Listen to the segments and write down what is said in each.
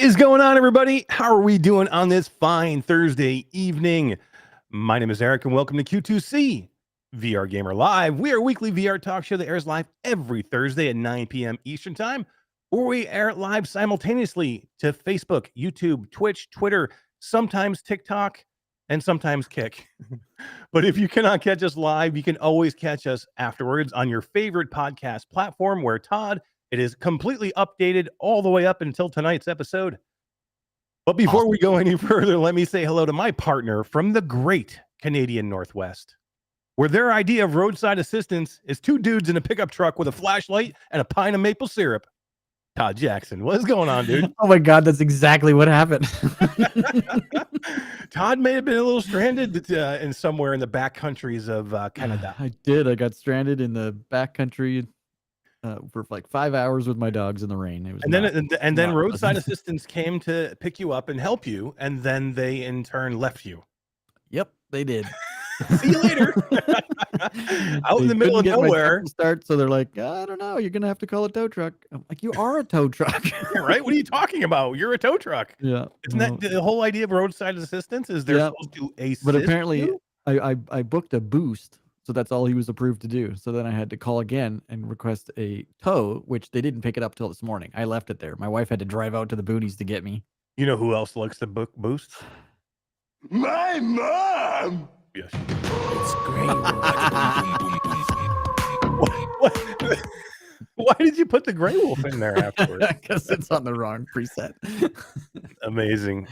is going on, everybody? How are we doing on this fine Thursday evening? My name is Eric, and welcome to Q2C VR Gamer Live. We are a weekly VR talk show that airs live every Thursday at 9 p.m. Eastern Time, or we air it live simultaneously to Facebook, YouTube, Twitch, Twitter, sometimes TikTok, and sometimes Kick. But if you cannot catch us live, you can always catch us afterwards on your favorite podcast platform, where Todd, it is completely updated all the way up until tonight's episode. But before we go any further, let me say hello to my partner from the great Canadian Northwest, where their idea of roadside assistance is two dudes in a pickup truck with a flashlight and a pint of maple syrup. Todd Jackson, what is going on, dude? Oh my God, that's exactly what happened. Todd may have been a little stranded in somewhere in the back countries of Canada. I did. I got stranded in the back country for like 5 hours with my dogs in the rain. It was and then roadside assistance came to pick you up and help you, and then they in turn left you. Yep, they did. See you later. Out in the middle of nowhere. Start, so they're like, I don't know. You're gonna have to call a tow truck. I'm like, you are a tow truck, right? What are you talking about? You're a tow truck. Yeah. Isn't that the whole idea of roadside assistance? Is they're supposed to assist? But apparently, I booked a boost. So that's all he was approved to do. So then I had to call again and request a tow, which they didn't pick it up till this morning. I left it there. My wife had to drive out to the boonies to get me. You know who else likes to book boosts? My mom! Yes. It's great. Why did you put the Grey Wolf in there afterwards? Because it's on the wrong preset. Amazing.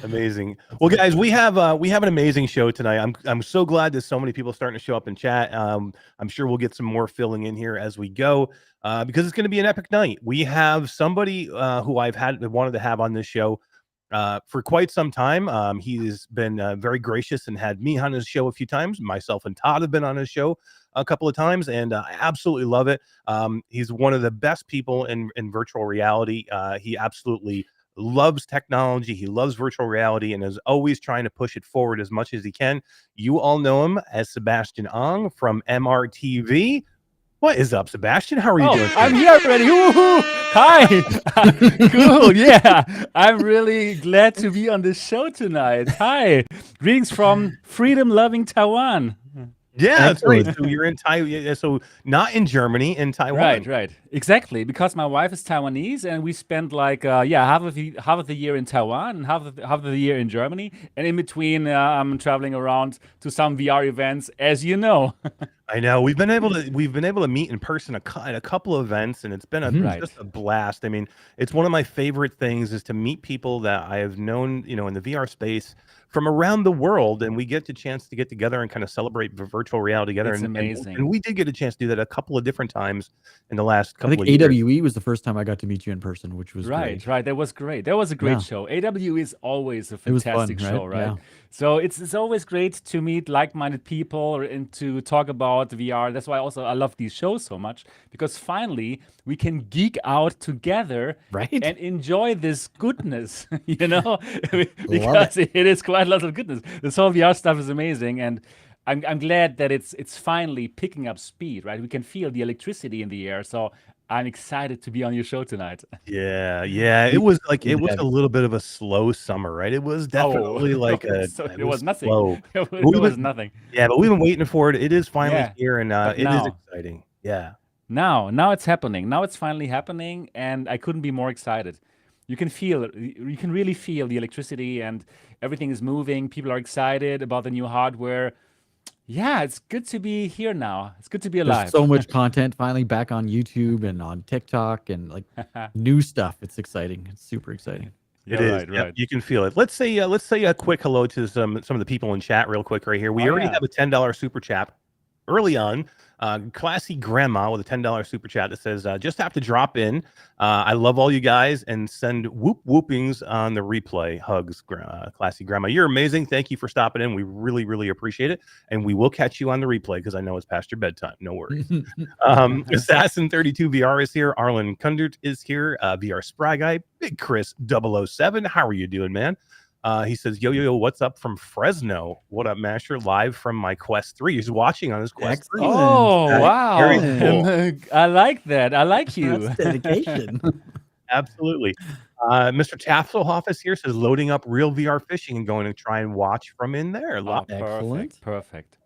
Well, guys, we have an amazing show tonight. I'm so glad that so many people are starting to show up in chat. I'm sure we'll get some more filling in here as we go, because it's going to be an epic night. We have somebody who I've wanted to have on this show for quite some time. He's been very gracious and had me on his show a few times. Myself and Todd have been on his show a couple of times, and I absolutely love it. He's one of the best people in virtual reality. He absolutely loves technology. He loves virtual reality and is always trying to push it forward as much as he can. You all know him as Sebastian Ang from MRTV. What is up, Sebastian? How are you doing? I'm here already. Woo-hoo! Hi. Cool. Yeah. I'm really glad to be on this show tonight. Hi. Greetings from freedom-loving Taiwan. Yeah, that's right. So you're in Taiwan. So not in Germany, in Taiwan. Right. Exactly. Because my wife is Taiwanese, and we spent like half of the year in Taiwan and half of the year in Germany, and in between I'm traveling around to some VR events, as you know. I know we've been able to meet in person at a couple of events, and it's been just a blast. I mean, it's one of my favorite things is to meet people that I have known, in the VR space from around the world, and we get the chance to get together and kind of celebrate virtual reality together. It's amazing. And we did get a chance to do that a couple of different times in the last couple of years. years. AWE was the first time I got to meet you in person, which was great. Right. That was great. That was a great show. AWE is always a fantastic show, right? Yeah. So it's always great to meet like-minded people and to talk about VR. That's why also I love these shows so much, because finally we can geek out together, right, and enjoy this goodness, because it is quite a lot of goodness. This whole VR stuff is amazing, and I'm glad that it's finally picking up speed, right? We can feel the electricity in the air, so I'm excited to be on your show tonight. Yeah. It was a little bit of a slow summer, right? It was definitely it was nothing. Slow. It was nothing. Yeah, but we've been waiting for it. It is finally here, and it is exciting. Yeah. Now it's happening. Now it's finally happening, and I couldn't be more excited. You can feel it. You can really feel the electricity, and everything is moving. People are excited about the new hardware. Yeah, it's good to be here now. It's good to be alive. There's so much content finally back on YouTube and on TikTok and like new stuff. It's exciting. It's super exciting. It is. Right. You can feel it. Let's say a quick hello to some of the people in chat real quick right here. We already have a $10 super chat early on. Classy Grandma with a $10 super chat that says, just have to drop in. I love all you guys and send whoopings on the replay. Hugs, Classy Grandma. You're amazing. Thank you for stopping in. We really, really appreciate it. And we will catch you on the replay because I know it's past your bedtime. No worries. Assassin32 VR is here. Arlen Kundert is here. VR Spry Guy. Big Chris 007. How are you doing, man? He says, yo, what's up from Fresno? What up, Masher? Live from my Quest 3. He's watching on his Quest 3. Oh, wow. Very cool. I like that. I like you. That's dedication. Absolutely. Mr. Tasselhoff is here, says loading up real VR fishing and going to try and watch from in there. Oh, Excellent. perfect.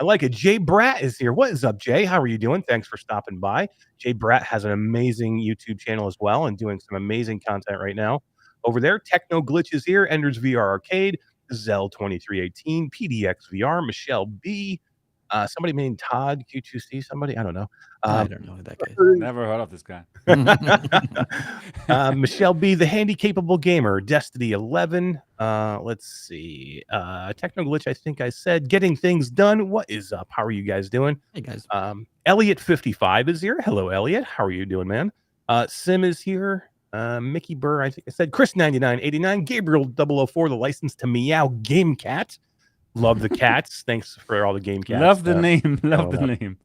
I like it. Jay Bratt is here. What is up, Jay? How are you doing? Thanks for stopping by. Jay Bratt has an amazing YouTube channel as well and doing some amazing content right now over there. Techno Glitch is here. Ender's VR Arcade, Zell2318, PDX VR, Michelle B. Somebody named Todd, Q2C, somebody? I don't know. I don't know who that guy is. Never heard of this guy. Michelle B, the handy capable gamer, Destiny 11. Let's see. Techno Glitch, I think I said. Getting things done. What is up? How are you guys doing? Hey, guys. Elliot 55 is here. Hello, Elliot. How are you doing, man? Sim is here. Mickey Burr, I think I said. Chris 9989. Gabriel 004, the license to Meow Game Cat. Love the cats. Thanks for all the game cats. Love the name. Love the name.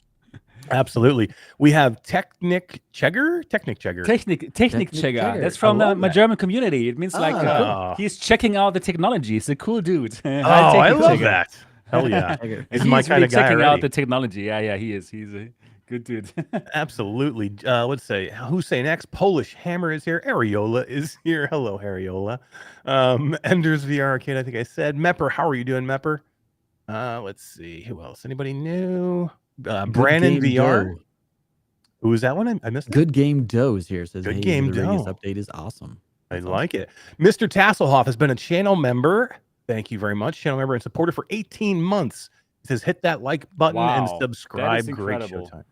Absolutely. We have Technic Chegger. Technic Chegger. That's from my German community. It means he's checking out the technology. He's a cool dude. I love that. Hell yeah. He's my kind of guy checking out the technology. Yeah, he is. He's a good dude. Absolutely. Let's say Hussein X Polish Hammer is here. Areola is here. Hello, Areola. Ender's VR Arcade, I think I said. Mepper, how are you doing, Mepper? Let's see. Who else? Anybody new? Brandon VR. Doe. Who was that one? I missed that. Good Game Doe's here. Says, Good hey, Game the Radius Doe. update is awesome. I like it. Mr. Tasselhoff has been a channel member. Thank you very much. Channel member and supporter for 18 months. It says hit that like button and subscribe. Great showtime.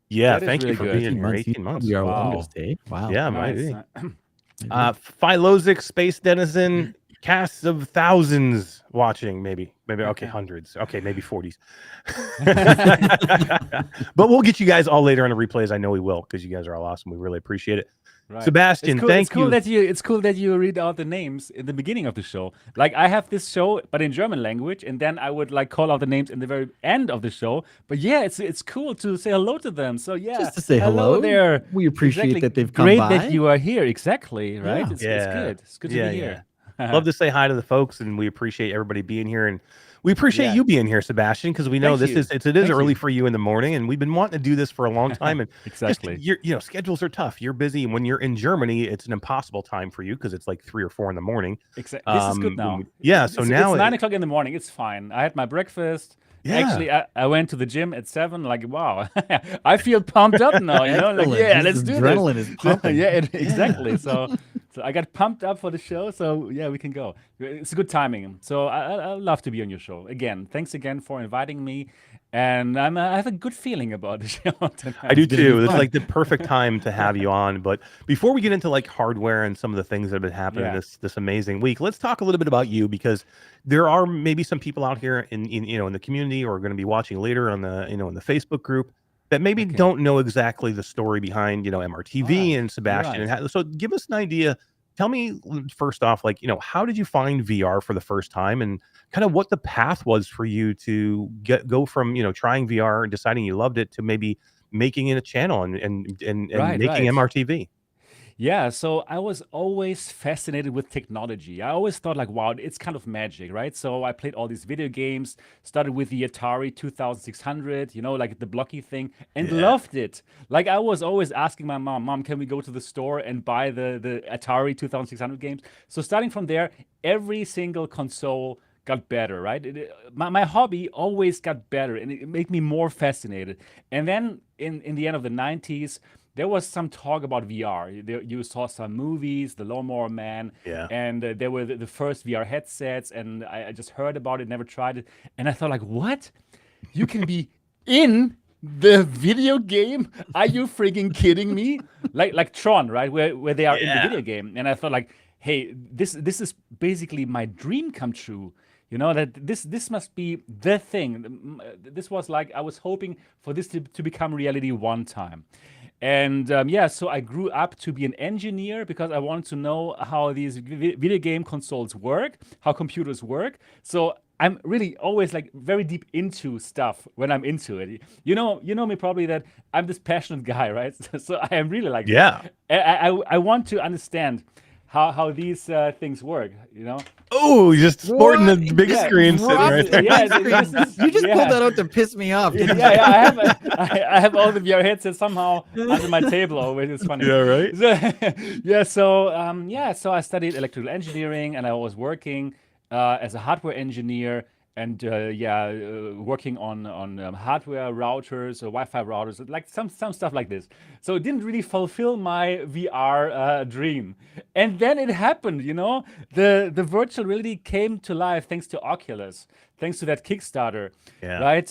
Yeah, thank you for being here. 18 months. We are longest, eh? Wow. Yeah, might be. Philosic Space Denizen, casts of thousands watching, maybe okay, hundreds, okay, maybe 40s. But we'll get you guys all later on the replays. I know we will, because you guys are all awesome. We really appreciate it. Right. Sebastian, thank you. It's cool that you read out the names in the beginning of the show. Like I have this show, but in German language, and then I would like call out the names in the very end of the show. But yeah, it's cool to say hello to them. So yeah, just to say hello there. We appreciate that they've come by. Great that you are here. Exactly. Right. Yeah. It's good. It's good to be here. Love to say hi to the folks, and we appreciate everybody being here, and we appreciate you being here, Sebastian, because we know it is early for you in the morning, and we've been wanting to do this for a long time. And exactly, schedules are tough. You're busy, and when you're in Germany, it's an impossible time for you because it's like 3 or 4 in the morning. Exactly, this is good now. Yeah, so now it's 9 o'clock in the morning. It's fine. I had my breakfast. Yeah. Actually, I went to the gym at 7. Like, wow, I feel pumped up now. You know, like, yeah, let's do adrenaline this. Is pumping. Exactly. So I got pumped up for the show. So yeah, we can go. It's a good timing. So I love to be on your show again. Thanks again for inviting me. And I have a good feeling about the show tonight. I do too. It's like the perfect time to have you on. But before we get into like hardware and some of the things that have been happening this amazing week, let's talk a little bit about you, because there are maybe some people out here in the community, or are going to be watching later on the in the Facebook group, that maybe don't know exactly the story behind MRTV and Sebastian. Right. So give us an idea. Tell me first off, like, how did you find VR for the first time, and kind of what the path was for you to go from, trying VR and deciding you loved it to maybe making it a channel and making MRTV? Yeah, so I was always fascinated with technology. I always thought like, wow, it's kind of magic, right? So I played all these video games, started with the Atari 2600, like the blocky thing, and loved it. Like I was always asking my mom, can we go to the store and buy the Atari 2600 games? So starting from there, every single console got better, right? My hobby always got better, and it made me more fascinated. And then in the end of the 90s, there was some talk about VR. You saw some movies, The Lawnmower Man, and there were the first VR headsets, and I just heard about it, never tried it, and I thought like, what? You can be in the video game? Are you freaking kidding me? Like Tron, right? Where they are in the video game, and I thought like, hey, this is basically my dream come true. That this must be the thing. This was like I was hoping for this to become reality one time. And so I grew up to be an engineer because I wanted to know how these video game consoles work, how computers work. So I'm really always like very deep into stuff when I'm into it. You know me probably that I'm this passionate guy, right? So I am really like, I want to understand how these things work. You know. Oh, just sporting What? the big Yeah, screen sitting right there. Yeah, this is, You just yeah. pulled that out to piss me off. Yeah, didn't you? I have all the VR headsets somehow under my table always. It's funny. Yeah, right? So I studied electrical engineering and I was working as a hardware engineer and working on hardware routers or Wi-Fi routers, like some stuff like this. So it didn't really fulfill my VR dream. And then it happened, you know, the virtual reality came to life thanks to Oculus, thanks to that Kickstarter, Yeah. right?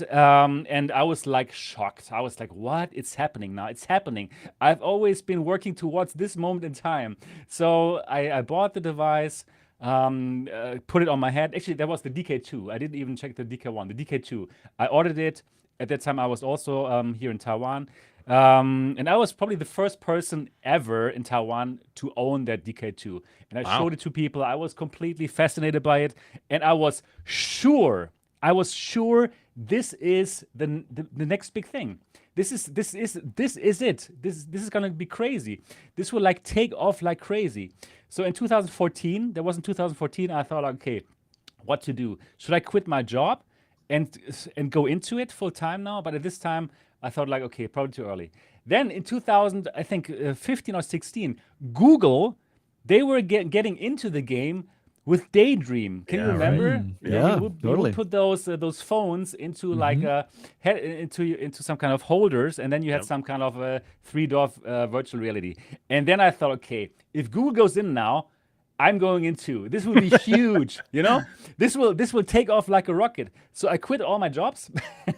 And I was like shocked. I was like, what? It's happening now. It's happening. I've always been working towards this moment in time. So I bought the device. Put it on my head. Actually, that was the DK2. I didn't even check the DK1, the DK2. I ordered it. At that time, I was also here in Taiwan. And I was probably the first person ever in Taiwan to own that DK2. And I showed it to people. I was completely fascinated by it. And I was sure this is the next big thing. This is it. This is gonna be crazy. This will like take off like crazy. So in 2014, that was in 2014, I thought, okay, what to do? Should I quit my job and go into it full time now? But at this time, I thought like, okay, probably too early. Then in 2000, I think 15 or 16, Google, they were getting into the game with Daydream. Can you Yeah, right. remember? Yeah, you would totally. put those phones into like into some kind of holders, and then you had some kind of 3-door virtual reality. And then I thought, okay, if Google goes in now, I'm going in too. This will be huge, you know. This will take off like a rocket. So I quit all my jobs.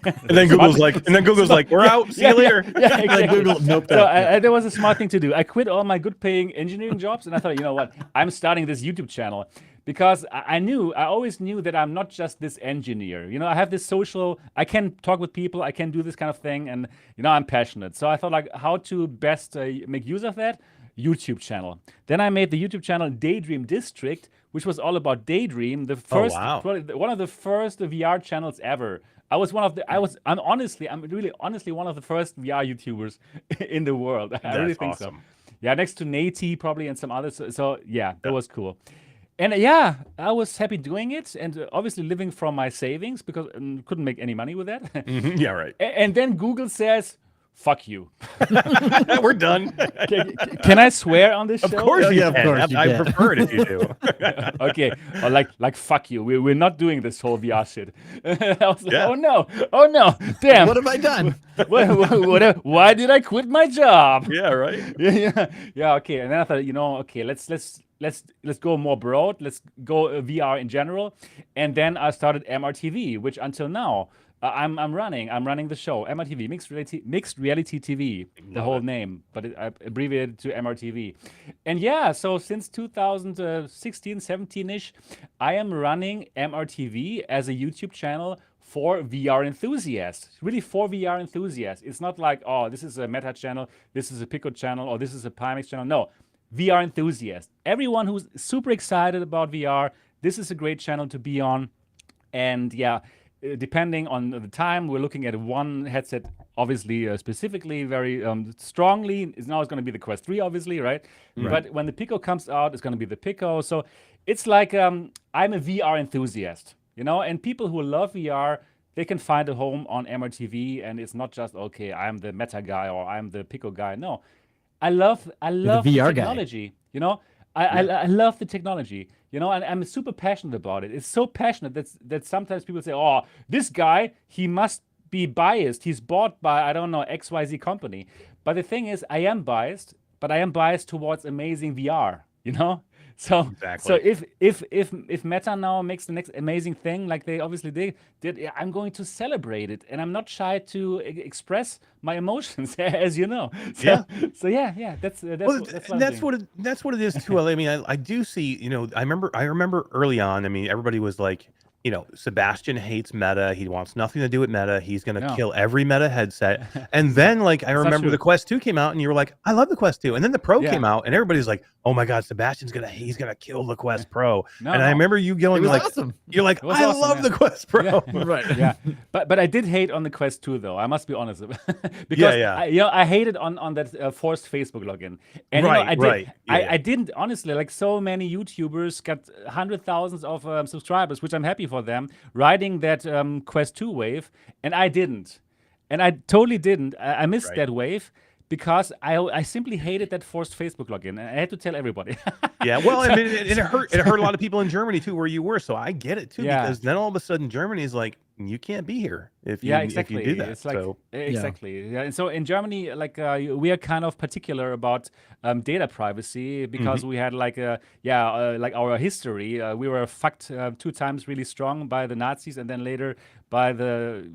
And then Google's like, we're out. See you later. Yeah, exactly. Google, nope. So there was a smart thing to do. I quit all my good-paying engineering jobs, and I thought, you know what? I'm starting this YouTube channel because I always knew that I'm not just this engineer. You know, I have this social. I can talk with people. I can do this kind of thing, and you know, I'm passionate. So I thought, like, how to best make use of that. YouTube channel. Then I made the YouTube channel Daydream District, which was all about Daydream. The first, one of the first VR channels ever. I'm really honestly one of the first VR YouTubers in the world. I really think so. Yeah, next to Nate probably and some others. So yeah, that was cool. And yeah, I was happy doing it, and obviously living from my savings because I couldn't make any money with that. Yeah, right. And then Google says, fuck you. We're done. Can I swear on this show? Of course you of can. course you I can. prefer it if you do. Okay. Or like fuck you. We're not doing this whole VR shit. I was like, Yeah. oh no, damn. What have I done? Why did I quit my job? Yeah, right. Yeah. Okay. And then I thought, you know, okay, let's go more broad. Let's go VR in general. And then I started MRTV, which until now I'm running the show MRTV, mixed reality TV, the whole name, but I abbreviated to MRTV. And yeah, so since 2016, 17ish, I am running MRTV as a YouTube channel for VR enthusiasts, really for VR enthusiasts. It's not like, oh, this is a Meta channel, this is a Pico channel, or this is a Pimax channel. No, VR enthusiasts. Everyone who's super excited about VR, this is a great channel to be on. And yeah, depending on the time, we're looking at one headset, obviously, specifically, very strongly. It's going to be the Quest 3, obviously, right? But when the Pico comes out, it's going to be the Pico. So it's like I'm a VR enthusiast, you know? And people who love VR, they can find a home on MRTV, and it's not just, okay, I'm the Meta guy or I'm the Pico guy. No, I love the VR technology, guy. You know? I love the technology, you know, and I'm super passionate about it. It's so passionate that sometimes people say, oh, this guy, he must be biased. He's bought by, I don't know, XYZ company. But the thing is, I am biased, but I am biased towards amazing VR, you know? So Exactly. so if Meta now makes the next amazing thing like they obviously did, I'm going to celebrate it, and I'm not shy to express my emotions, as you know. So yeah, that's what it is too. I mean, I do see. You know, I remember early on. I mean, everybody was like, Sebastian hates Meta. He wants nothing to do with Meta. He's going to No. kill every Meta headset. And then, like, I It's not remember the true. Quest 2 came out, and you were like, I love the Quest 2. And then the Pro Yeah. came out, and everybody's like, oh my God, he's gonna kill the Quest Pro. No, and I no. remember you It going was like, awesome. you're like, It was I awesome, love yeah. the Quest Pro. Yeah. Right. Yeah, but I did hate on the Quest 2 though. I must be honest, because Yeah. I hated on that forced Facebook login, and Right, I did. right. Yeah. I didn't honestly, like so many YouTubers got 100,000s of subscribers, which I'm happy for them, riding that Quest 2 wave, and I didn't, and I totally didn't. I missed Right. that wave. Because I simply hated that forced Facebook login, and I had to tell everybody. Yeah, well, I mean, it hurt. It hurt a lot of people in Germany too, where you were. So I get it too, Yeah. because then all of a sudden Germany's like, you can't be here if you Yeah, exactly. if you do that. It's like So exactly. Yeah. And so in Germany, like we are kind of particular about data privacy because we had like like our history. We were fucked 2 times really strong by the Nazis, and then later by the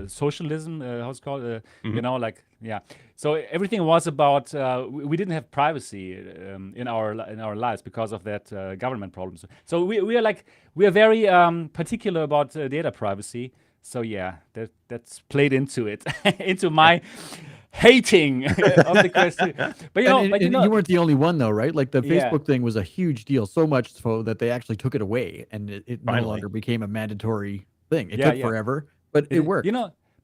socialism. How's it called? You know, like yeah. So everything was about we didn't have privacy in our lives because of that government problems. So we are very particular about data privacy. So yeah, that's played into it, into my hating of the Quest 2. But You weren't the only one though, right? Like the Yeah. Facebook thing was a huge deal, so much so that they actually took it away, and it no Finally. longer became a mandatory thing. It Yeah, took yeah. forever, but it worked.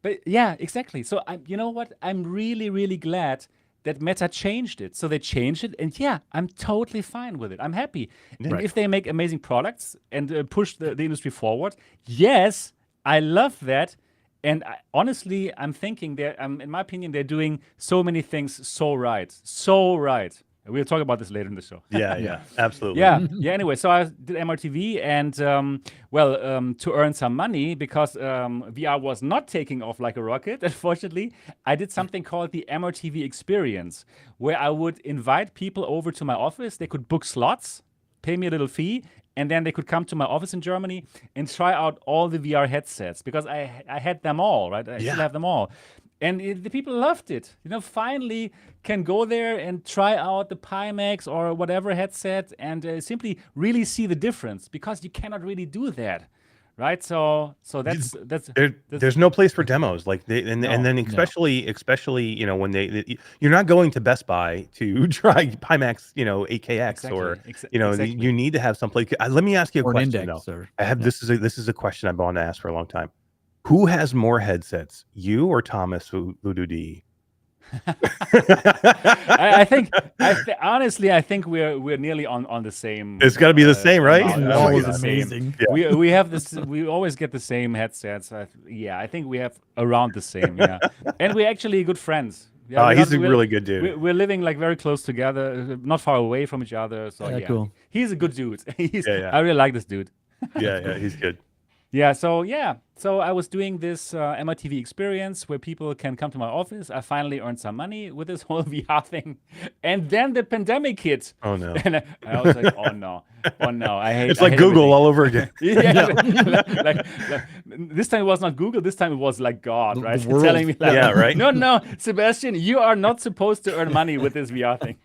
But yeah, exactly. So you know what? I'm really, really glad that Meta changed it. So they changed it, and yeah, I'm totally fine with it. I'm happy. And Right. if they make amazing products and push the industry forward, yes, I love that. And honestly, I'm thinking in my opinion, they're doing so many things so right. So right. We'll talk about this later in the show. yeah, absolutely. Yeah. Anyway, so I did MRTV, and to earn some money because VR was not taking off like a rocket. Unfortunately, I did something called the MRTV experience, where I would invite people over to my office. They could book slots, pay me a little fee, and then they could come to my office in Germany and try out all the VR headsets because I had them all, right? I still have them all. And the people loved it. Finally can go there and try out the Pimax or whatever headset and simply really see the difference because you cannot really do that, right? So that's There's no place for demos, like and then especially when you're not going to Best Buy to try Pimax 8KX or Exactly. you need to have some place. Let me ask you a Or an question index, though. or I have this is a question I've been wanting to ask for a long time. Who has more headsets, you or Thomas Ududi? I think honestly, I think we're nearly on the same. It's got to be the same, right? amount. Oh my always God. amazing. Yeah. We have this. We always get the same headsets. I think we have around the same. Yeah, and we're actually good friends. Yeah, He's a really good dude. We're living like very close together, not far away from each other. So yeah, cool. He's a good dude. Yeah. I really like this dude. yeah, he's good. So I was doing this MRTV experience where people can come to my office. I finally earned some money with this whole VR thing, and then the pandemic hit. Oh no! And I was like, oh no, I hate. It's like Google all over again. like, this time it was not Google. This time it was like God, right? the world. Telling me, like, Yeah, right. No, Sebastian, you are not supposed to earn money with this VR thing.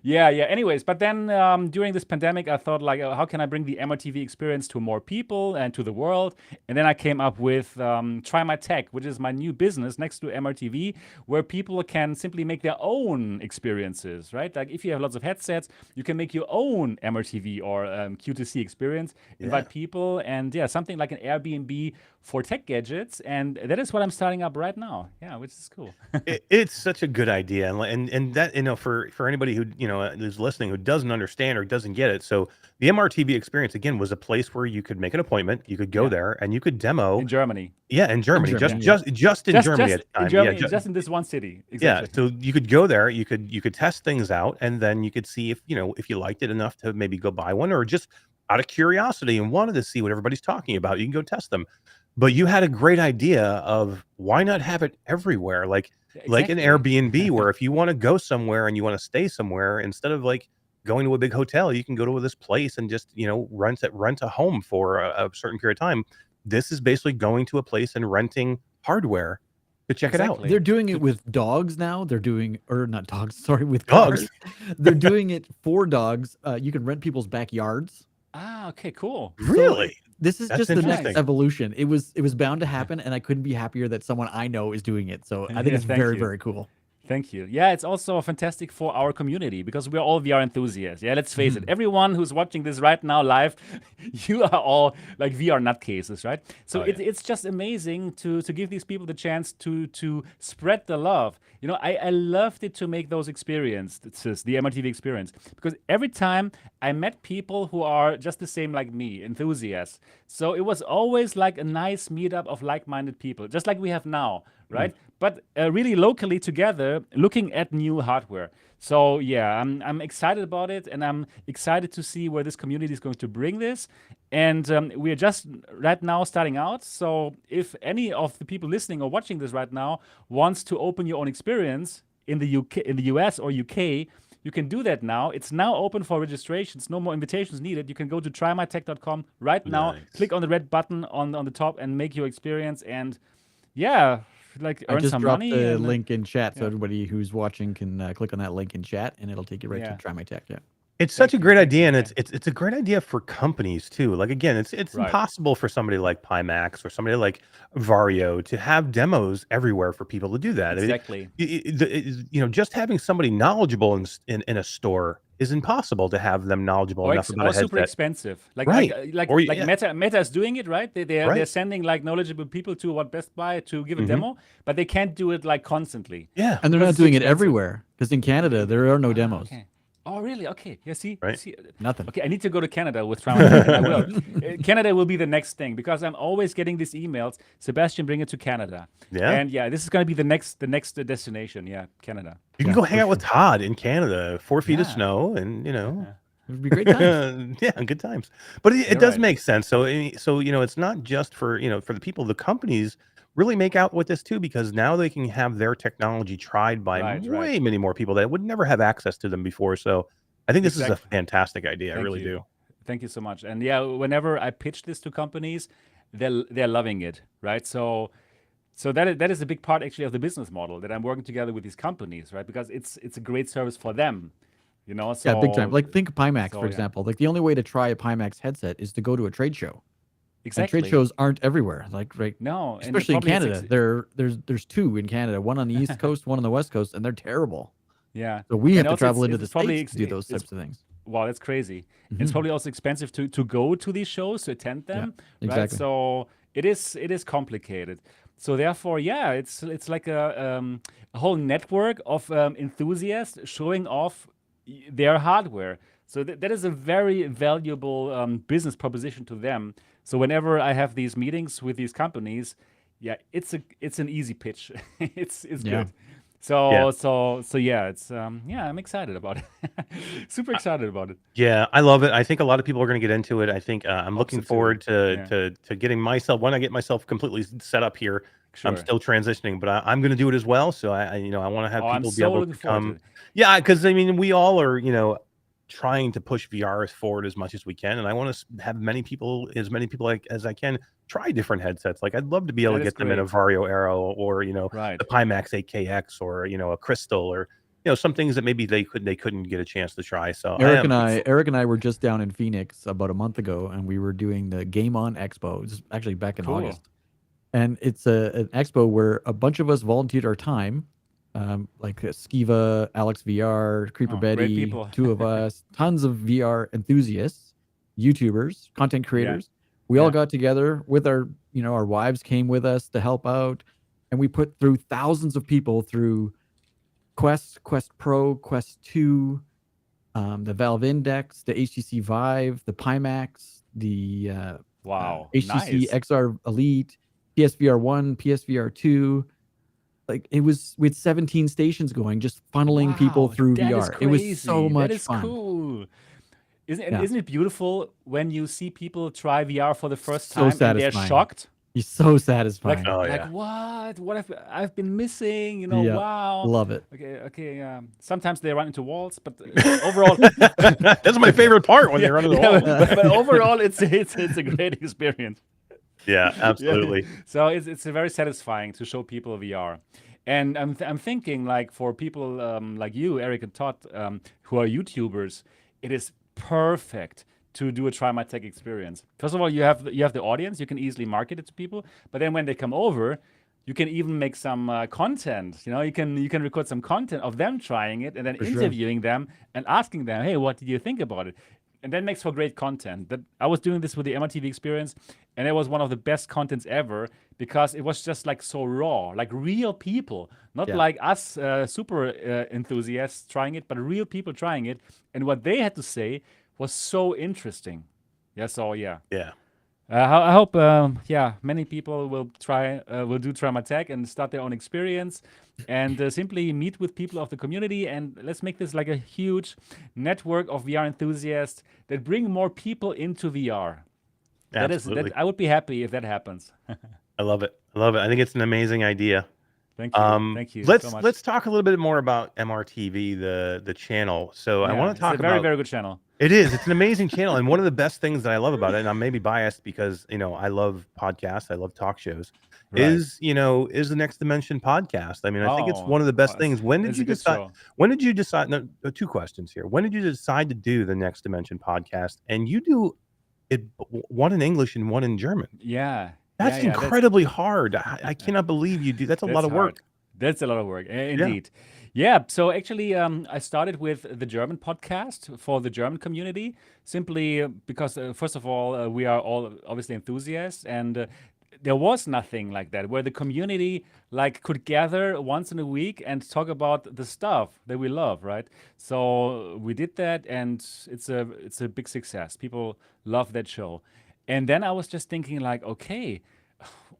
yeah. Anyways, but then during this pandemic, I thought like, how can I bring the MRTV experience to more people and to the world? And then I came up with Try My Tech, which is my new business next to MRTV, where people can simply make their own experiences, right? Like if you have lots of headsets, you can make your own MRTV or Q2C experience, invite people, and something like an Airbnb for tech gadgets. And that is what I'm starting up right now. Yeah, which is cool. It's such a good idea, and that for anybody who is listening who doesn't understand or doesn't get it. So the MRTV experience again was a place where you could make an appointment, you could go there, and you could demo in Germany. Yeah, in Germany, just in Germany at the time. In Germany, just in this one city. Exactly. Yeah, so you could go there, you could test things out, and then you could see if you liked it enough to maybe go buy one, or just out of curiosity and wanted to see what everybody's talking about, you can go test them. But you had a great idea of why not have it everywhere, like an Airbnb, where if you want to go somewhere and you want to stay somewhere, instead of like going to a big hotel, you can go to this place and just rent a home for a certain period of time. This is basically going to a place and renting hardware to check it out. They're doing it with dogs now. They're doing, or not dogs, sorry, with Dogs. cars. They're doing it for dogs. You can rent people's backyards Okay, cool. Really? This is That's just the next interesting. evolution. It was bound to happen, and I couldn't be happier that someone I know is doing it. So I think Yeah, it's thank very, you. very cool. Thank you. Yeah, it's also fantastic for our community because we're all VR enthusiasts. Yeah, let's face it. Everyone who's watching this right now live, you are all like VR nutcases, right? So Oh, yeah. it's just amazing to give these people the chance to spread the love. You know, I loved it to make those experiences, the MRTV experience, because every time I met people who are just the same like me, enthusiasts. So it was always like a nice meetup of like-minded people, just like we have now, right? But really locally together, looking at new hardware. So yeah, I'm excited about it, and I'm excited to see where this community is going to bring this. And we're just right now starting out. So if any of the people listening or watching this right now wants to open your own experience in the UK, in the US or UK, you can do that now. It's now open for registrations. No more invitations needed. You can go to trymytech.com right now, Nice. click on the red button on the top, and make your experience. And yeah, like I earn just some dropped money. the and, link in chat, so yeah. everybody who's watching can click on that link in chat, and it'll take you right Yeah. to Try My Tech. Yeah. It's such Thank a you, great thank idea, you, and yeah. it's a great idea for companies too. Like again, it's Right. impossible for somebody like Pimax or somebody like Vario to have demos everywhere for people to do that. I mean, Exactly. you know, just having somebody knowledgeable in a store is impossible to have them knowledgeable enough about a Super headset. expensive. Right. Or Like yeah, Meta is doing it, right? They're right. sending like knowledgeable people to what Best Buy to give a Mhm. demo, but they can't do it like constantly. Yeah. And they're Because not it's too doing it expensive. everywhere because in Canada there are no demos. Okay. Oh, really? Okay. Yeah, see? Right. See? Nothing. Okay, I need to go to Canada with Trauma. I will. Canada will be the next thing because I'm always getting these emails. Sebastian, bring it to Canada. Yeah. And yeah, this is going to be the next destination. Yeah, Canada. You can Yeah, go hang for out with sure. Todd in Canada, 4 feet of Yeah. snow, and you know, It would be great times. yeah, good times. But it You're does right. make sense. So, so you know, it's not just for for the people. The companies really make out with this too, because now they can have their technology tried by Right, way right. many more people that would never have access to them before. So, I think this is a Exactly. fantastic idea. I Thank really you. do. Thank you so much. And yeah, whenever I pitch this to companies, they're loving it, right? So that is a big part actually of the business model that I'm working together with these companies, right? Because it's a great service for them, you know. So Yeah, big time. Like think of Pimax, so, for yeah. example. Like the only way to try a Pimax headset is to go to a trade show. And exactly. trade shows aren't everywhere. Like right, No, and especially in probably it's Canada. There's two in Canada, one on the East Coast, one on the West Coast, and they're terrible. yeah. So we And have to also travel into it's the probably States to do ex- those it's- types of things. Wow, that's crazy. It's probably also expensive to go to these shows, to attend them, right? exactly. So it is complicated. So therefore, yeah, it's like a whole network of enthusiasts showing off their hardware. So that is a very valuable business proposition to them. So whenever I have these meetings with these companies, yeah, it's an easy pitch. it's Yeah. good. So Yeah. so yeah, it's yeah, I'm excited about it. Super excited about it. Yeah, I love it. I think a lot of people are going to get into it. I think I'm Hope looking so too. forward to, Yeah. to getting myself, when I get myself completely set up here. I'm Sure. still transitioning, but I'm going to do it as well. So I I want to have Oh, I'm people be so able looking to forward to come. it. Yeah, because I mean, we all are, trying to push VR forward as much as we can, and I want to have as many people like as I can try different headsets. Like I'd love to be able That to is get them in a great. Vario Arrow or Right. the Pimax 8KX or a Crystal or some things that maybe they couldn't get a chance to try. So Eric and I were just down in Phoenix about a month ago, and we were doing the Game On Expo. It was actually back in Cool. August, and it's an expo where a bunch of us volunteered our time, like Skiva, Alex VR, Creeper Oh, great Betty, people. two of us, tons of VR enthusiasts, YouTubers, content creators. We Yeah. all got together with our our wives came with us to help out, and we put through thousands of people through Quest Pro, Quest 2, the Valve Index, the HTC Vive, the Pimax, the Wow. HTC Nice. XR Elite, PSVR 1, PSVR 2. Like we had 17 stations going, just funneling people Wow, through that is VR. It was so crazy. much That is fun. cool. Yeah. Isn't it beautiful when you see people try VR for the first So time and they're satisfying. shocked? It's so satisfying. Oh, Like yeah. what have I've been missing? Yeah. Wow. Love it. Okay. Sometimes they run into walls, but overall, That's my favorite part when they run into the wall. but overall, it's a great experience. Yeah, absolutely. So it's very satisfying to show people VR. And I'm thinking like for people like you, Eric and Todd, who are YouTubers, it is perfect to do a Try My Tech experience. First of all, you have the audience. You can easily market it to people. But then when they come over, you can even make some content. You can record some content of them trying it and then For sure. interviewing them and asking them, hey, what did you think about it? And that makes for great content. That I was doing this with the MRTV experience, and it was one of the best contents ever because it was just like so raw, like real people, not Yeah. like us super enthusiasts trying it, but real people trying it. And what they had to say was so interesting. Yeah. So yeah. Yeah. I hope, many people will do Try My Tech and start their own experience and simply meet with people of the community. And let's make this like a huge network of VR enthusiasts that bring more people into VR. Absolutely. I would be happy if that happens. I love it. I think it's an amazing idea. Thank you. Thank you Let's so much. let's talk a little bit more about MRTV, the channel. So I Yeah, want to talk it's a very, about. very good channel. It is. It's an amazing channel, and one of the best things that I love about it, and I'm maybe biased because I love podcasts, I love talk shows, Right. is the Next Dimension podcast. I mean, I think it's one of the best things. When did It's you a good decide? show. When did you decide? No, two questions here. When did you decide to do the Next Dimension podcast? And you do it one in English and one in German. Yeah. That's yeah, incredibly hard. I cannot believe you do. That's a lot That's of work. hard. That's a lot of work, indeed. Yeah. So actually, I started with the German podcast for the German community, simply because, first of all, we are all obviously enthusiasts, and there was nothing like that where the community could gather once in a week and talk about the stuff that we love, right? So we did that, and it's a big success. People love that show. And then I was just thinking, like, okay,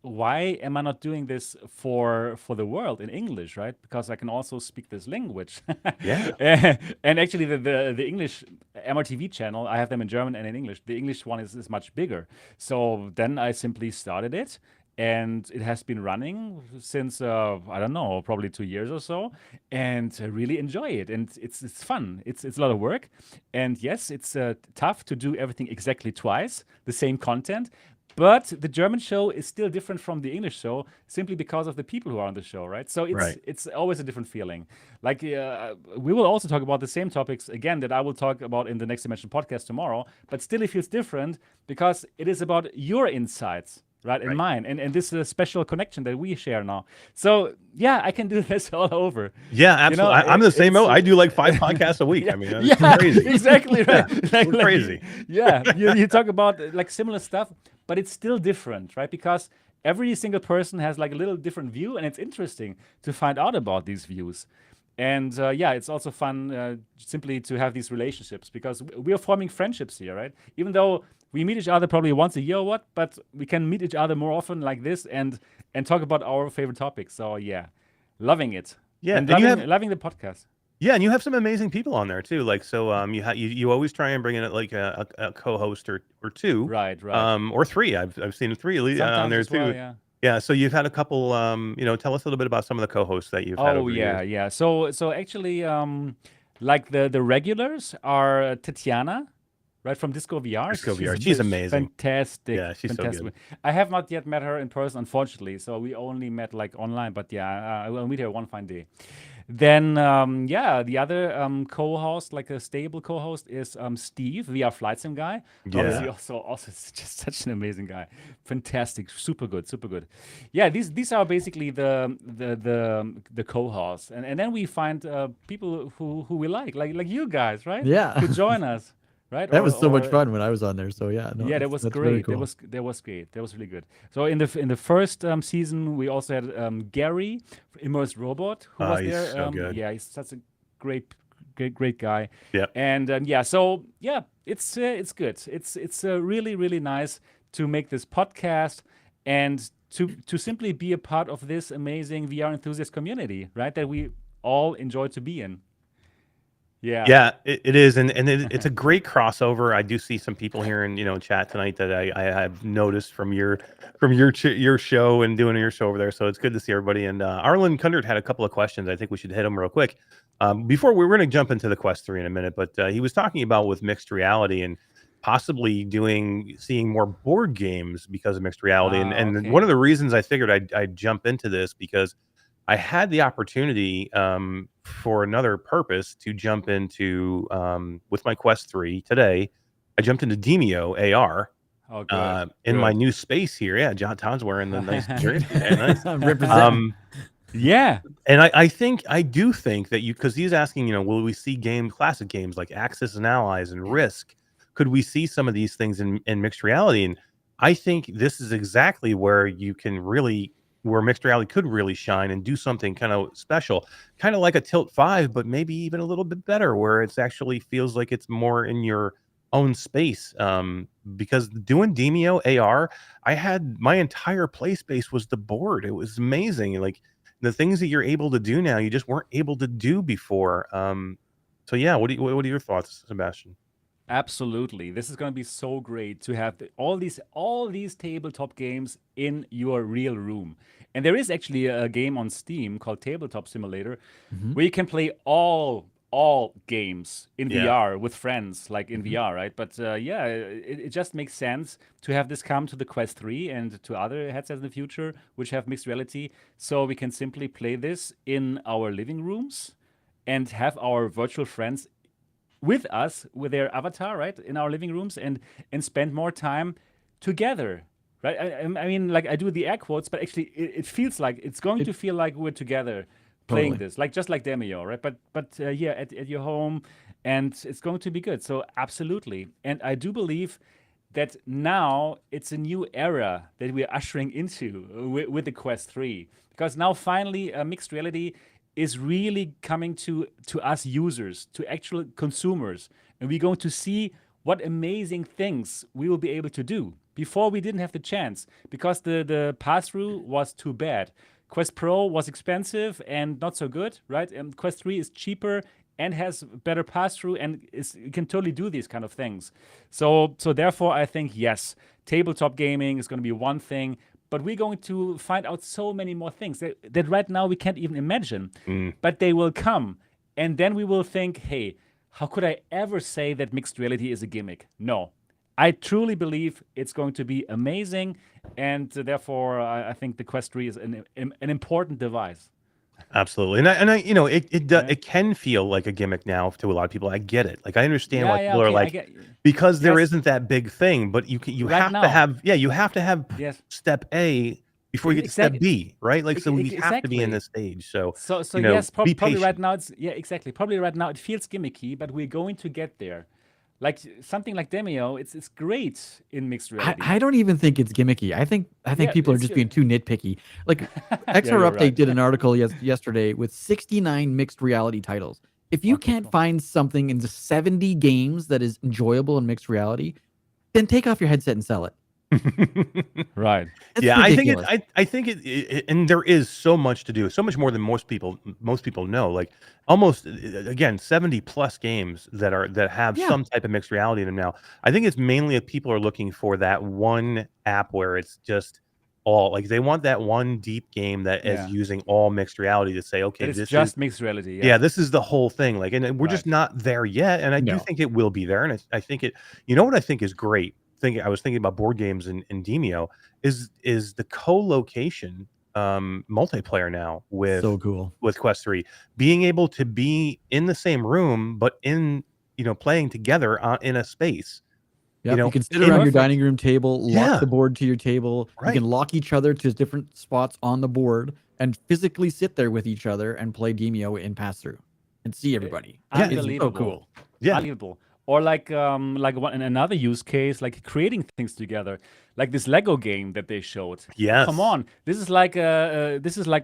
why am I not doing this for the world in English, right? Because I can also speak this language. Yeah. And actually, the English MRTV channel, I have them in German and in English. The English one is much bigger. So then I simply started it, and it has been running since I don't know, probably 2 years or so, and I really enjoy it. And it's fun. It's a lot of work, and yes, it's tough to do everything exactly twice, the same content. But the German show is still different from the English show simply because of the people who are on the show, right? So it's always a different feeling. Like we will also talk about the same topics again that I will talk about in the Next Dimension podcast tomorrow, but still it feels different because it is about your insights, right? And mine. And this is a special connection that we share now. So yeah, I can do this all over. Yeah, absolutely. I'm the same. I do like 5 podcasts a week. I mean, it's crazy. Exactly right. We're crazy. Yeah, you talk about like similar stuff, but it's still different, right? Because every single person has like a little different view, and it's interesting to find out about these views. And it's also fun simply to have these relationships because we are forming friendships here, right? Even though we meet each other probably once a year or what, but we can meet each other more often like this and talk about our favorite topics. So yeah, loving it. Yeah, and loving the podcast. Yeah, and you have some amazing people on there too. Like so, you always try and bring in like a co-host or two, Right. or 3. I've seen 3 on Sometimes there as too. well, yeah. Yeah, so you've had a couple. Tell us a little bit about some of the co-hosts that you've had. Oh over the years. yeah. So actually, like the regulars are Tatiana, right, from Disco VR. Disco VR. She's amazing. Fantastic. Yeah, she's so fantastic. good. I have not yet met her in person, unfortunately. So we only met like online. But yeah, I will meet her one fine day. Then the other co-host, like a stable co-host, is Steve, VR Flight Sim guy. Yeah. Obviously, also just such an amazing guy. Fantastic, super good. Yeah, these are basically the co-hosts, and then we find people who we like you guys, right? Yeah. To join us. Right? That was so much fun when I was on there. So yeah, no, Yeah, that was that's great. really cool. That was great. That was really good. So in the first season, we also had Gary, Immersed Robot, who was he's there. so good. Yeah, he's such a great guy. Yeah. And it's good. It's really really nice to make this podcast and to simply be a part of this amazing VR enthusiast community, right? That we all enjoy to be in. Yeah, it is, and it's a great crossover. I do see some people here in chat tonight that I have noticed from your show and doing your show over there. So it's good to see everybody. And Arlen Kundert had a couple of questions. I think we should hit them real quick. Before we're going to jump into the Quest 3 in a minute, but he was talking about with mixed reality and possibly seeing more board games because of mixed reality. And okay. one of the reasons I figured I'd jump into this because I had the opportunity for another purpose to jump into with my Quest 3 today I jumped into Demio AR Oh, good. in my Good. new space here. Yeah, John Todd's wearing the nice jersey. Yeah, nice. Represent. Yeah. And I do think that because he's asking, will we see classic games like Axis and Allies and Risk? Could we see some of these things in mixed reality? And I think this is exactly where where mixed reality could really shine and do something kind of special, kind of like a Tilt 5, but maybe even a little bit better, where it's actually feels like it's more in your own space. Because doing Demio AR, I had my entire play space was the board. It was amazing. Like the things that you're able to do now, you just weren't able to do before. So yeah, what are your thoughts, Sebastian? Absolutely. This is going to be so great to have all these tabletop games in your real room. And there is actually a game on Steam called Tabletop Simulator where you can play all games in Yeah. VR with friends, like in VR, right? But yeah, it just makes sense to have this come to the Quest 3 and to other headsets in the future which have mixed reality, so we can simply play this in our living rooms and have our virtual friends with us, with their avatar, right, in our living rooms, and spend more time together, right? I mean, like, I do the air quotes, but actually, it feels like it's going to feel like we're together playing Totally. this, like just like Demio, right? But yeah, at your home, and it's going to be good. So absolutely, and I do believe that now it's a new era that we're ushering into with the Quest 3, because now finally mixed reality is really coming to us users, to actual consumers, and we're going to see what amazing things we will be able to do. Before, we didn't have the chance because the pass-through was too bad. Quest Pro was expensive and not so good, right? And Quest 3 is cheaper and has better pass-through, and you can totally do these kind of things. So therefore, I think, yes, tabletop gaming is going to be one thing, but we're going to find out so many more things that right now we can't even imagine. But they will come. And then we will think, hey, how could I ever say that mixed reality is a gimmick? No. I truly believe it's going to be amazing. And therefore, I think the Quest 3 is an important device. Absolutely, and I it can feel like a gimmick now to a lot of people. I get it. Like I understand why people are okay, I like, get because there Yes. isn't that big thing, but you Right have to now. have you have to have Yes. step A before you get to step B, right? Like so we have to be in Exactly. this stage. So So be yes, probably patient. right now exactly. Probably right now it feels gimmicky, but we're going to get there. Like something like Demio, it's great in mixed reality. I don't even think it's gimmicky. I think Yeah, people are it's just good. being too nitpicky. Like XR you're Update right. did an article yesterday with 69 mixed reality titles. If you Okay, can't cool. find something in the 70 games that is enjoyable in mixed reality, then take off your headset and sell it. Right. It's Yeah, ridiculous. I think it, and there is so much to do, so much more than most people know. Like almost again 70 plus games that have Yeah. some type of mixed reality in them now. I think it's mainly if people are looking for that one app where it's just all like they want that one deep game that is Yeah. using all mixed reality to say, okay, But it's this just is mixed reality. yeah, this is the whole thing. Like, and we're just Right. not there yet. And I do No. think it will be there. And I think it, what I think is great. I was thinking about board games in Demio is the co-location multiplayer now So cool. with Quest 3, being able to be in the same room, but in, playing together in a space. Yep. You can sit in- around your Perfect. dining room table, lock Yeah. the board to your table. You Right. can lock each other to different spots on the board and physically sit there with each other and play Demio in pass through and see everybody. Yeah. It's so Unbelievable. cool. Yeah. Unbelievable. Or like another use case, like creating things together, like this Lego game that they showed. Yes. Come on, this is like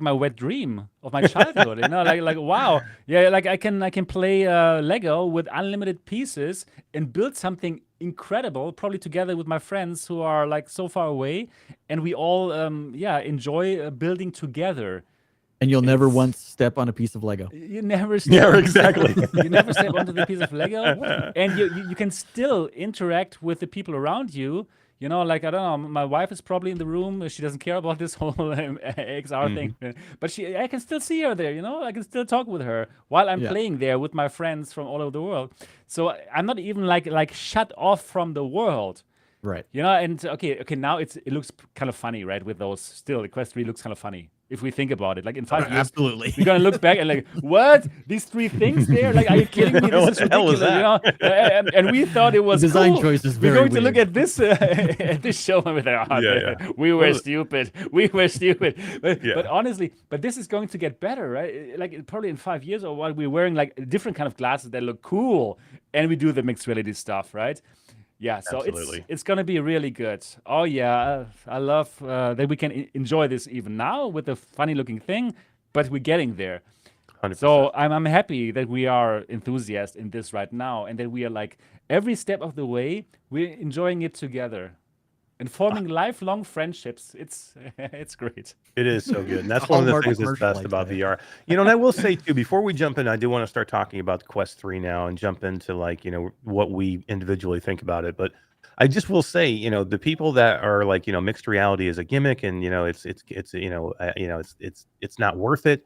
my wet dream of my childhood. Like wow, yeah, like I can play Lego with unlimited pieces and build something incredible, probably together with my friends who are like so far away, and we all enjoy building together. And you'll never It's- once step on a piece of Lego. You never step Yeah, onto- exactly. you never step onto the piece of Lego, and you can still interact with the people around you. Like I don't know, my wife is probably in the room. She doesn't care about this whole XR thing, but I can still see her there. I can still talk with her while I'm Yeah. playing there with my friends from all over the world. So I'm not even like shut off from the world. Right. You know, and okay, now it looks kind of funny, right? With those, still, the Quest 3 looks kind of funny if we think about it. Like in 5 years, Absolutely. we're gonna look back and like, what? These 3 things there? Like, are you kidding me? What This is the hell is ridiculous, you know? And we thought it was The design cool. choice is We're very going to look weird. at this at this show and we're like, oh, Yeah, we were stupid. We were stupid. Yeah. But honestly, this is going to get better, right? Like probably in 5 years or what, we're wearing like different kind of glasses that look cool, and we do the mixed reality stuff, right? Yeah, so Absolutely. it's gonna be really good. Oh yeah, I love that we can enjoy this even now with the funny looking thing, but we're getting there. 100%. So I'm happy that we are enthusiasts in this right now, and that we are like every step of the way we're enjoying it together and forming lifelong friendships. It's great. It is so good. And that's one of the Hallmark things that's commercial best like about that. VR. You know, and I will say too, before we jump in, I do want to start talking about the Quest 3 now and jump into like, you know, what we individually think about it. But I just will say, you know, the people that are like, you know, mixed reality is a gimmick and, you know, it's not worth it.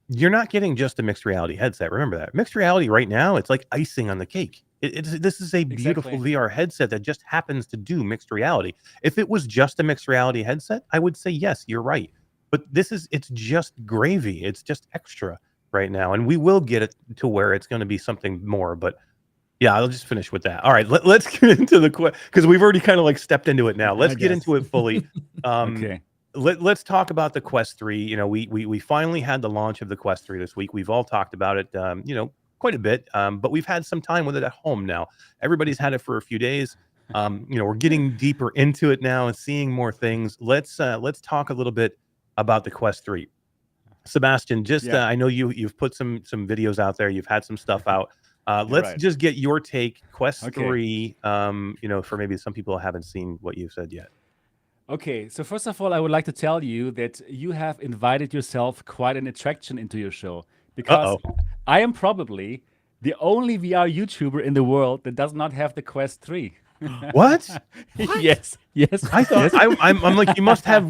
You're not getting just a mixed reality headset. Remember that. Mixed reality right now, it's like icing on the cake. This is a beautiful Exactly. VR headset that just happens to do mixed reality. If it was just a mixed reality headset, I would say yes, you're right. But it's just gravy. It's just extra right now, and we will get it to where it's going to be something more. But yeah, I'll just finish with that. All right, let's get into the because we've already kind of like stepped into it now. Let's get into it fully. Okay. Let's talk about the Quest 3. You know, we finally had the launch of the Quest 3 this week. We've all talked about it, you know, quite a bit, but we've had some time with it at home now. Everybody's had it for a few days. You know, we're getting deeper into it now and seeing more things. Let's talk a little bit about the Quest 3. Sebastian, just I know you've put some videos out there. You've had some stuff out. Let's Right. just get your take. Quest Okay. 3. You know, for maybe some people who haven't seen what you've said yet. Okay, so first of all, I would like to tell you that you have invited yourself quite an attraction into your show, because I am probably the only VR YouTuber in the world that does not have the Quest 3. What? Yes. I thought I'm like you must have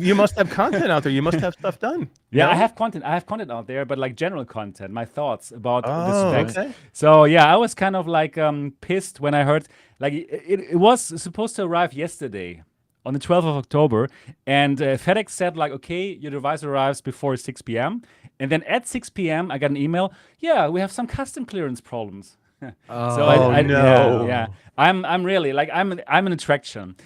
content out there. You must have stuff done. Yeah, No? I have content out there, but like general content, my thoughts about Oh, the specs. okay. So yeah, I was kind of like pissed when I heard like it was supposed to arrive yesterday on the 12th of October, and FedEx said like, okay, your device arrives before 6 p.m. And then at 6 p.m. I got an email. Yeah, we have some custom clearance problems. Oh, no. Yeah. I'm really like I'm an attraction.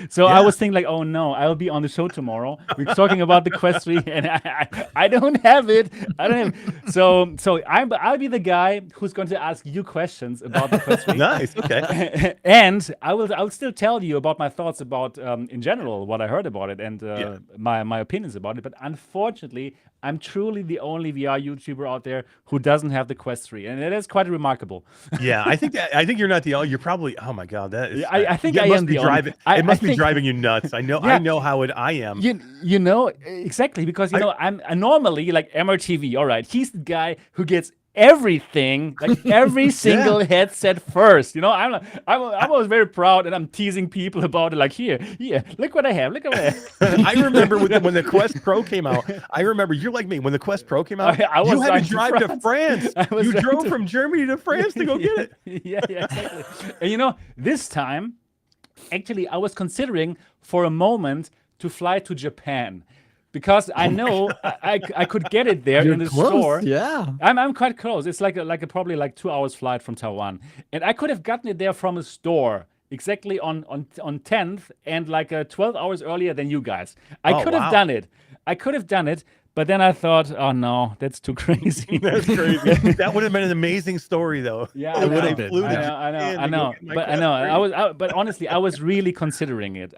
So I was thinking like, oh no, I'll be on the show tomorrow. We're talking about the Quest 3, and I don't have it. I don't have. So I'll be the guy who's going to ask you questions about the Quest 3. Nice. Okay. And I'll still tell you about my thoughts about in general what I heard about it and my opinions about it. But unfortunately, I'm truly the only VR YouTuber out there who doesn't have the Quest 3, and it is quite remarkable. Yeah, I think you're not the only. You're probably. Oh my God, that is. Yeah, I think it I must am be the only- driving. I- It must I be think- driving you nuts. I know. Yeah. I know how I am. You know exactly, because you know I'm normally like MRTV. All right, he's the guy who gets everything, like every single headset first. You know, I'm always very proud, and I'm teasing people about it. Like here, look what I have. Look what I have. I remember when the Quest Pro came out. I remember you're like me. When the Quest Pro came out, I was you had to driving drive to to France. I was You driving drove to- from Germany to France to go get it. Yeah, exactly. And you know, this time, actually, I was considering for a moment to fly to Japan, because I know I could get it there You're in the close, store. yeah. I'm quite close. It's like a probably like 2 hours flight from Taiwan, and I could have gotten it there from a store exactly on 10th and like 12 hours earlier than you guys. I could have done it. But then I thought, oh no, that's too crazy. That's crazy. That would have been an amazing story, though. Yeah, It I would know. have flew to I Japan know. to go get my But I Quest know. 3. But honestly, I was really considering it.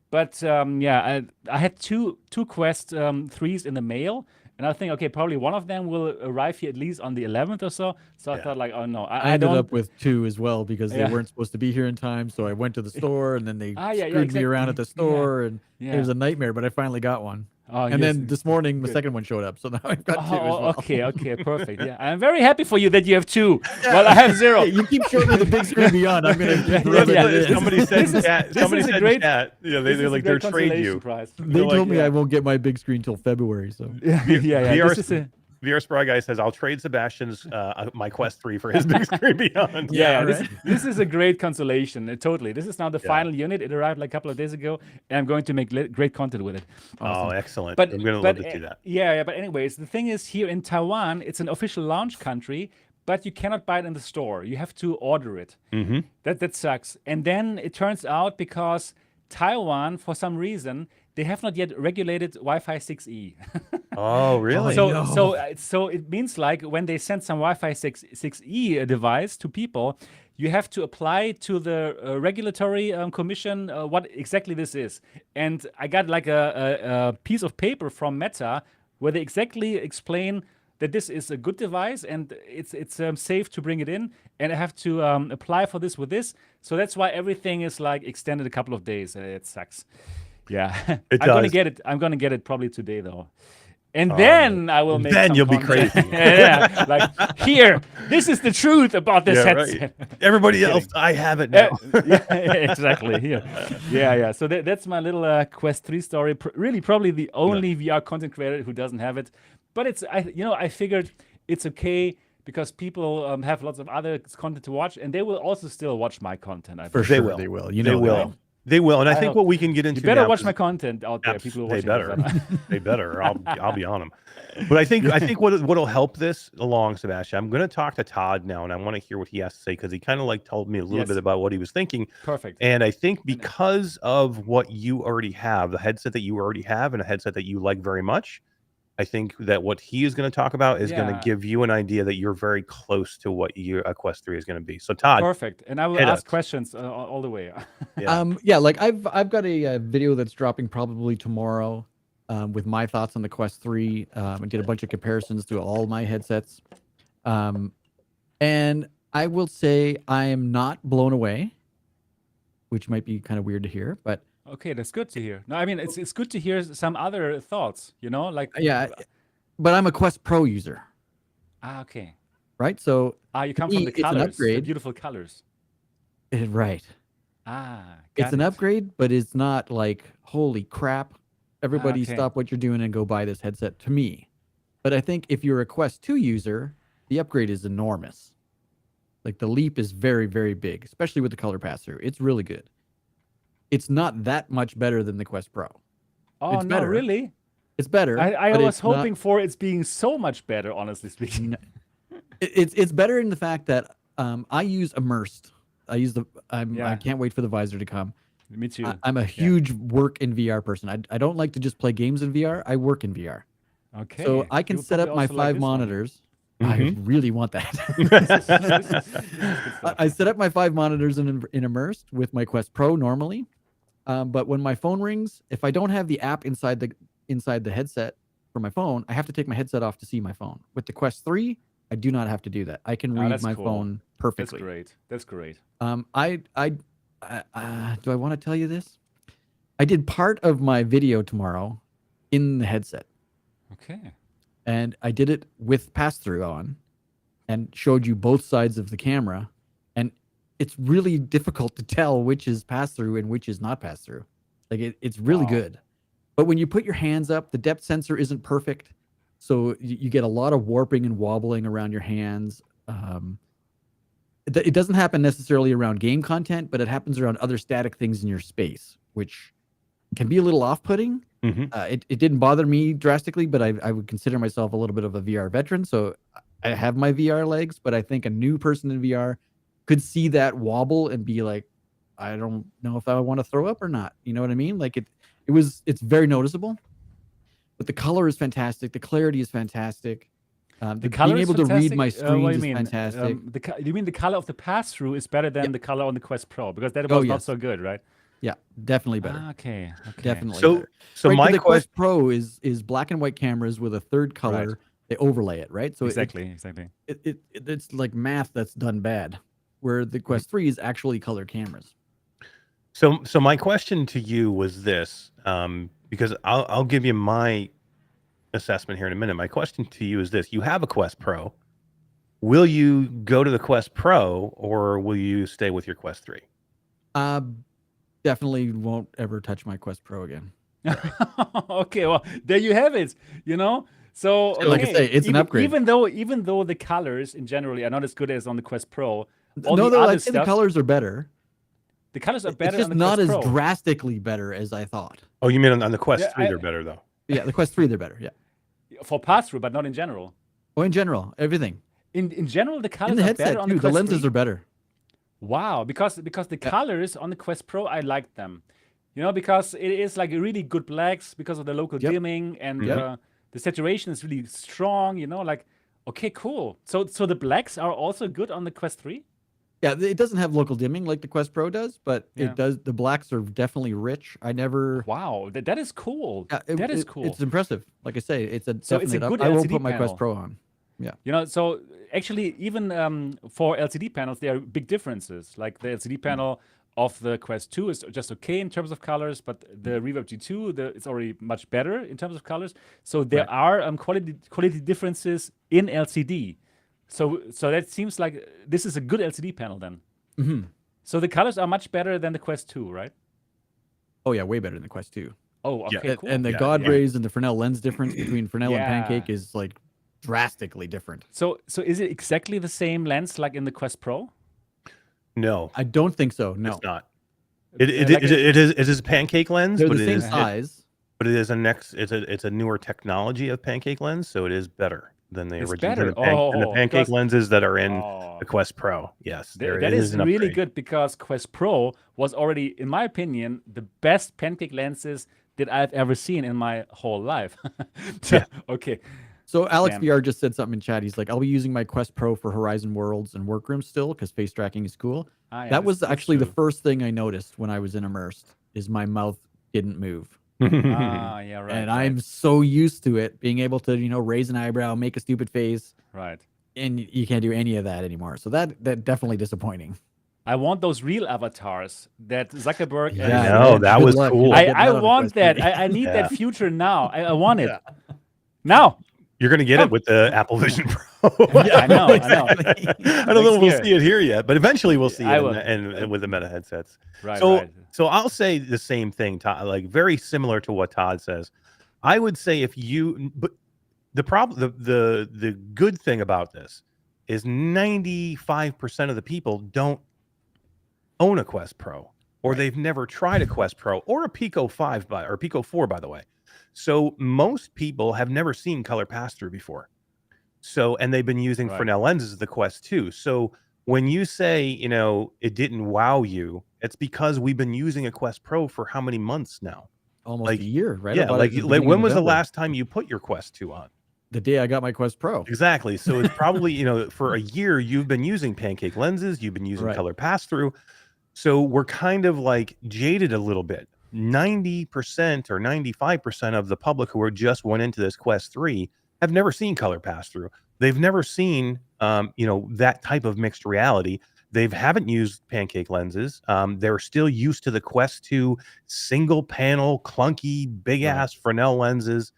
But yeah, I had two Quest 3s in the mail, and I think okay, probably one of them will arrive here at least on the 11th or so. So I thought like, oh no, I I ended don't. up with 2 as well because they Yeah. weren't supposed to be here in time. So I went to the store and then they Ah, yeah, screwed me around at the exactly. Yeah. store and Yeah. it was a nightmare. But I finally got one. Oh, And yes. then this morning the second one showed up, so now I've got 2 as well. Okay, perfect. Yeah, I'm very happy for you that you have 2. Well, I have 0. Hey, you keep showing me the big screen beyond. I'm gonna rub yeah. it in. Somebody said in chat. this Somebody is a said great- in chat. Yeah, This is they're a like great they're trade consolation you. prize. They like, told me yeah. I won't get my big screen till February. So Yeah. VR This is a, VR Spry Guy says, I'll trade Sebastian's my Quest 3 for his big screen beyond. Yeah, right? this is a great consolation. Totally. This is now the Yeah. final unit. It arrived like a couple of days ago, and I'm going to make great content with it. Oh, excellent. But I'm going to love to do that. Yeah. But anyways, the thing is, here in Taiwan, it's an official launch country, but you cannot buy it in the store. You have to order it. Mm-hmm. That sucks. And then it turns out because Taiwan, for some reason, they have not yet regulated Wi-Fi 6E. Oh, really? So it means like when they send some Wi-Fi 6E device to people, you have to apply to the regulatory commission what exactly this is. And I got like a piece of paper from Meta where they exactly explain that this is a good device and it's safe to bring it in, and I have to apply for this with this. So that's why everything is like extended a couple of days. It sucks. Yeah, It I'm gonna does. get it. I'm gonna get it probably today though, and then I will make. then some you'll be content. crazy. Yeah, like here, this is the truth about this Yeah, headset. right. Everybody else, I have it now. Yeah, exactly. Here. Yeah. So that's my little Quest 3 story. Really, probably the only VR content creator who doesn't have it. But I figured it's okay because people have lots of other content to watch, and they will also still watch my content. I For think. sure will. they will. You They know will. They will. And I I think hope. what we can get into You better now watch is- my content out there. People are They watching. better. They better. Or I'll be on them. But I think what'll help this along, Sebastian. I'm going to talk to Todd now, and I want to hear what he has to say because he kind of like told me a little Yes. bit about what he was thinking. Perfect. And I think because of what you already have, the headset that you already have, and a headset that you like very much, I think that what he is going to talk about is going to Yeah. give you an idea that you're very close to what your Quest 3 is going to be. So Todd, Perfect. And I will hit ask us. questions all the way. Yeah. Like I've got a video that's dropping probably tomorrow with my thoughts on the Quest 3. I did a bunch of comparisons to all my headsets. And I will say I am not blown away, which might be kind of weird to hear, but Okay, that's good to hear. No, I mean it's good to hear some other thoughts. Like yeah, but I'm a Quest Pro user, okay. right? So You come me, from the it's an colors, the upgrade. beautiful colors. right. Got It's an it. upgrade, but it's not like, holy crap, everybody Okay. stop what you're doing and go buy this headset to me. But I think if you're a Quest 2 user, the upgrade is enormous. Like the leap is very, very big, especially with the color pass-through. It's really good. It's not that much better than the Quest Pro. Oh it's no, better. really? It's better. I but was it's not- hoping for it's being so much better, honestly speaking. It's better in the fact that I use Immersed. I Yeah. can't wait for the visor to come. Me too. I'm a huge work in VR person. I don't like to just play games in VR. I work in VR. Okay. So I can You'll set up probably my also like 5 this one. monitors. Mhm. I really want that. I set up my 5 monitors in Immersed with my Quest Pro normally. But when my phone rings, if I don't have the app inside the headset for my phone, I have to take my headset off to see my phone. With the Quest 3, I do not have to do that. I can Oh, read that's my cool. phone That's perfectly. great. That's great. Do I want to tell you this? I did part of my video tomorrow in the headset, Okay. and I did it with pass-through on and showed you both sides of the camera, and it's really difficult to tell which is pass-through and which is not pass-through. Like it's really Wow. good. But when you put your hands up, the depth sensor isn't perfect, so you get a lot of warping and wobbling around your hands. It doesn't happen necessarily around game content, but it happens around other static things in your space, which can be a little off-putting. Mhm. It didn't bother me drastically, but I would consider myself a little bit of a VR veteran, so I have my VR legs. But I think a new person in VR could see that wobble and be like, I don't know if I want to throw up or not. You know what I mean? Like it's very noticeable. But the color is fantastic. The clarity is fantastic. The color being is able to read fantastic? my What screens do is you mean? fantastic. You mean the color of the pass-through is better than Yeah. the color on the Quest Pro? Because that Oh, was not yes. so good, right? Yeah, definitely better. Okay. Definitely So better. so Right, but my the question. Quest Pro is black and white cameras with a third color. They overlay it, right? So Exactly. it's like math that's done bad, where the Quest 3 is actually color cameras. So my question to you was this, because I'll give you my assessment here in a minute. My question to you is this: you have a Quest Pro. Will you go to the Quest Pro, or will you stay with your Quest 3? Definitely won't ever touch my Quest Pro again. Okay, well, there you have it. So like I say, it's an upgrade. Even though the colors in general are not as good as on the Quest Pro, all No, the though, other I'd say the stuff, colors are better. the colors are It's better just on the not Quest as Pro. drastically better as I thought. Oh, you mean on the Quest Yeah, 3 they're better though? Yeah, the Quest 3, they're better. Yeah. For pass-through, but not in general. Oh, in general, everything. In general, the colors In the are better headset, on too. the The Quest lenses 3. are better. Wow, because the colors on the Quest Pro, I like them. You know, because it is like really good blacks because of the local Yep. dimming and Yep. the saturation is really strong. You know, like okay, cool. So the blacks are also good on the Quest 3. Yeah, it doesn't have local dimming like the Quest Pro does, but Yeah. it does. The blacks are definitely rich. I never. Wow, that is cool. Yeah, That is cool. It's impressive. Like I say, it's a So it's a definite good I won't LCD put my panel. Quest Pro on. You know, so actually, even for LCD panels, there are big differences. Like the LCD panel of the Quest 2 is just okay in terms of colors, but the Reverb G2, it's already much better in terms of colors. So there are quality differences in LCD. So that seems like this is a good LCD panel then. Mm-hmm. So the colors are much better than the Quest 2, right? Oh yeah, way better than the Quest 2. Oh, okay, cool. And the Yeah, God yeah. rays and the Fresnel lens difference between Fresnel and Yeah. Pancake is like drastically different. So is it exactly the same lens like in the Quest Pro? No, I don't think so. No, it's not. It Like is a pancake lens, they're but the it same is size. but it is it's a newer technology of pancake lens, so it is better than the It's original better. than the pancake Because- lenses that are in Oh. the Quest Pro. Yes, That it is an really upgrade. good because Quest Pro was already, in my opinion, the best pancake lenses that I've ever seen in my whole life. Yeah. Okay. So Alex Damn. VR just said something in chat. He's like, "I'll be using my Quest Pro for Horizon Worlds and Workrooms still because face tracking is cool." Yeah, That was that's actually the true. first thing I noticed when I was in Immersed. Is my mouth didn't move, Ah, yeah, right. and right, I'm so used to it being able to raise an eyebrow, make a stupid face, right. and you can't do any of that anymore. So that definitely disappointing. I want those real avatars that Zuckerberg. I know, man, that good was luck. cool. You're not getting I that on the want Quest that. 3. I need Yeah. that future now. I want it now. You're gonna get Come. it with the Apple Vision Pro. I know. I know. I don't know Next if we'll year. see it here yet, but eventually we'll see I it will. and with the Meta headsets. Right. So right. so I'll say the same thing, Todd, like very similar to what Todd says. I would say but the problem, the good thing about this is 95% of the people don't own a Quest Pro, or they've never tried a Quest Pro or a Pico 5 or Pico 4, by the way. So most people have never seen color pass through before. So, and they've been using Right. Fresnel lenses of the Quest 2. So when you say, it didn't wow you, it's because we've been using a Quest Pro for how many months now? Almost Like, a year, right? Yeah, I bought it like at the beginning when of was the November. last time you put your Quest 2 on? The day I got my Quest Pro. Exactly. So it's probably, for a year you've been using pancake lenses, you've been using Right. color pass through. So we're kind of like jaded a little bit. 90% or 95% of the public who are just went into this Quest 3 have never seen color pass through. They've never seen, that type of mixed reality. They haven't used pancake lenses. They're still used to the Quest 2 single panel, clunky, big ass Fresnel lenses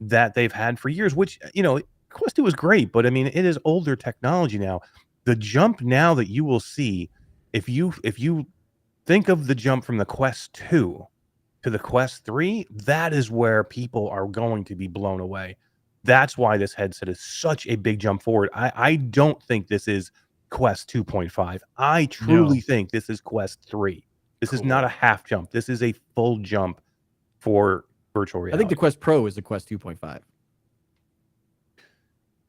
that they've had for years, which, Quest 2 is great, but I mean, it is older technology now. The jump now that you will see, if you think of the jump from the Quest 2 to the Quest 3, that is where people are going to be blown away. That's why this headset is such a big jump forward. I don't think this is Quest 2.5. I truly think this is Quest 3. This is not a half jump. This is a full jump for virtual reality. I think the Quest Pro is the Quest 2.5.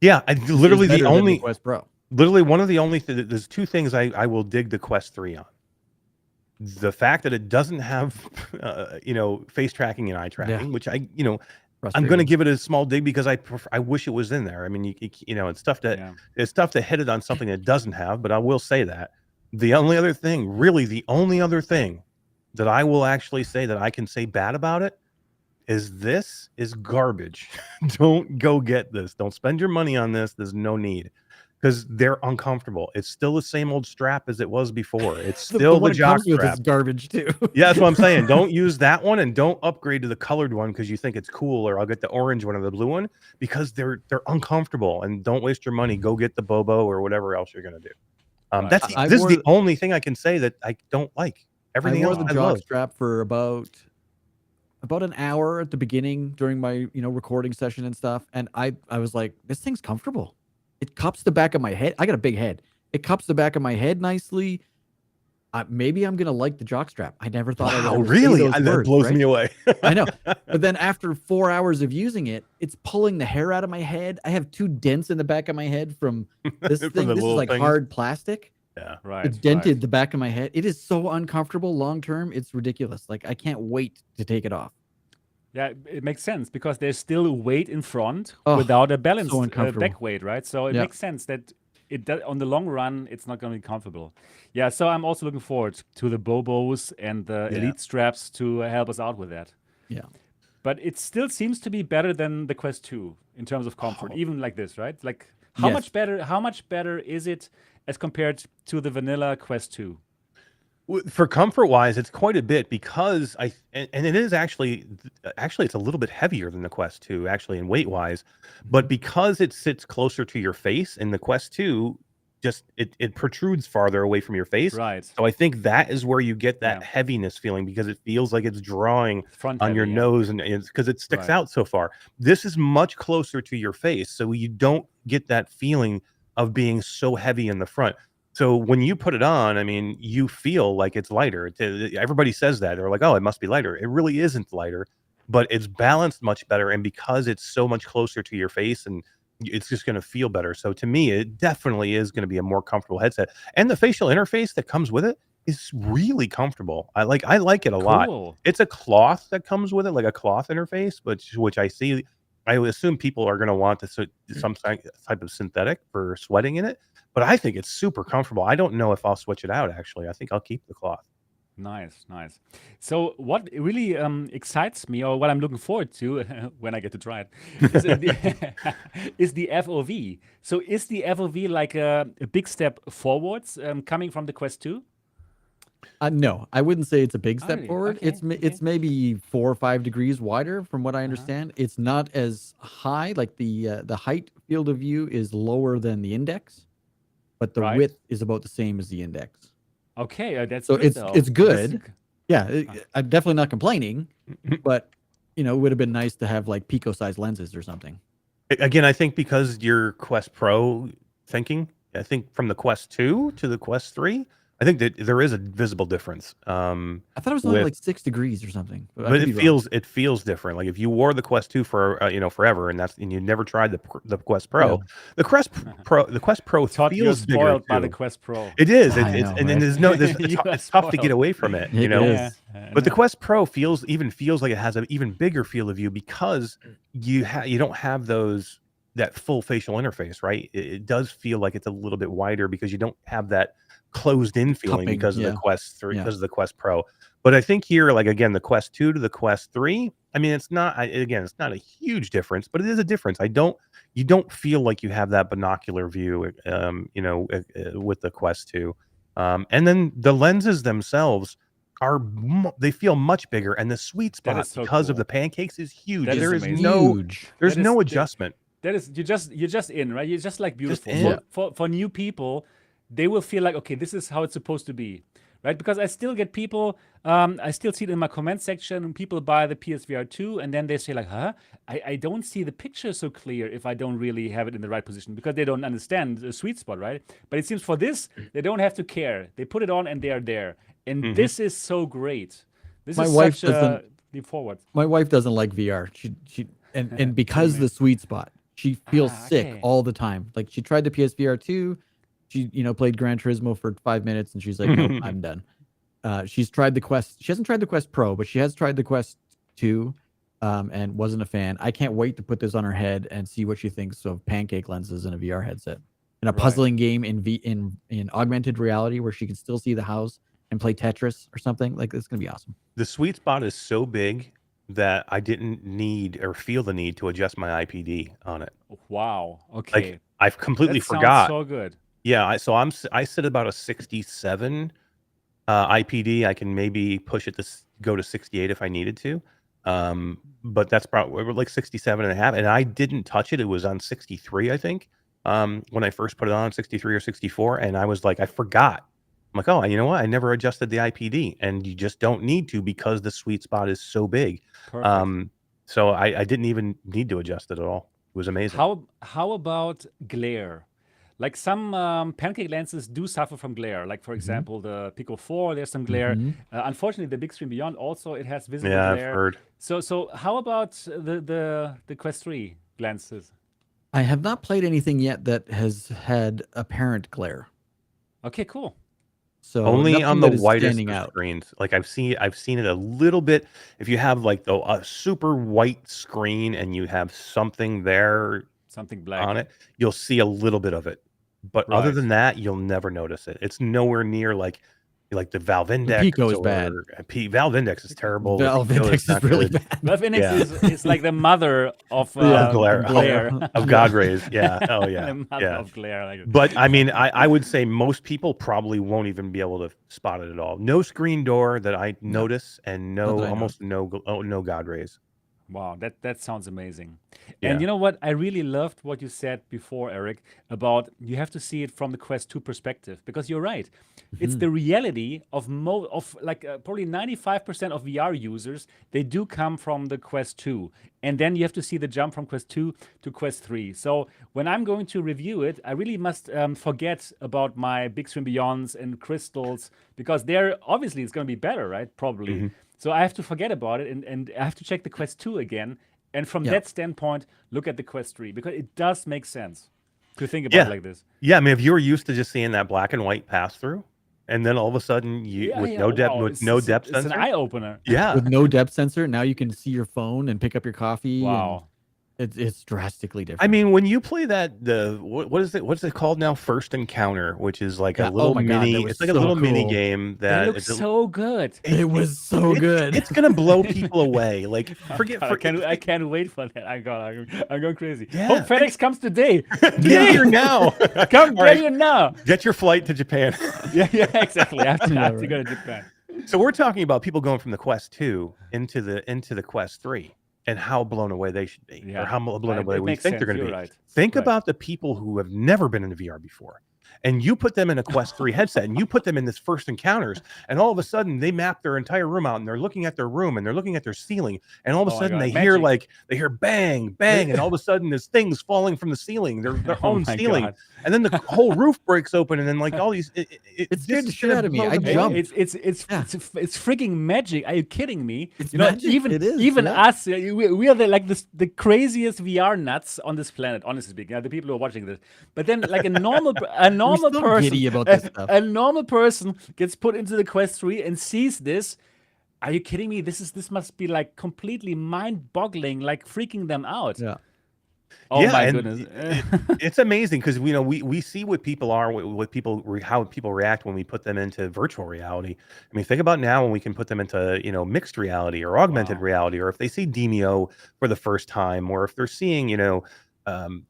Yeah, literally It's better the than only Quest Pro. literally one of the only there's two things I will dig the Quest 3 on. The fact that it doesn't have face tracking and eye tracking, which I'm going to Frustrating. give it a small dig because I wish it was in there. I mean, it's tough to it's tough to hit it on something that doesn't have, but I will say that the only other thing that I will actually say that I can say bad about it is this is garbage. Don't go get this. Don't spend your money on this. There's no need. Because they're uncomfortable. It's still the same old strap as it was before. It's still one the it jock comes with strap. is garbage too. Yeah, that's what I'm saying. Don't use that one and don't upgrade to the colored one because you think it's cool, or I'll get the orange one or the blue one because they're uncomfortable. And don't waste your money. Go get the Bobo or whatever else you're gonna do. This is the only thing I can say that I don't like. Everything I wore else the I jock love. strap for about about an hour at the beginning during my recording session and stuff, and I was like, this thing's comfortable. It cups the back of my head. I got a big head. It cups the back of my head nicely. Maybe I'm gonna like the jockstrap. I never thought I would Wow, ever say really? those That words, blows right? me away. I know. But then after 4 hours of using it, it's pulling the hair out of my head. I have 2 dents in the back of my head from this From thing. the This is little like things. hard plastic. Yeah. Right. It dented the back of my head. It is so uncomfortable long term. It's ridiculous. Like I can't wait to take it off. Yeah, it makes sense because there's still weight in front Oh, without a balanced uncomfortable. back weight, right? So it Yeah. makes sense that on the long run, it's not going to be comfortable. Yeah, so I'm also looking forward to the Bobos and the Yeah. Elite straps to help us out with that. Yeah. But it still seems to be better than the Quest 2 in terms of comfort, Oh. even like this, right? Like how Yes. much better? How much better is it as compared to the vanilla Quest 2? For comfort wise, it's quite a bit because and it is actually it's a little bit heavier than the Quest 2 actually in weight wise, but because it sits closer to your face in the Quest 2, just it protrudes farther away from your face. Right. So I think that is where you get that Yeah. heaviness feeling because it feels like it's drawing Front on your heavy, yeah. nose and it's because it sticks Right. out so far. This is much closer to your face, so you don't get that feeling of being so heavy in the front. So when you put it on, I mean, you feel like it's lighter. Everybody says that. They're like, oh, it must be lighter. It really isn't lighter, but it's balanced much better. And because it's so much closer to your face and it's just going to feel better. So to me, it definitely is going to be a more comfortable headset. And the facial interface that comes with it is really comfortable. I like it a lot. Cool. It's a cloth that comes with it, like a cloth interface, which I see. I would assume people are going to want some type of synthetic for sweating in it. But I think it's super comfortable. I don't know if I'll switch it out, actually. I think I'll keep the cloth. Nice, nice. So what really excites me, or what I'm looking forward to when I get to try it, is the FOV. So is the FOV like a big step forwards coming from the Quest 2? No, I wouldn't say it's a big step really? forward. Okay, It's maybe 4 or 5 degrees wider, from what I understand. It's not as high. Like the height field of view is lower than the index, but the Right. width is about the same as the index. Okay, that's So good, it's though. good. This- Yeah, I'm definitely not complaining, but it would have been nice to have like Pico-sized lenses or something. Again, I think because your Quest Pro thinking, I think from the Quest 2 to the Quest 3, I think that there is a visible difference. I thought it was only With- like 6 degrees or something. I But could it be wrong. feels different. Like if you wore the Quest 2 for forever, and you never tried the Quest Pro, Yeah. the Quest Pro Todd, you're feels bigger spoiled by the too. Quest Pro. It is, I it's know, and then right? there's no, it's You are tough to get spoiled. away from it, It know. is. But the Quest Pro feels like it has an even bigger field of view because you don't have that full facial interface, right? It does feel like it's a little bit wider because you don't have that closed in feeling Cupping, because of the yeah. Quest 3, Yeah. because of the Quest Pro. But I think here, like again, the Quest 2 to the Quest 3, I mean, it's not a huge difference, but it is a difference. You don't feel like you have that binocular view, with the Quest 2. And then the lenses themselves they feel much bigger, and the sweet That spot is so because of cool. the pancakes is huge. That is There is amazing. Huge. there's That is- no that- adjustment. That is you're just in, right? You're just like beautiful. in. For new people, they will feel like, okay, this is how it's supposed to be, right? Because I still get people, I still see it in my comment section when people buy the PSVR 2 and then they say like, huh? I don't see the picture so clear if I don't really have it in the right position because they don't understand the sweet spot, right? But it seems for this, they don't have to care. They put it on and they're there. And this is so great. This My is wife such a doesn't- leap forward. My wife doesn't like VR. She and because the sweet spot, she feels sick okay. all the time. Like she tried the PSVR 2, she played Gran Turismo for 5 minutes and she's like, nope, I'm done. She's tried the Quest. She hasn't tried the Quest Pro, but she has tried the Quest 2 and wasn't a fan. I can't wait to put this on her head and see what she thinks of pancake lenses in a VR headset. In a Right. puzzling game in augmented reality where she can still see the house and play Tetris or something. Like it's gonna be awesome. The sweet spot is so big that I didn't need or feel the need to adjust my IPD on it. Wow. Okay. Like I've completely that sounds forgot. so good. Yeah, I sit about a 67 IPD. I can maybe push it to go to 68 if I needed to. But that's probably like 67 and a half. And I didn't touch it. It was on 63, I think. When I first put it on 63 or 64. And I was like, I forgot I'm like, oh, you know what? I never adjusted the IPD, and you just don't need to because the sweet spot is so big. Perfect. So I didn't even need to adjust it at all. It was amazing. How about glare? Like some pancake lenses do suffer from glare. Like for example, the Pico 4, there's some glare. Unfortunately, the Big Screen Beyond also it has visible Yeah, I've glare. heard. So how about the Quest 3 lenses? I have not played anything yet that has had apparent glare. Okay, cool. So Only nothing on the that is whitest standing of out. screens. Like I've seen it a little bit. If you have like a super white screen and you have something there Something black. on it, you'll see a little bit of it. But other Right. than that, you'll never notice it. It's nowhere near like the Valve Index. Pico is bad. Valve Index is terrible. Valve Pico Index is not really good. bad. Valve Index Yeah. is like the mother of glare. glare. Of God rays. Yeah. Oh The yeah. mother Yeah. of glare. Like, But I mean, I would say most people probably won't even be able to spot it at all. No screen door that I notice, and Not that I almost no God rays. wow, that sounds amazing. Yeah. And you know what? I really loved what you said before, Eric, about you have to see it from the Quest 2 perspective because you're right. It's the reality of probably 95% of VR users. They do come from the Quest 2, and then you have to see the jump from Quest 2 to Quest 3. So when I'm going to review it, I really must forget about my Big Screen Beyonds and crystals because they're obviously it's going to be better, right? Probably. So I have to forget about it and I have to check the Quest 2 again. And from that standpoint, look at the Quest 3 because it does make sense to think about it like this. Yeah, I mean, if you were used to just seeing that black and white pass through, and then all of a sudden no depth It's sensor, an eye opener. yeah, With no depth sensor, now you can see your phone and pick up your coffee. Wow. It's drastically different. I mean, when you play that, what is it? What's it called now? First Encounter, which is like a little my God, mini. that was It's like a so little mini cool. game That that looks so good. it was so good. It's gonna blow people away. Like I can't wait for that. I'm going crazy. Yeah. Hope FedEx comes today. Get here now. Come All get right, here now. get your flight to Japan. Yeah, exactly. I have to right. go to Japan. So we're talking about people going from the Quest 2 into the Quest 3 and how blown away they should be, Yeah. or how blown It away we makes think they're going sense. to be. You're right. Think Right. about the people who have never been in a VR before, and you put them in a Quest 3 headset, and you put them in this First Encounters, and all of a sudden they map their entire room out, and they're looking at their room, and they're looking at their ceiling, and all of a Oh my sudden God, they hear bang, bang, and all of a sudden there's things falling from the ceiling, their Oh own my ceiling, God. and then the whole roof breaks open, and then like all these, It scared the this shit is out of me. gonna I blow them jumped. away. It's freaking magic. Are you kidding me? It's you know, magic. even It is, even yeah. us, we are the craziest VR nuts on this planet. Honestly speaking, the people who are watching this. But then, like a normal still person, giddy about this stuff. a normal person gets put into the Quest 3 and sees this. Are you kidding me? This must be like completely mind-boggling, like freaking them out. Yeah. Oh Yeah, my and goodness. it's amazing because we see what people are, how people react when we put them into virtual reality. I mean, think about now when we can put them into mixed reality or augmented Wow. reality, or if they see Demio for the first time, or if they're seeing Bam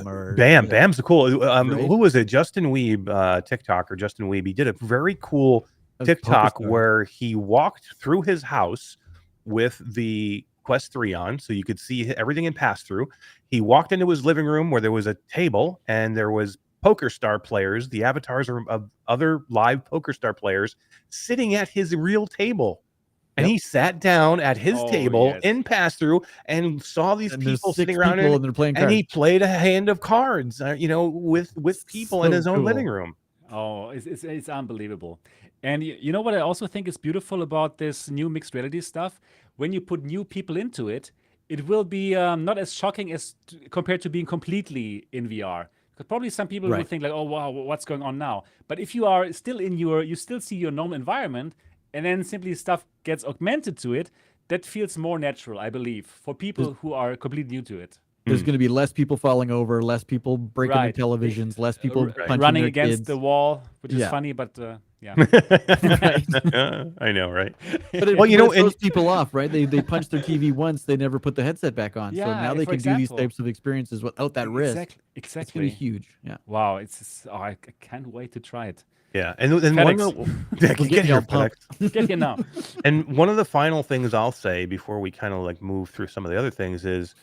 or Bam's cool. Right. Who was it? Justin Weeb, TikToker Justin Weeb. He did a very cool That's TikTok Pokestar. where he walked through his house with the Quest 3 on, so you could see everything in pass through. He walked into his living room where there was a table and there was Poker Star players, the avatars of other live Poker Star players, sitting at his real table. And Yep. he sat down at his Oh, table yes. in pass through and saw these And there's people 6 sitting around people it, and they're playing and cards. he played a hand of cards, with people in So his own cool. living room. Oh, it's unbelievable. And you know what I also think is beautiful about this new mixed reality stuff? When you put new people into it, it will be not as shocking as compared to being completely in VR. Because probably some people will Right. think like, oh wow, what's going on now? But if you are still you still see your normal environment, and then simply stuff gets augmented to it, that feels more natural, I believe, for people who are completely new to it. There's going to be less people falling over, less people breaking Right. their televisions, less people punching running their against kids. the wall, which is Yeah. funny, but yeah. I know, right? But it, Well, it and throws people off, right? They punch their TV once, they never put the headset back on. So Yeah, now they for can do these example. types of experiences without that risk. Exactly. It's going to Exactly. be huge. Yeah. Wow, I can't wait to try it. yeah, and one FedEx. of the, We'll get get you here, all pumped. FedEx. Get here now. And one of the final things I'll say before we kind of like move through some of the other things is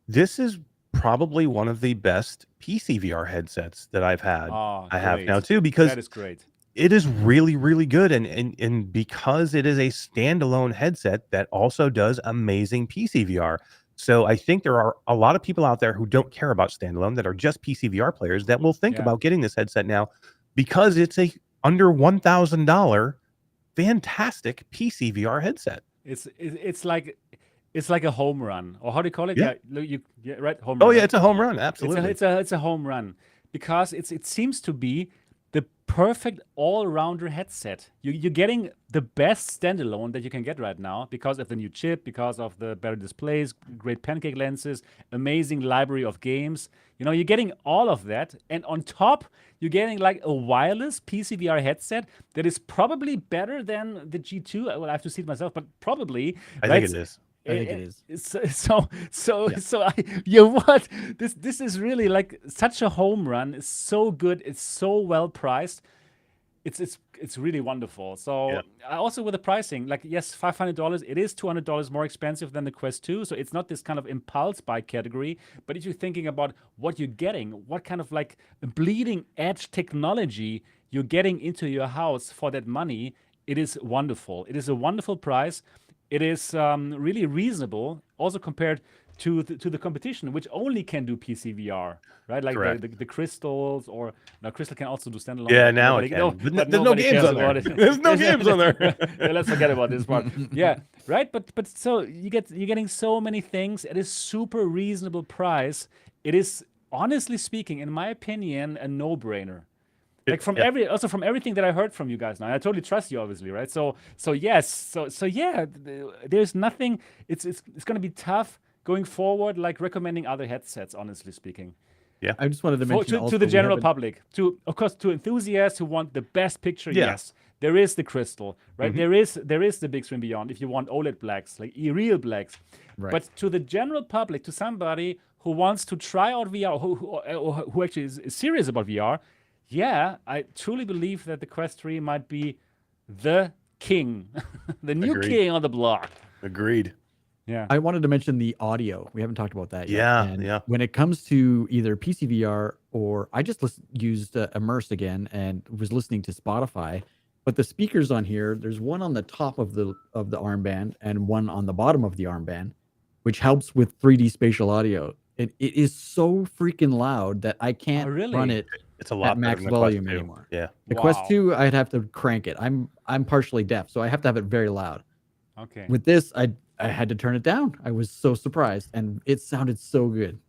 this is probably one of the best PCVR headsets that I've had. Oh, I have great. now too, because That is great. it is really, really good, and because it is a standalone headset that also does amazing PCVR. So I think there are a lot of people out there who don't care about standalone, that are just PCVR players, that will think Yeah. about getting this headset now because it's a under $1,000 fantastic PCVR headset. It's like a home run, or how do you call it? Yeah. Right, home Oh run. yeah, right? it's a home run. Absolutely. It's a home run because it seems to be the perfect all-rounder headset. You're getting the best standalone that you can get right now because of the new chip, because of the better displays, great pancake lenses, amazing library of games. You're getting all of that, and on top, you're getting like a wireless PCVR headset that is probably better than the G2. Well, I have to see it myself, but probably. I right? think it is. I think it is. So what? This is really like such a home run. It's so good. It's so well priced. It's really wonderful. So Yeah. also with the pricing, like yes, $500. It is $200 more expensive than the Quest 2. So it's not this kind of impulse buy category. But if you're thinking about what you're getting, what kind of like bleeding edge technology you're getting into your house for that money, it is wonderful. It is a wonderful price. It is really reasonable, also compared to the competition, which only can do PCVR, right? Like Correct. the crystals, or now Crystal can also do standalone. Yeah, but now nobody- it can. But there's no nobody games cares on there. about it. There's no games on there. Yeah, let's forget about this part. Yeah, right. But so you're getting so many things at a super reasonable price. It is, honestly speaking, in my opinion, a no-brainer. Like from everything that I heard from you guys now, I totally trust you, obviously, right? So yeah, there's nothing. It's going to be tough going forward, like recommending other headsets, honestly speaking. I just wanted to mention also To the we general haven't- public, of course, to enthusiasts who want the best picture. Yeah. Yes, there is the crystal, right? There is the big screen beyond. If you want OLED blacks, like real blacks, Right. but to the general public, to somebody who wants to try out VR, who actually is serious about VR. Yeah, I truly believe that the Quest 3 might be the king, the new Agreed. king on the block. Agreed. Yeah. I wanted to mention the audio. We haven't talked about that yet. Yeah, And yeah. when it comes to either PCVR or I just used Immersed again and was listening to Spotify, but the speakers on here, there's one on the top of the armband and one on the bottom of the armband, which helps with 3D spatial audio. It is so freaking loud that I can't really? run it It's a lot at max better than the Quest volume 2. anymore. Yeah. The Wow. Quest 2, I'd have to crank it. I'm partially deaf, so I have to have it very loud. Okay. With this, I had to turn it down. I was so surprised, and it sounded so good.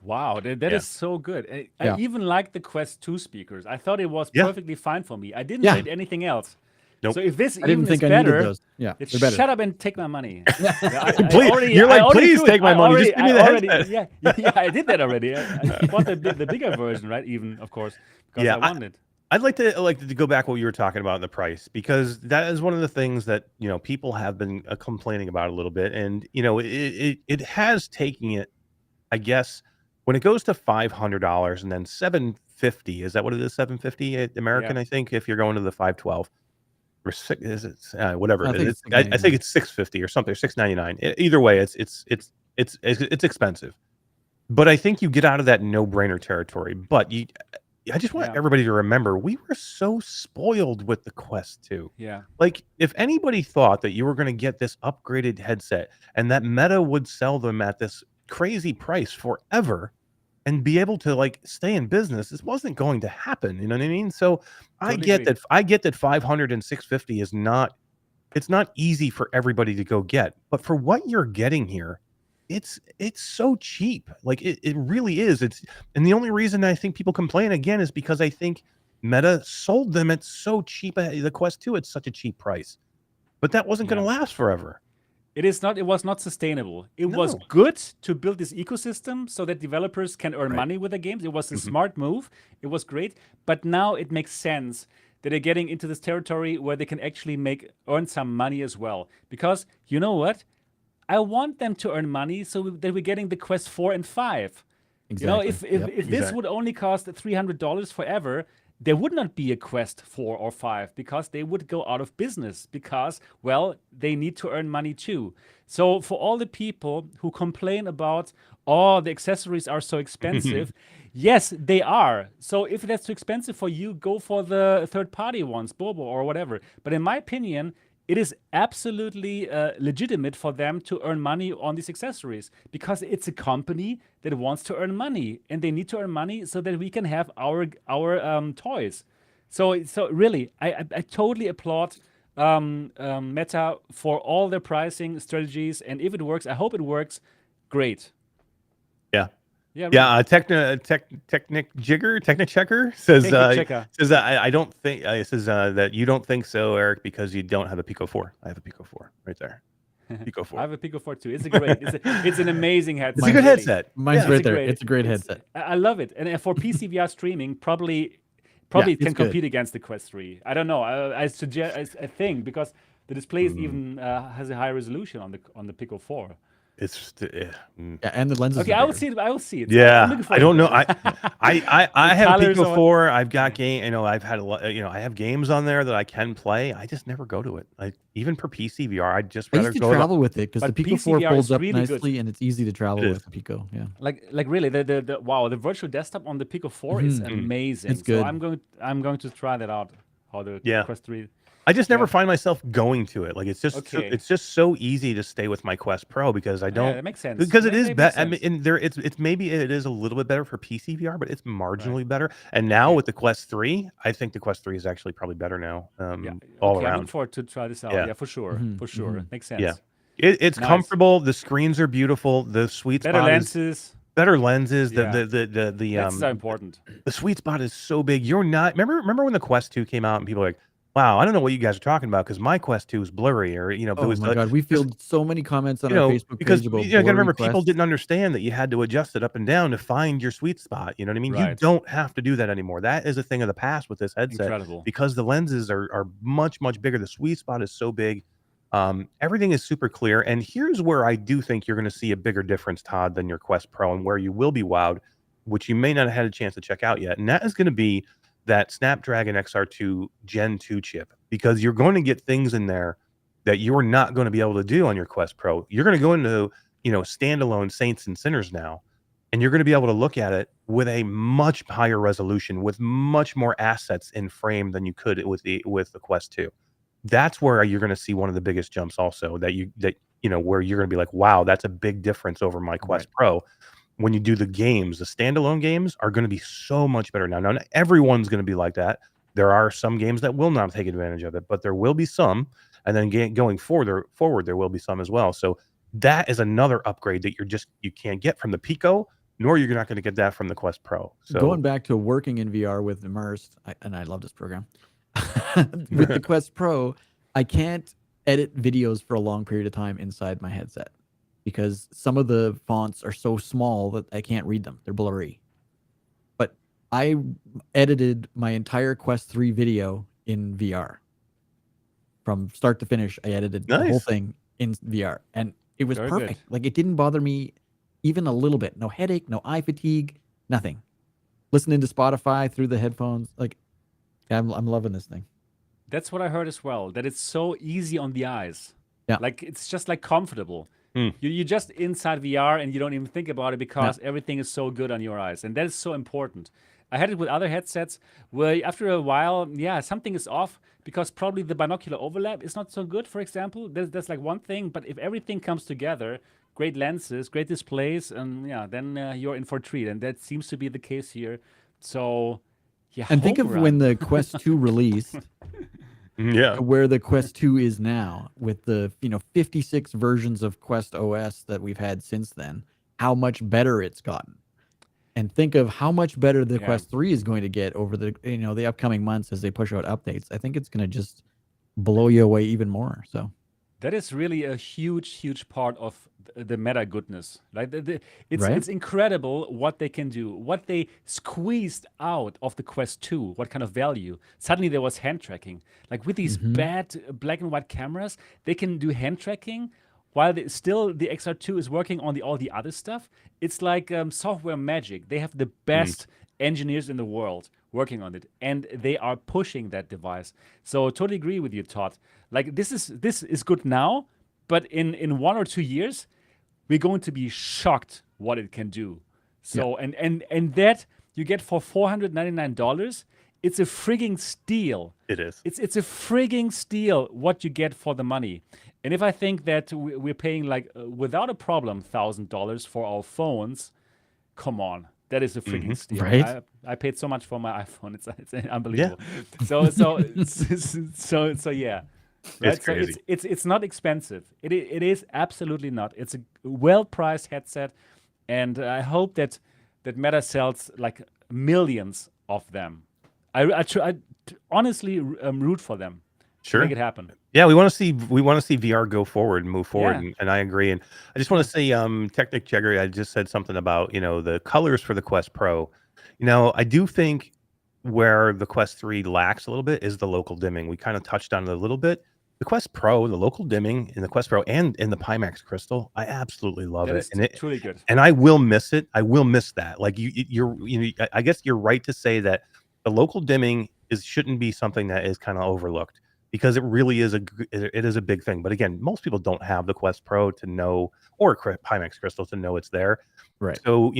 Wow, that Yeah. is so good. I Yeah. even like the Quest 2 speakers. I thought it was Yeah. perfectly fine for me. I didn't Yeah. need anything else. Nope. So if this I didn't even think is I needed better, those. Yeah, it's they're better. shut up and take my money. Yeah, Please, you're like, already please do it. take my I money, already- just give me I the already- headset. Yeah, I did that already. I bought the bigger version, right? Even, of course, because Yeah, I wanted. I'd like to go back what you were talking about in the price, because that is one of the things that people have been complaining about a little bit, and it has taken it. I guess when it goes to $500 and then $750, is that what it is? $750 American, Yeah. I think, if you're going to the 512 or six, is it whatever I it think is. it's I think $6.99. it's $650 or something, or $699. Either way, it's expensive, but I think you get out of that no-brainer territory. But I just want Yeah. everybody to remember, we were so spoiled with the Quest 2. Yeah. Like, if anybody thought that you were going to get this upgraded headset and that Meta would sell them at this crazy price forever and be able to like stay in business, this wasn't going to happen. You know what I mean? So I Totally get agree. that. I get that 500 and 650 is not. It's not easy for everybody to go get, but for what you're getting here, it's so cheap. Like it really is. And the only reason I think people complain again is because I think Meta sold them at so cheap. The Quest 2 at such a cheap price, but that wasn't going to last forever. It was not sustainable. It was No. good to build this ecosystem so that developers can earn Right. money with their games. It was a Mhm. smart move. It was great. But now it makes sense that they're getting into this territory where they can actually earn some money as well. Because you know what? I want them to earn money so that we're getting the Quest 4 and 5. Exactly. If Yep. this Exactly. would only cost $300 forever, there would not be a Quest 4 or 5 because they would go out of business because, well, they need to earn money too. So for all the people who complain about, oh, the accessories are so expensive, Yes, they are. So if that's too expensive for you, go for the third-party ones, Bobo or whatever. But in my opinion, it is absolutely legitimate for them to earn money on these accessories because it's a company that wants to earn money, and they need to earn money so that we can have our toys. So really, I totally applaud Meta for all their pricing strategies, and if it works, I hope it works. Great. Yeah. Yeah. Yeah, Technichecker says Technichecker. says that I don't think says that you don't think so, Eric, because you don't have a Pico 4. I have a Pico 4 right there. Pico 4. I have a Pico 4 too. It's a great. It's an amazing headset. It's a good really. headset. Mine's Yeah. right there. It's a great it's- headset. I love it, and for PCVR streaming, probably Yeah, it can it's good. compete against the Quest 3. I don't know. I suggest I think because the display is even has a high resolution on the Pico 4. It's Yeah, and the lenses. Okay, are I will bigger. see it. I will see it. I'm yeah. looking I forward don't to know. it. I have a colors Pico or- 4. I've got game. I've had a lot. I have games on there that I can play. I just never go to it. Like even for PCVR, I'd just I rather used to go. travel with it because the But Pico 4 PCVR folds is up really good. nicely and it's easy to travel It with is. the Pico. Yeah. Like really, the wow, the virtual desktop on the Pico 4 is Mhm. amazing. It's good. So I'm going to try that out. How the Yeah. Quest 3. I just never Yeah. find myself going to it. Like it's just Okay. it's just so easy to stay with my Quest Pro because I Yeah, don't that makes sense. because it That is makes better. I mean, sense. and there it's maybe it is a little bit better for PCVR, but it's marginally better. And now Okay. with the Quest 3, I think the Quest 3 is actually probably better now. Yeah. All Okay, I'm looking around. forward to try this out. Yeah. Yeah, for sure. Mhm, For sure. mhm. Makes sense. Yeah. It's Nice. comfortable. The screens are beautiful. The sweet Better spot is lenses. better lenses. Yeah. The Lenses are important. the sweet spot is so big. You're not remember when the Quest 2 came out and people were like, wow, I don't know what you guys are talking about because my Quest 2 is blurry or it Oh was my god, we because- fielded so many comments on our Facebook because page about you gotta blurry remember people Quests. didn't understand that you had to adjust it up and down to find your sweet spot. You know what I mean? You Right. don't have to do that anymore. That is a thing of the past with this headset Incredible. because the lenses are much bigger. The sweet spot is so big. Everything is super clear. And here's where I do think you're going to see a bigger difference, Todd, than your Quest Pro, and where you will be wowed, which you may not have had a chance to check out yet. And that is going to be that Snapdragon XR2 Gen 2 chip, because you're going to get things in there that you're not going to be able to do on your Quest Pro. You're going to go into, standalone Saints and Sinners now, and you're going to be able to look at it with a much higher resolution, with much more assets in frame than you could with the Quest 2. That's where you're going to see one of the biggest jumps also where you're going to be like, wow, that's a big difference over my Quest Pro. When you do the games, the standalone games are going to be so much better now. Now, not everyone's going to be like that. There are some games that will not take advantage of it, but there will be some. And then going forward, there will be some as well. So that is another upgrade that you can't get from the Pico, nor you're not going to get that from the Quest Pro. So Going back to working in VR with Immersed, and I love this program. With the Quest Pro, I can't edit videos for a long period of time inside my headset because some of the fonts are so small that I can't read them. They're blurry. But I edited my entire Quest 3 video in VR. From start to finish, I edited the whole Nice. thing in VR. And it was Very good. perfect. Like, it didn't bother me even a little bit. No headache, no eye fatigue, nothing. Listening to Spotify through the headphones. Like, yeah, I'm loving this thing. That's what I heard as well. That it's so easy on the eyes. Yeah. Like it's just like comfortable. Hmm. You're just inside VR and you don't even think about it because everything is so good on your eyes, and that is so important. I had it with other headsets where after a while, something is off because probably the binocular overlap is not so good. For example, that's like one thing. But if everything comes together, great lenses, great displays, and then you're in for a treat. And that seems to be the case here. So. Yeah, And think of home when run. the Quest 2 released, yeah, where the Quest 2 is now, with the 56 versions of Quest OS that we've had since then, how much better it's gotten. And think of how much better the Yeah. Quest 3 is going to get over the upcoming months as they push out updates. I think it's going to just blow you away even more. So That is really a huge part of the meta goodness. Like it's Right? it's incredible what they can do, what they squeezed out of the Quest 2, what kind of value. Suddenly there was hand tracking. Like with these bad black and white cameras, they can do hand tracking while still the XR2 is working on all the other stuff. It's like software magic. They have the best engineers in the world working on it, and they are pushing that device. So totally agree with you, Todd. Like this is good now, but in 1 or 2 years, we're going to be shocked what it can do. So and that you get for $499, it's a frigging steal. It is. It's a frigging steal what you get for the money. And if I think that we're paying like without a problem $1,000 for our phones, come on, that is a frigging steal. right? I paid so much for my iPhone; it's unbelievable. So yeah. Right? It's crazy. So it's not expensive. It is absolutely not. It's a well-priced headset, and I hope that Meta sells like millions of them. I honestly root for them to Sure. make it happen. Yeah, we want to see VR go forward and move forward, Yeah. and I agree. And I just want to say, Technic Jagger, I just said something about the colors for the Quest Pro. I do think where the Quest 3 lacks a little bit is the local dimming. We kind of touched on it a little bit. The Quest Pro, the local dimming in the Quest Pro and in the Pimax Crystal, I absolutely love That it. is And it truly good. and I will miss it. I will miss that. Like I guess you're right to say that the local dimming shouldn't be something that is kind of overlooked, because it really is a big thing. But again, most people don't have the Quest Pro to know, or Pimax Crystal to know it's there. Right. So,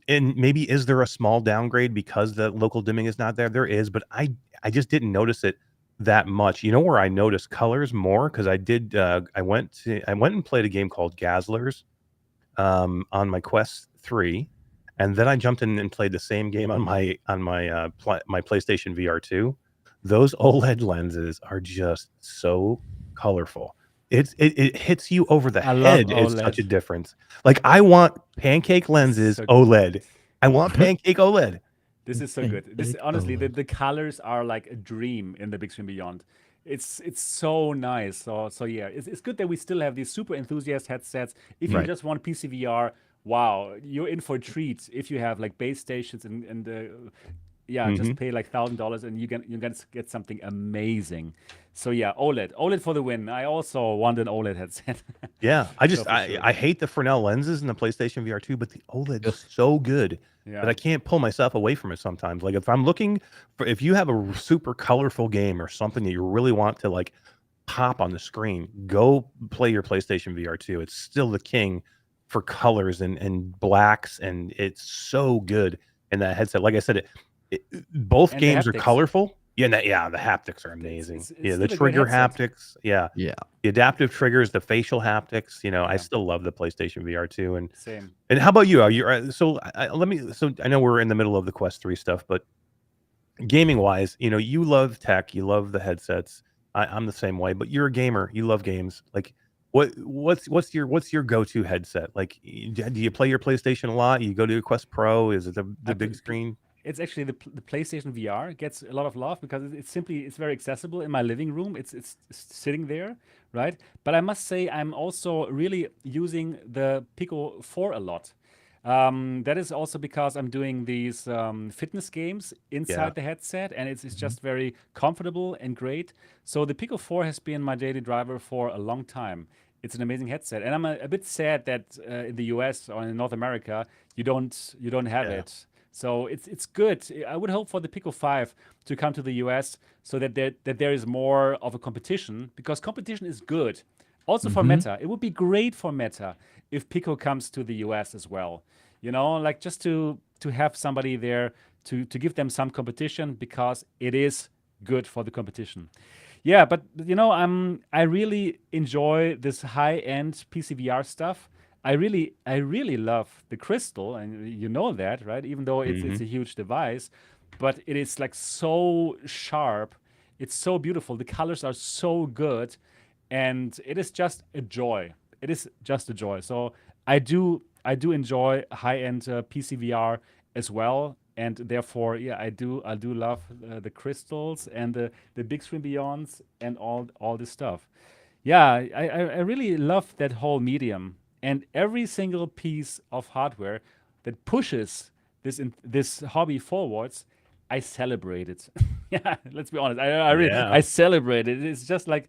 and maybe is there a small downgrade because the local dimming is not there? There is, but I just didn't notice it that much. Where I noticed colors more, because I did I went and played a game called Gazzlers on my Quest 3, and then I jumped in and played the same game on my my PlayStation VR 2. Those OLED lenses are just so colorful. It hits you over the I love head. It's such a OLED. difference. Like, I want pancake lenses So good. OLED. I want pancake OLED. This is so good. This honestly, the colors are like a dream in the Big Screen Beyond. It's so nice. So yeah, it's good that we still have these super enthusiast headsets. If you Right. just want PCVR, wow, you're in for a treat. If you have like base stations and just pay like $1,000 and you're gonna get something amazing. So yeah, OLED for the win. I also want an OLED headset. Yeah, I just So for sure. I hate the Fresnel lenses in the PlayStation VR 2, but the OLED is so good that Yeah. I can't pull myself away from it sometimes. Like, if I'm looking for, if you have a super colorful game or something that you really want to like pop on the screen, go play your PlayStation VR 2. It's still the king for colors and blacks, and it's so good in that headset. Like I said, both And the games are haptics. colorful. Yeah, the haptics are amazing. it's Yeah, the still a great trigger headset. haptics. Yeah, Yeah. the adaptive triggers, the facial haptics. I Yeah. still love the PlayStation VR 2. Same. And how about you? Are you so? So I know we're in the middle of the Quest 3 stuff, but gaming wise, you love tech, you love the headsets. I'm the same way, but you're a gamer. You love games. Like, what's your go-to headset? Like, do you play your PlayStation a lot? You go to your Quest Pro? Is it the I big pl- screen? It's actually the PlayStation VR gets a lot of love because it's very accessible in my living room. It's sitting there, right? But I must say I'm also really using the Pico 4 a lot. That is also because I'm doing these fitness games inside the headset, and it's just very comfortable and great. So the Pico 4 has been my daily driver for a long time. It's an amazing headset, and I'm a bit sad that in the US or in North America you don't have Yeah. it. So it's good. I would hope for the Pico 5 to come to the US so that there is more of a competition, because competition is good. Also for Meta, it would be great for Meta if Pico comes to the US as well. Like just to have somebody there to give them some competition, because it is good for the competition. Yeah, but I really enjoy this high-end PCVR stuff. I really love the Crystal, and you know that, right? Even though it's a huge device, but it is like so sharp. It's so beautiful. The colors are so good, and it is just a joy. It is just a joy. So I do enjoy high-end PCVR as well, and therefore, yeah, I do love the crystals and the Big Screen Beyonds and all this stuff. Yeah, I really love that whole medium, and every single piece of hardware that pushes this hobby forwards, I celebrate it. Yeah, let's be honest. I really Yeah. I celebrate it. It's just like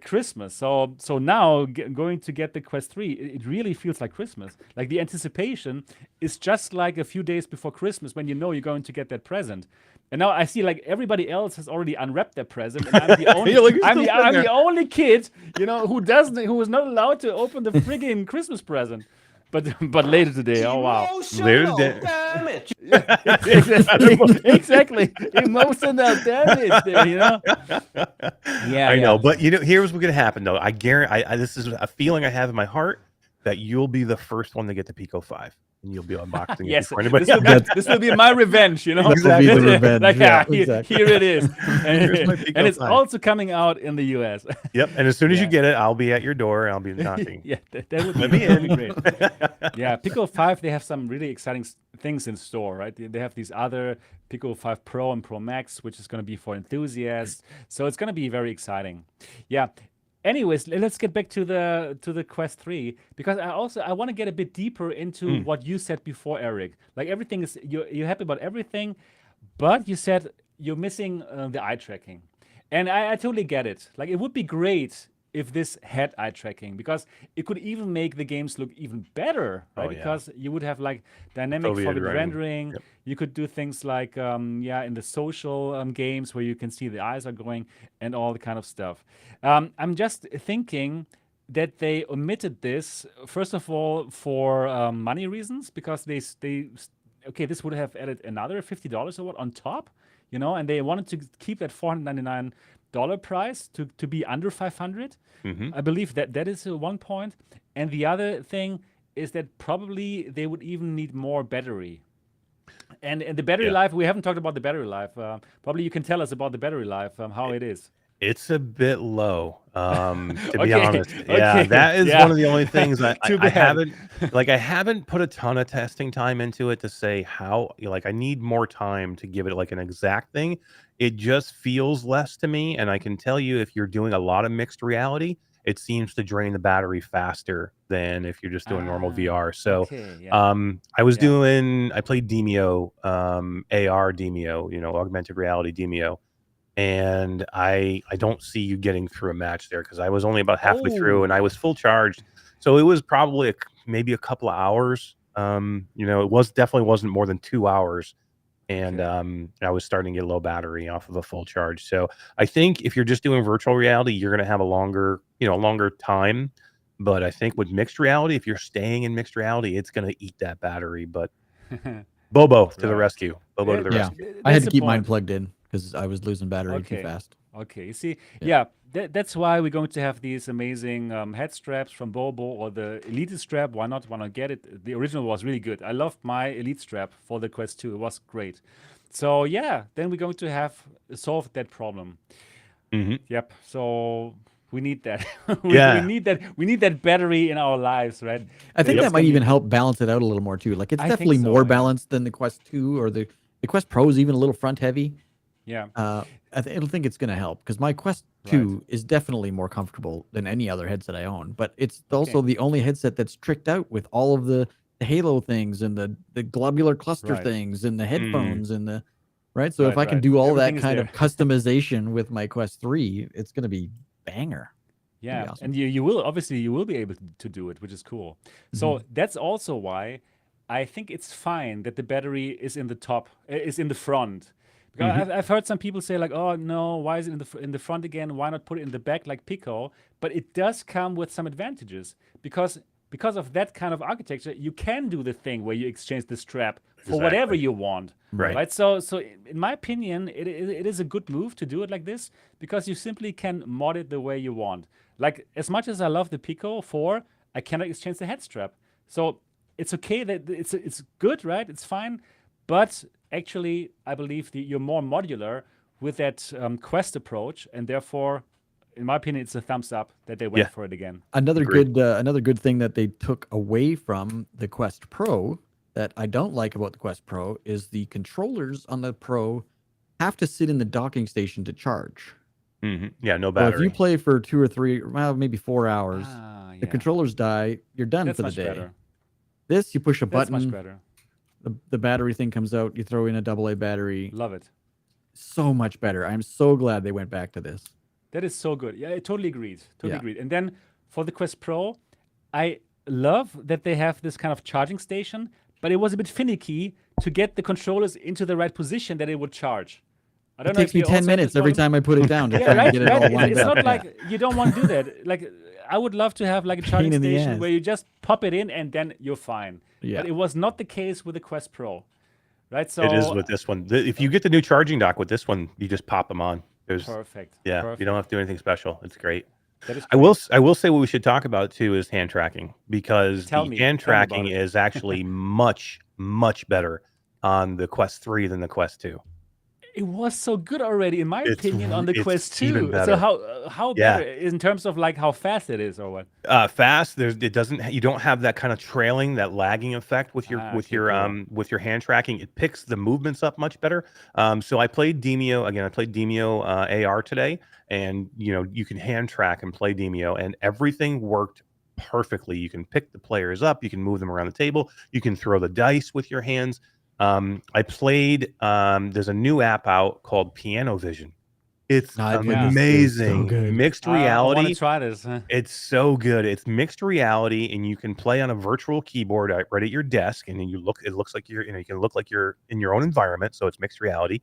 Christmas. So now going to get the Quest 3, it really feels like Christmas. Like the anticipation is just like a few days before Christmas when you know you're going to get that present. And now I see like everybody else has already unwrapped their present, and I'm the only You're like, you're I'm, still the, sitting I'm there. the only kid, who is not allowed to open the friggin' Christmas present. but later today. Oh wow. Emotional There's damage. Exactly. Emotional damage there, you know? Yeah, I know, yeah. but here's what's gonna happen though. I guarantee. This is a feeling I have in my heart that you'll be the first one to get the Pico 5, and you'll be unboxing it Yes, before anybody this will, else. be, this will be my revenge, you know? This will be the revenge. Like, Yeah, here, exactly. here it is. Here's my Pico And it's 5. also coming out in the US. Yep, and as soon as you Yeah. get it, I'll be at your door. I'll be knocking. Yeah, that would Let be, me that would in. be great. Yeah, Pico 5, they have some really exciting things in store, right? They have these other Pico 5 Pro and Pro Max, which is going to be for enthusiasts. So it's going to be very exciting. Yeah. Anyways, let's get back to the Quest 3, because I want to get a bit deeper into what you said before, Eric. Like everything is you're happy about everything, but you said you're missing the eye tracking, and I totally get it. Like it would be great if this had eye tracking, because it could even make the games look even better, right? Oh, yeah. Because you would have like dynamic Foveated foveated rendering. rendering. Yep. You could do things like in the social games where you can see the eyes are going and all the kind of stuff. I'm just thinking that they omitted this first of all for money reasons, because okay, this would have added another $50 or what on top, you know, and they wanted to keep that $499 price to be under 500. I believe that is one point, and the other thing is that probably they would even need more battery. And the battery Yeah. life, we haven't talked about the battery life. Probably you can tell us about the battery life, how it is. It's a bit low, to be Okay, honest. Yeah, okay, that is yeah. one of the only things that Too I bad. haven't put a ton of testing time into it to say how, like, I need more time to give it like an exact thing. It just feels less to me, and I can tell you if you're doing a lot of mixed reality, it seems to drain the battery faster than if you're just doing normal VR. So, Okay, yeah. I played Demio, AR Demio, augmented reality Demio. And I don't see you getting through a match there, because I was only about halfway through and I was full charged. So it was probably maybe a couple of hours. It definitely wasn't more than 2 hours. And I was starting to get low battery off of a full charge. So I think if you're just doing virtual reality, you're going to have a longer time. But I think with mixed reality, if you're staying in mixed reality, it's going to eat that battery. But Bobo to the Right. rescue. Bobo to the Yeah. rescue. I had That's to the keep mine point. plugged in because I was losing battery too Okay. fast. Okay, you see, Yeah. that's why we're going to have these amazing head straps from Bobo, or the Elite strap. Why not? Why not get it? The original was really good. I loved my Elite strap for the Quest 2. It was great. So yeah, then we're going to have solved that problem. Mhm. Yep. So we need that. Yeah. We need that battery in our lives, right? I think It's that might gonna be- even help balance it out a little more too. Like it's I think definitely so, more yeah. balanced than the Quest 2 or the Quest Pro is even a little front heavy. Yeah. I think it's going to help because my Quest 2 is definitely more comfortable than any other headset I own, but it's also the only headset that's tricked out with all of the Halo things and the globular cluster Right. things and the headphones and the right. So if Right, I can right. do all Everything that is kind there. of customization with my Quest 3, it's going to be banger. Yeah, awesome. and you will be able to do it, which is cool. So that's also why I think it's fine that the battery is in the front. Because I've heard some people say like, oh no, why is it in the front again? Why not put it in the back like Pico? But it does come with some advantages because of that kind of architecture, you can do the thing where you exchange the strap for whatever Exactly. you want. Right. So in my opinion, it is a good move to do it like this because you simply can mod it the way you want. Like as much as I love the Pico 4, I cannot exchange the head strap. So it's okay that it's good, right? It's fine, but actually I believe you're more modular with that Quest approach, and therefore, in my opinion, it's a thumbs up that they went Yeah. for it again. Another Agreed. good thing that they took away from the Quest Pro that I don't like about the Quest Pro is the controllers on the Pro have to sit in the docking station to charge. Yeah, no So battery. if you play for 2 or 3, well, maybe 4 hours, the Yeah. controllers die, you're done That's for the much day. better. This, you push a That's much button, better. the battery thing comes out, you throw in a AA battery. Love it. So much better. I'm so glad they went back to this. That is so good. Yeah, I totally agreed. Totally Yeah. agreed. And then for the Quest Pro, I love that they have this kind of charging station, but it was a bit finicky to get the controllers into the right position that it would charge. I don't It know takes if me you 10 also have minutes this every problem. time I put it down to Yeah, try and right. get it all Right. lined It's up. not Yeah. like you don't want to do that. Like I would love to have like a Pain charging in the station ass. where you just pop it in and then you're fine. Yeah. But it was not the case with the Quest Pro, right? So It is with this one. If you get the new charging dock with this one, you just pop them on. There's perfect. yeah, perfect. you don't have to do anything special. It's great. That is I will say what we should talk about too is hand tracking, because Tell the me hand about tracking it. is actually much better on the Quest 3 than the Quest 2. It was so good already, in my It's opinion, on the it's Quest even 2. better. So how Yeah. better in terms of like how fast it is or what? Fast. You don't have that kind of trailing, that lagging effect with your Okay, cool. with your hand tracking. It picks the movements up much better. So I played Demio again. I played Demio AR today, and you can hand track and play Demio, and everything worked perfectly. You can pick the players up, you can move them around the table, you can throw the dice with your hands. I played. There's a new app out called Piano Vision. It's I played this too. It's so amazing. good. Mixed I want reality. to try this. Huh? It's so good. It's mixed reality, and you can play on a virtual keyboard right at your desk, and then it looks like you can look like you're in your own environment. So it's mixed reality,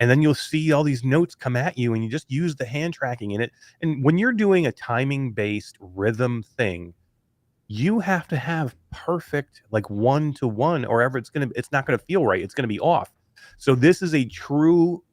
and then you'll see all these notes come at you, and you just use the hand tracking in it. And when you're doing a timing based rhythm thing, you have to have perfect like 1-to-1, or ever it's not gonna feel right. It's gonna be off. So this is a true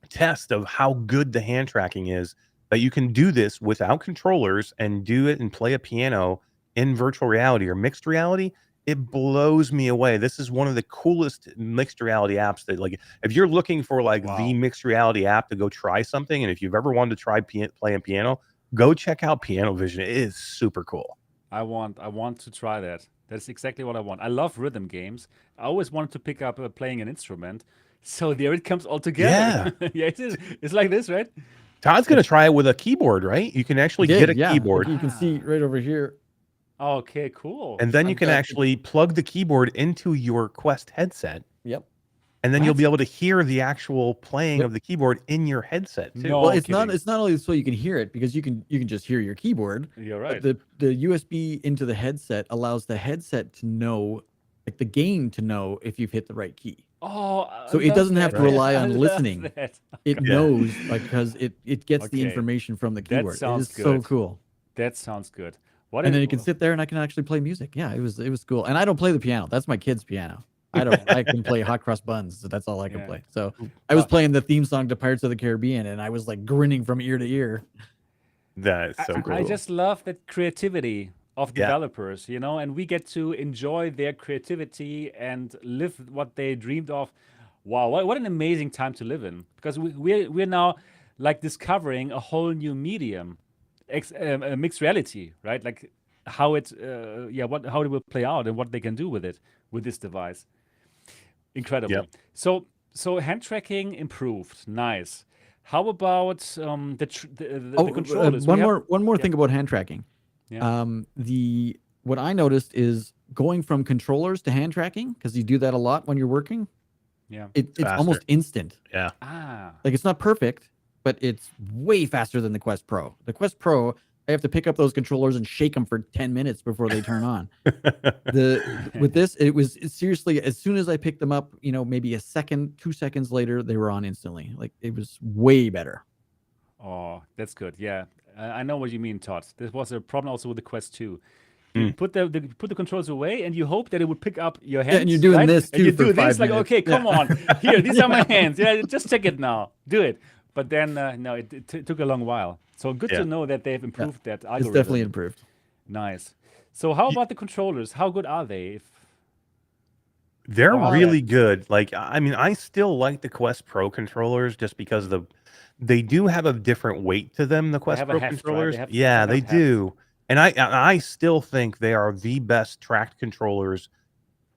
test of how good the hand tracking is, that you can do this without controllers and do it and play a piano in virtual reality or mixed reality. It blows me away. This is one of the coolest mixed reality apps that, like, if you're looking for like the Wow. mixed reality app to go try something, and if you've ever wanted to try playing piano, go check out Piano Vision. It is super cool. I want to try that. That's exactly what I want. I love rhythm games. I always wanted to pick up playing an instrument. So there it comes all together. Yeah, it's like this, right? Todd's gonna try it with a keyboard, right? You can actually get a Yeah. keyboard, Like you can see right over here. Okay, cool. and then you I've can got- actually plug the keyboard into your Quest headset, Yep. and then you'll What? be able to hear the actual playing Yep. of the keyboard in your headset too. No Well, it's not. kidding. It's not only so you can hear it, because you can just hear your keyboard. You're But right. the USB into the headset allows the headset to know, like the game to know if you've hit the right key. Oh, I So it love doesn't have that. to rely I on love listening. that. It Yeah. knows, because it gets the Okay. information from the That keyboard. It sounds is so good. cool. That sounds good. What And is- then you can sit there and I can actually play music. Yeah, it was cool. And I don't play the piano. That's my kid's piano. I can play Hot Cross Buns. So that's all I can Yeah. play. So I was Uh, playing the theme song to Pirates of the Caribbean, and I was like grinning from ear to ear. That is so cool. I just love that creativity of Yeah. developers, and we get to enjoy their creativity and live what they dreamed of. Wow, what an amazing time to live in! Because we're now like discovering a whole new medium, mixed reality, right? Like how it, how it will play out and what they can do with it with this device. Incredible. Yep. So hand tracking improved, nice. How about the controllers? We have- one more yeah. thing about hand tracking. Yeah. What I noticed is going from controllers to hand tracking, because you do that a lot when you're working. Yeah. It's Faster. almost instant. Yeah. Ah. Like, it's not perfect, but it's way faster than the Quest Pro. The Quest Pro, I have to pick up those controllers and shake them for 10 minutes before they turn on. With this, it's seriously, as soon as I picked them up, maybe a second, 2 seconds later, they were on instantly. Like, it was way better. Oh, that's good. Yeah, I know what you mean, Todd. This was a problem also with the Quest 2. You put the controls away, and you hope that it would pick up your hands. and you're doing right? this And you too for do 5 this, like, minutes. okay, come Yeah. on, here, these are my hands. Yeah, just check it now. Do it. But then, no, it took a long while. So good Yeah. to know that they've improved that It's algorithm. definitely improved. Nice. So how about the controllers? How good are they? They're Oh, really good. Like, I mean, I still like the Quest Pro controllers just because they do have a different weight to them. The Quest have a Pro heft, right? They controllers, have yeah, some they kind of heft. do. And I still think they are the best tracked controllers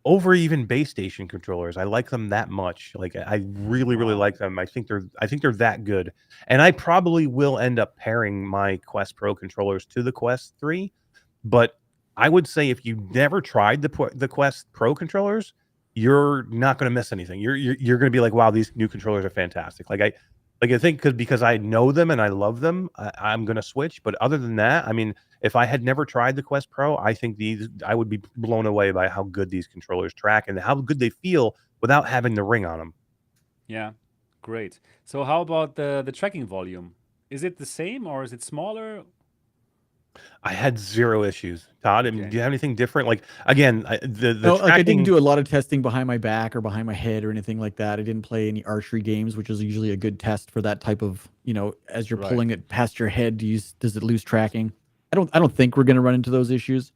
over even base station controllers. I like them that much. Like, I really Wow. like them. I think they're that good. And I probably will end up pairing my Quest Pro controllers to the Quest 3. But I would say if you never tried the Quest Pro controllers, you're not going to miss anything. You're going to be like, wow, these new controllers are fantastic. I think because I know them and I love them, I'm going to switch. But other than that, I mean, if I had never tried the Quest Pro, I think I would be blown away by how good these controllers track and how good they feel without having the ring on them. Yeah, great. So how about the tracking volume? Is it the same or is it smaller? I had zero issues. Todd, Okay. do you have anything different? Like again, the No, like I didn't tracking. do a lot of testing behind my back or behind my head or anything like that. I didn't play any archery games, which is usually a good test for that type of, as you're Right. pulling it past your head, does it lose tracking? I don't think we're going to run into those issues.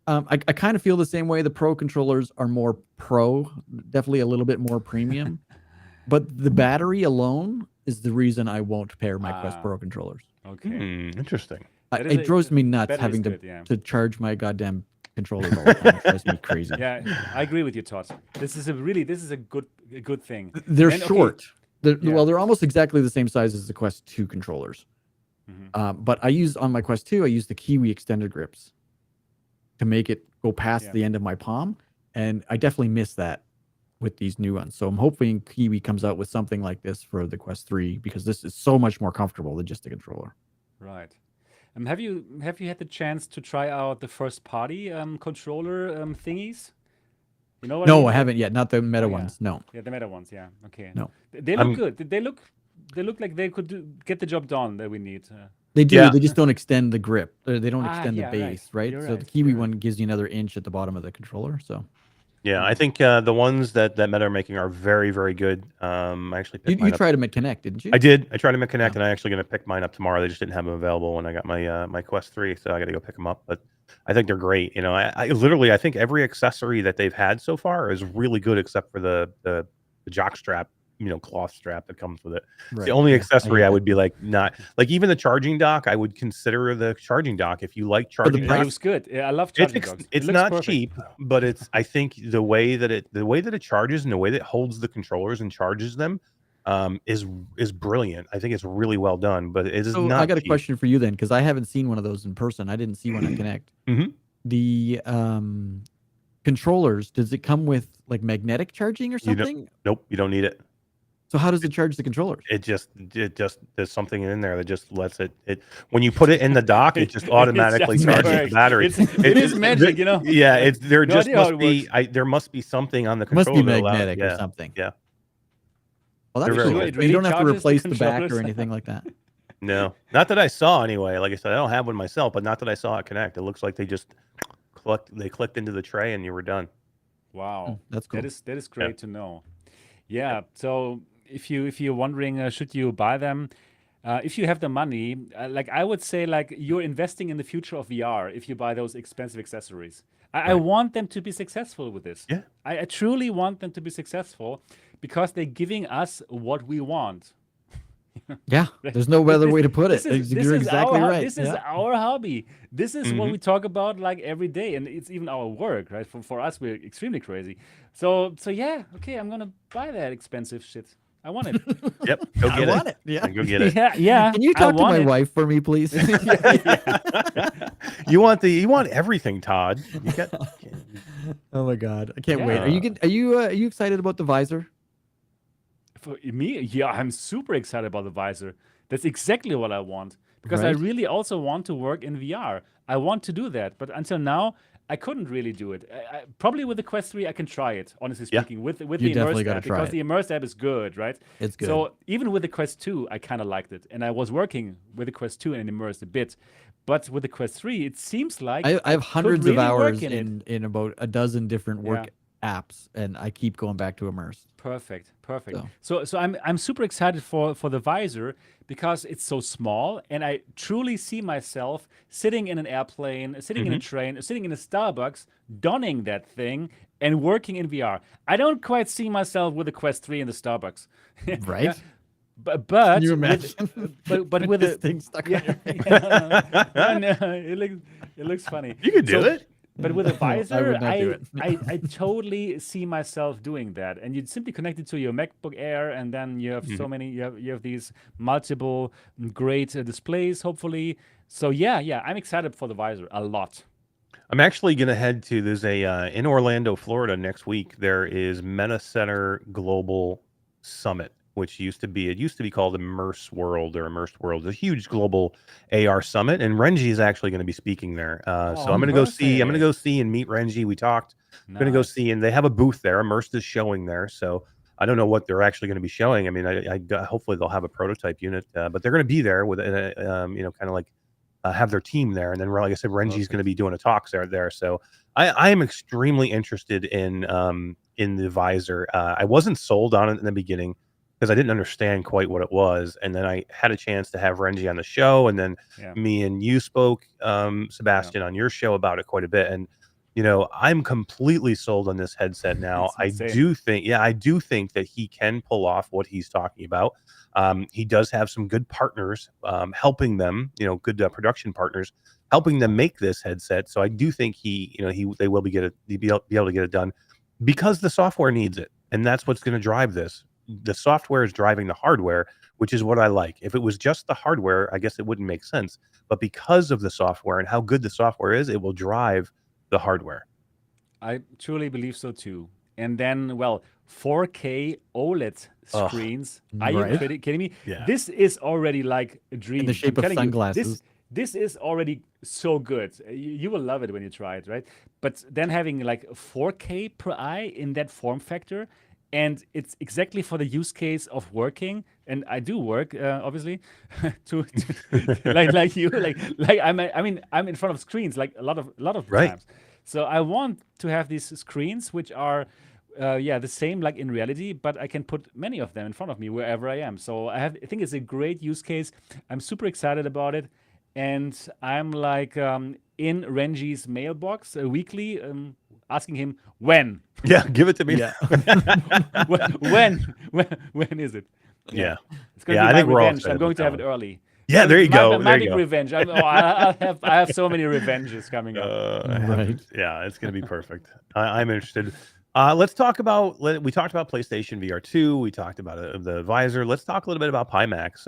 I kind of feel the same way. The Pro controllers are more pro, definitely a little bit more premium, but the battery alone is the reason I won't pair my Quest Ah. Pro controllers. Okay. Interesting. That is It drives me nuts battery's having good, yeah. to charge my goddamn controllers all the time. It drives me crazy. Yeah, I agree with you, Todd. This is a good thing. They're And, okay, short. Yeah. Well, they're almost exactly the same size as the Quest 2 controllers. Mhm. But on my Quest 2, I use the Kiwi extended grips to make it go past Yeah. the end of my palm. And I definitely miss that with these new ones. So I'm hoping Kiwi comes out with something like this for the Quest 3 because this is so much more comfortable than just a controller. Right. Have you had the chance to try out the first party controller thingies? You know what I No, mean? I haven't yet. Not the meta Oh, yeah. ones. No. Yeah, the meta ones. Yeah. Okay. No. They look good. They look like they could get the job done that we need. They do. Yeah. They just don't extend the grip. They don't extend yeah, the right. base, right? You're So the right. Kiwi You're right. one gives you another inch at the bottom of the controller. So Yeah, I think the ones that Meta are making are very, very good. I actually picked you mine up. tried them at Connect, didn't you? I did. I tried them at Connect, Yeah. and I'm actually going to pick mine up tomorrow. They just didn't have them available when I got my my Quest 3, so I got to go pick them up. But I think they're great. I literally I think every accessory that they've had so far is really good, except for the jock strap, cloth strap that comes with it. It's Right. the only Yeah, accessory hate I that. would be like not like even the charging dock. I would consider the charging dock if you like the charging It price- docks. looks good. Yeah, I love It's charging docks. It it's looks not perfect. cheap, but I think the way that it charges and the way that it holds the controllers and charges them is brilliant. I think it's really well done, but it is So not I got a cheap. question for you then, because I haven't seen one of those in person. I didn't see one at Connect. Mhm. The controllers, does it come with like magnetic charging or You don't- something? Nope, you don't need it. So how does it charge the controllers? It just there's something in there that just lets it when you put it in the dock, it just automatically just charges the works. battery. It is magic, you know? Yeah, there No just idea how must it be works. there must be something on the It must controller be that allows- magnetic or yeah, something. Yeah. Well, They're that's very cool. good. It So really you don't have to charges the replace the back or controllers? anything like that. No, not that I saw anyway. Like I said, I don't have one myself, but not that I saw at Connect. It looks like they just clicked into the tray and you were done. Wow, That's cool. that is great to know. Yeah. So if you're wondering, should you buy them? If you have the money, like I would say, like you're investing in the future of VR if you buy those expensive accessories. I want them to be successful with this. Yeah. I truly want them to be successful because they're giving us what we want. Yeah, there's no other way to put it. This You're is exactly our, right. This is Yeah. our hobby. This is what Mhm. we talk about like every day, and it's even our work, right? For us, we're extremely crazy. So yeah, okay, I'm gonna buy that expensive shit. I want it. Yep, go I get want it. it. Yeah. Go get it. yeah. Can you I talk to want my it. wife for me, please? You want everything, Todd. You got Oh my god, I can't wait. Yeah. Are you excited about the visor? For me, yeah, I'm super excited about the visor. That's exactly what I want because I Right. really also want to work in VR. I want to do that, but until now, I couldn't really do it. Probably with the Quest 3, I can try it. Honestly Yeah. speaking, with You the definitely Immersed gotta app, try because it. the Immersed app is good, right? It's good. So even with the Quest 2, I kind of liked it, and I was working with the Quest 2 and Immersed a bit. But with the Quest 3, it seems like I have hundreds of really work hours in it. in about a dozen different work Yeah. apps, and I keep going back to Immersed. Perfect. So- So I'm super excited for the visor because it's so small, and I truly see myself sitting in an airplane, sitting in a train, sitting in a Starbucks, donning that thing and working in VR. I don't quite see myself with a Quest 3 in the Starbucks. Right? Yeah, but Can you with- imagine? but with this a thing stuck on yeah, your face. yeah, no, it looks funny. You could do So- it. But with a visor, would not do it. I totally see myself doing that. And you'd simply connect it to your MacBook Air, and then you have so many, you have these multiple great displays, hopefully. So yeah, I'm excited for the visor a lot. I'm actually going to head to there's a in Orlando, Florida next week. There is Meta Center Global Summit, which used to be called Immersed World or Immersed World. It's a huge global AR summit, and Renji is actually going to be speaking there. So Oh, I'm going to go see. I'm going to perfect. go see and meet Renji. We talked. I'm going to go Nice. see, and they have a booth there. Immersed is showing there, so I don't know what they're actually going to be showing. I mean, hopefully they'll have a prototype unit, but they're going to be there with kind of like have their team there, and then like I said, Renji's going to Perfect. be doing a talk there. So I am extremely interested in the visor. I wasn't sold on it in the beginning because I didn't understand quite what it was, and then I had a chance to have Renji on the show, and then Yeah. me and you spoke, Sebastian, on your show about it quite a bit, and I'm completely sold on this headset now. It's I insane. do think that he can pull off what he's talking about. He does have some good partners helping them, good production partners helping them make this headset. So I do think they will be able to get it done because the software needs it, and that's what's going to drive this. The software is driving the hardware, which is what I like. If it was just the hardware, I guess it wouldn't make sense. But because of the software and how good the software is, it will drive the hardware. I truly believe so too. And then, 4K OLED Ugh. screens. Are you Right. kidding me? Yeah. This is already like a dream. In the shape I'm of telling you, sunglasses. this is already so good. You will love it when you try it, right? But then having like 4K per eye in that form factor, and it's exactly for the use case of working. And I do work, obviously, like you, I'm in front of screens like a lot of Right. times. So I want to have these screens which are the same like in reality, but I can put many of them in front of me wherever I am. So I think it's a great use case. I'm super excited about it, and I'm like in Renji's mailbox weekly, asking him when. Yeah, give it to me. Yeah. when is it? Yeah. It's going Yeah, to I be think my we're all revenge. I'm excited going about to have that it early. Yeah, there you go. My There big you go. revenge. I have so many revenges coming up. Right. Yeah, it's going to be perfect. I'm interested. Let's talk about. We talked about PlayStation VR 2. We talked about the visor. Let's talk a little bit about Pimax.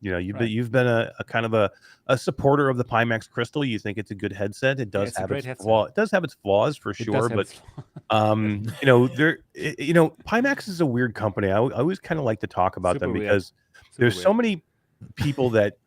You've been a kind of a supporter of the Pimax Crystal. You think it's a good headset. It does it's a have great its headset. flaws. It does have its flaws for It sure, does have but its flaws. Pimax is a weird company. I always kind of like to talk about Super them weird. because Super there's so weird. many people that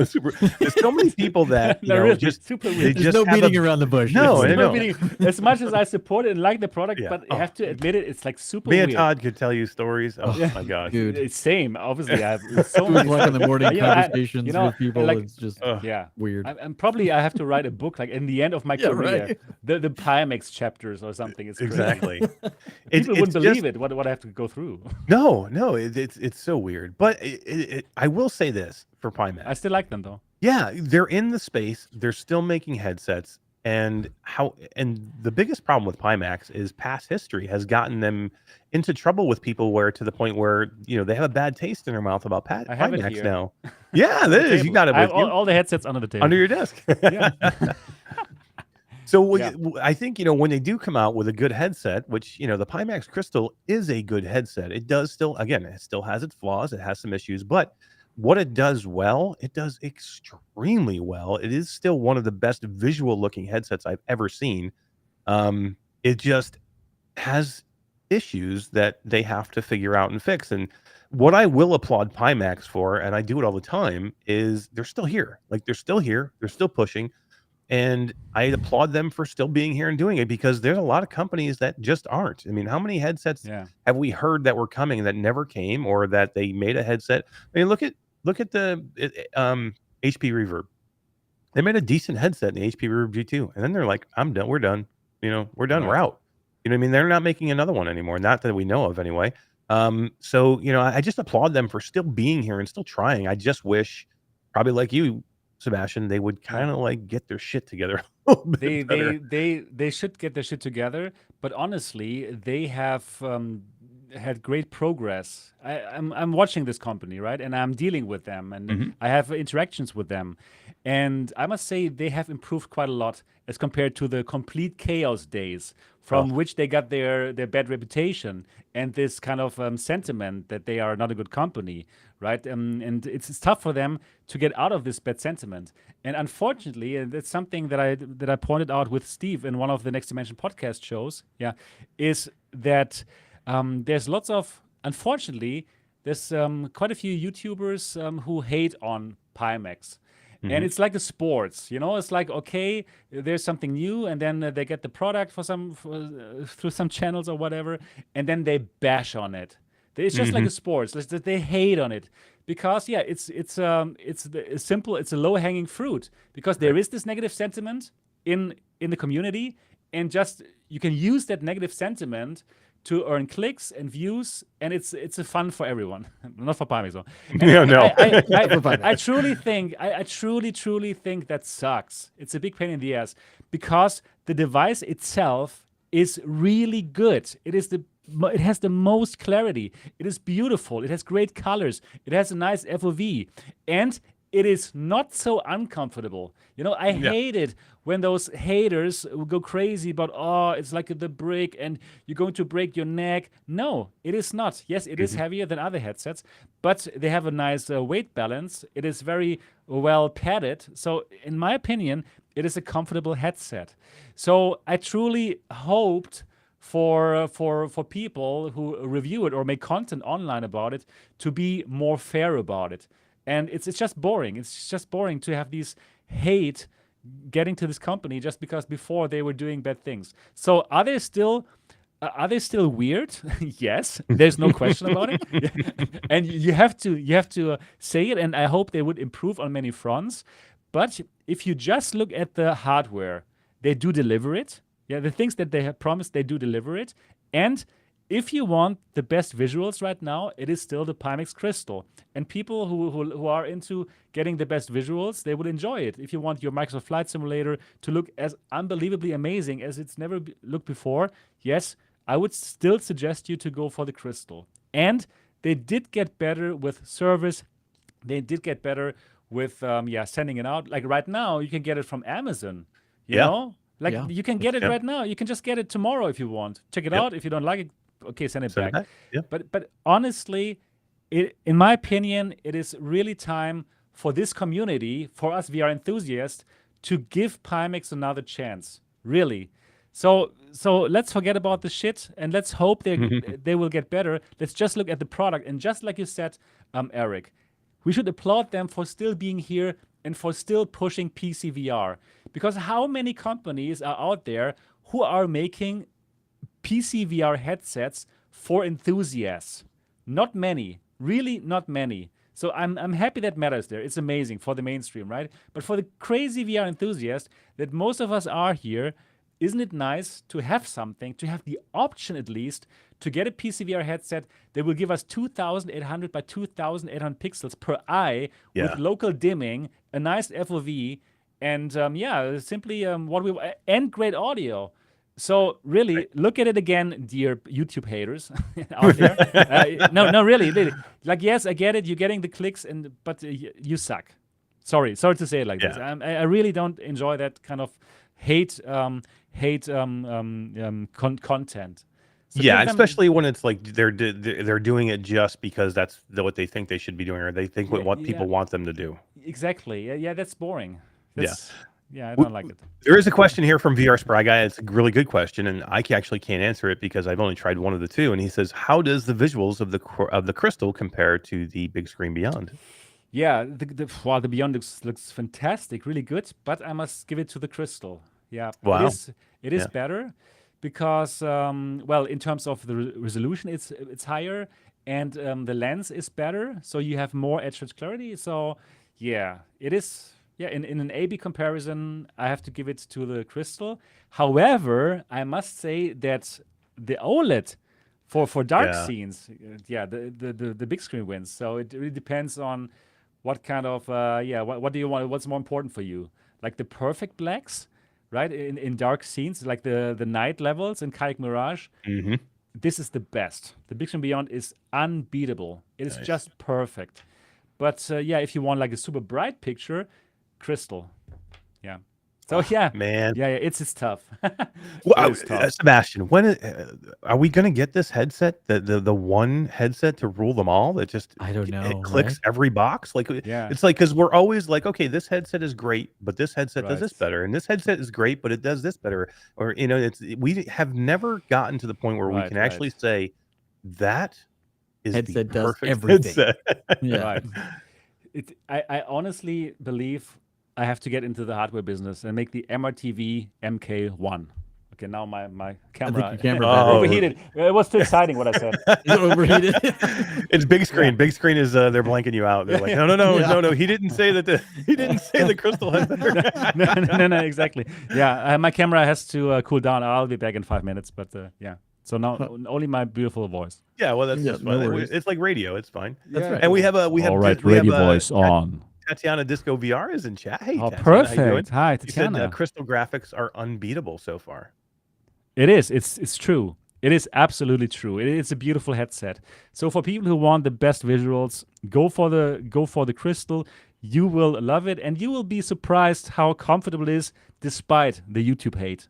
super. There's so many people that No, really, just super they weird. There's just no have beating around the bush. No, It's- I know. Meaning, as much as I support it and like the product, Yeah. but I have to admit it, it's like super Me and weird. Todd could tell you stories. Oh Yeah. my gosh. Dude. It's same. Obviously, I have so 2 many o'clock in the morning Yeah, conversations with people. like, It's just Ugh. yeah. weird. I'm probably I have to write a book like in the end of my Yeah, career, right. the Pimax chapters or something. It's crazy. Exactly. People wouldn't it's believe just- it. What I have to go through. No, it's so weird. But I will say this for Pimax. I still like them though. Yeah, they're in the space. They're still making headsets, and the biggest problem with Pimax is past history has gotten them into trouble with people where to the point where they have a bad taste in their mouth about I have it Pimax here. now. Yeah, that is. You got it I with have you all the headsets under the table. under your desk. Yeah. So Yeah. I think when they do come out with a good headset, which the Pimax Crystal is a good headset. It does still has its flaws. It has some issues, but what it does well, it does extremely well. It is still one of the best visual looking headsets I've ever seen. It just has issues that they have to figure out and fix. And what I will applaud Pimax for, and I do it all the time, is they're still here. Like they're still here. They're still pushing. And I applaud them for still being here and doing it because there's a lot of companies that just aren't. I mean, how many headsets Yeah. have we heard that were coming that never came, or that they made a headset? I mean, look at the HP Reverb. They made a decent headset in the HP Reverb G2, and then they're like, "I'm done. We're done. We're done. We're Right. out." You know what I mean? They're not making another one anymore, not that we know of anyway. So I just applaud them for still being here and still trying. I just wish, probably like you, Sebastian, they would kind of like get their shit together a little bit better. They should get their shit together, but honestly, they have had great progress. I'm watching this company, right, and I'm dealing with them, and Mhm. I have interactions with them, and I must say they have improved quite a lot as compared to the complete chaos days from which they got their bad reputation and this kind of sentiment that they are not a good company, right? And it's tough for them to get out of this bad sentiment. And unfortunately, and that's something that I pointed out with Steve in one of the Next Dimension podcast shows, is that there's lots of, unfortunately, there's quite a few YouTubers who hate on Pimax. And it's like the sports, it's like, okay, there's something new, and then they get the product through some channels or whatever, and then they bash on it. It's just like a sports. They hate on it because it's simple. It's a low hanging fruit because there is this negative sentiment in the community, and just you can use that negative sentiment to earn clicks and views, and it's a fun for everyone, not for Pimax though. Yeah, no. I truly think I truly think that sucks. It's a big pain in the ass because the device itself is really good. It has the most clarity. It is beautiful. It has great colors. It has a nice FOV, and it is not so uncomfortable. I hate it when those haters go crazy about, it's like the brick and you're going to break your neck. No, it is not. Yes, it is heavier than other headsets, but they have a nice weight balance. It is very well padded. So in my opinion, it is a comfortable headset. So I truly hoped for people who review it or make content online about it to be more fair about it. And it's just boring. It's just boring to have these hate getting to this company just because before they were doing bad things. So are they still weird? Yes, there's no question about it. And you have to say it. And I hope they would improve on many fronts. But if you just look at the hardware, they do deliver it. Yeah, the things that they have promised, they do deliver it. And if you want the best visuals right now, it is still the Pimax Crystal. And people who are into getting the best visuals, they will enjoy it. If you want your Microsoft Flight Simulator to look as unbelievably amazing as it's never looked before, yes, I would still suggest you to go for the Crystal. And they did get better with service. They did get better with sending it out. Like right now, you can get it from Amazon. You know? Like you can get it right now. You can just get it tomorrow if you want. Check it out. If you don't like it, okay, send it back. Yeah. But honestly, in my opinion, it is really time for this community, for us VR enthusiasts, to give Pimax another chance. Really. So let's forget about the shit and let's hope they will get better. Let's just look at the product. And just like you said, Eric, we should applaud them for still being here and for still pushing PCVR. Because how many companies are out there who are making PCVR headsets for enthusiasts? Not many. Really not many. So I'm happy that matters there. It's amazing for the mainstream, right? But for the crazy VR enthusiast that most of us are here, isn't it nice to have something, to have the option at least, to get a PCVR headset that will give us 2,800 by 2,800 pixels per eye with local dimming, a nice FOV, and simply what we and great audio. So really, look at it again, dear YouTube haters out there. No, really. Like, yes, I get it. You're getting the clicks, but you suck. Sorry to say it like this. I really don't enjoy that kind of hate content. So especially when it's like they're doing it just because that's what they think they should be doing, or they think what people want them to do. Exactly. Yeah, that's boring. I don't like it. There is a question here from VR Spry Guy. It's a really good question, and I actually can't answer it because I've only tried one of the two. And he says, "How does the visuals of the Crystal compare to the big screen Beyond?" Yeah, the Beyond looks fantastic, really good. But I must give it to the Crystal. Yeah, wow. It is better because in terms of the resolution, it's higher, and the lens is better, so you have more edge clarity. So it is. Yeah, in an A/B comparison, I have to give it to the Crystal. However, I must say that the OLED for dark scenes, the big screen wins. So it really depends on what kind of what do you want? What's more important for you? Like the perfect blacks, right? In dark scenes, like the night levels in Kayak Mirage. Mm-hmm. This is the best. The Big Screen Beyond is unbeatable. It is just perfect. But if you want like a super bright picture, Crystal. Yeah. So man. It's tough. Well, Sebastian, when are we going to get this headset, the one headset to rule them all? That just I don't know. It clicks every box. Like it's like because we're always like, okay, this headset is great, but this headset does this better, and this headset is great, but it does this better. Or we have never gotten to the point where we can actually say that is headset the does perfect everything. Headset. Right. I honestly believe I have to get into the hardware business and make the MRTV MK1. Okay, now my I camera, think your camera Oh. battery overheated. It was too exciting what I said. is overheated. It's big screen. Big screen is they're blanking you out. They're like, no. Yeah. He didn't say that. He didn't say the crystal had better. no, exactly. Yeah, my camera has to cool down. I'll be back in 5 minutes. But yeah, so now only my beautiful voice. Yeah, well, that's Yeah, just no fine. worries. It's like radio. It's fine. That's right. And we have All right, radio voice on. Tatiana Disco VR is in chat. Hey, Oh, Tatiana, how you doing? perfect. Hi, You said Tatiana. crystal graphics are unbeatable so far. It is. It's true. It is absolutely true. It's a beautiful headset. So for people who want the best visuals, go for the crystal. You will love it, and you will be surprised how comfortable it is, despite the YouTube hate.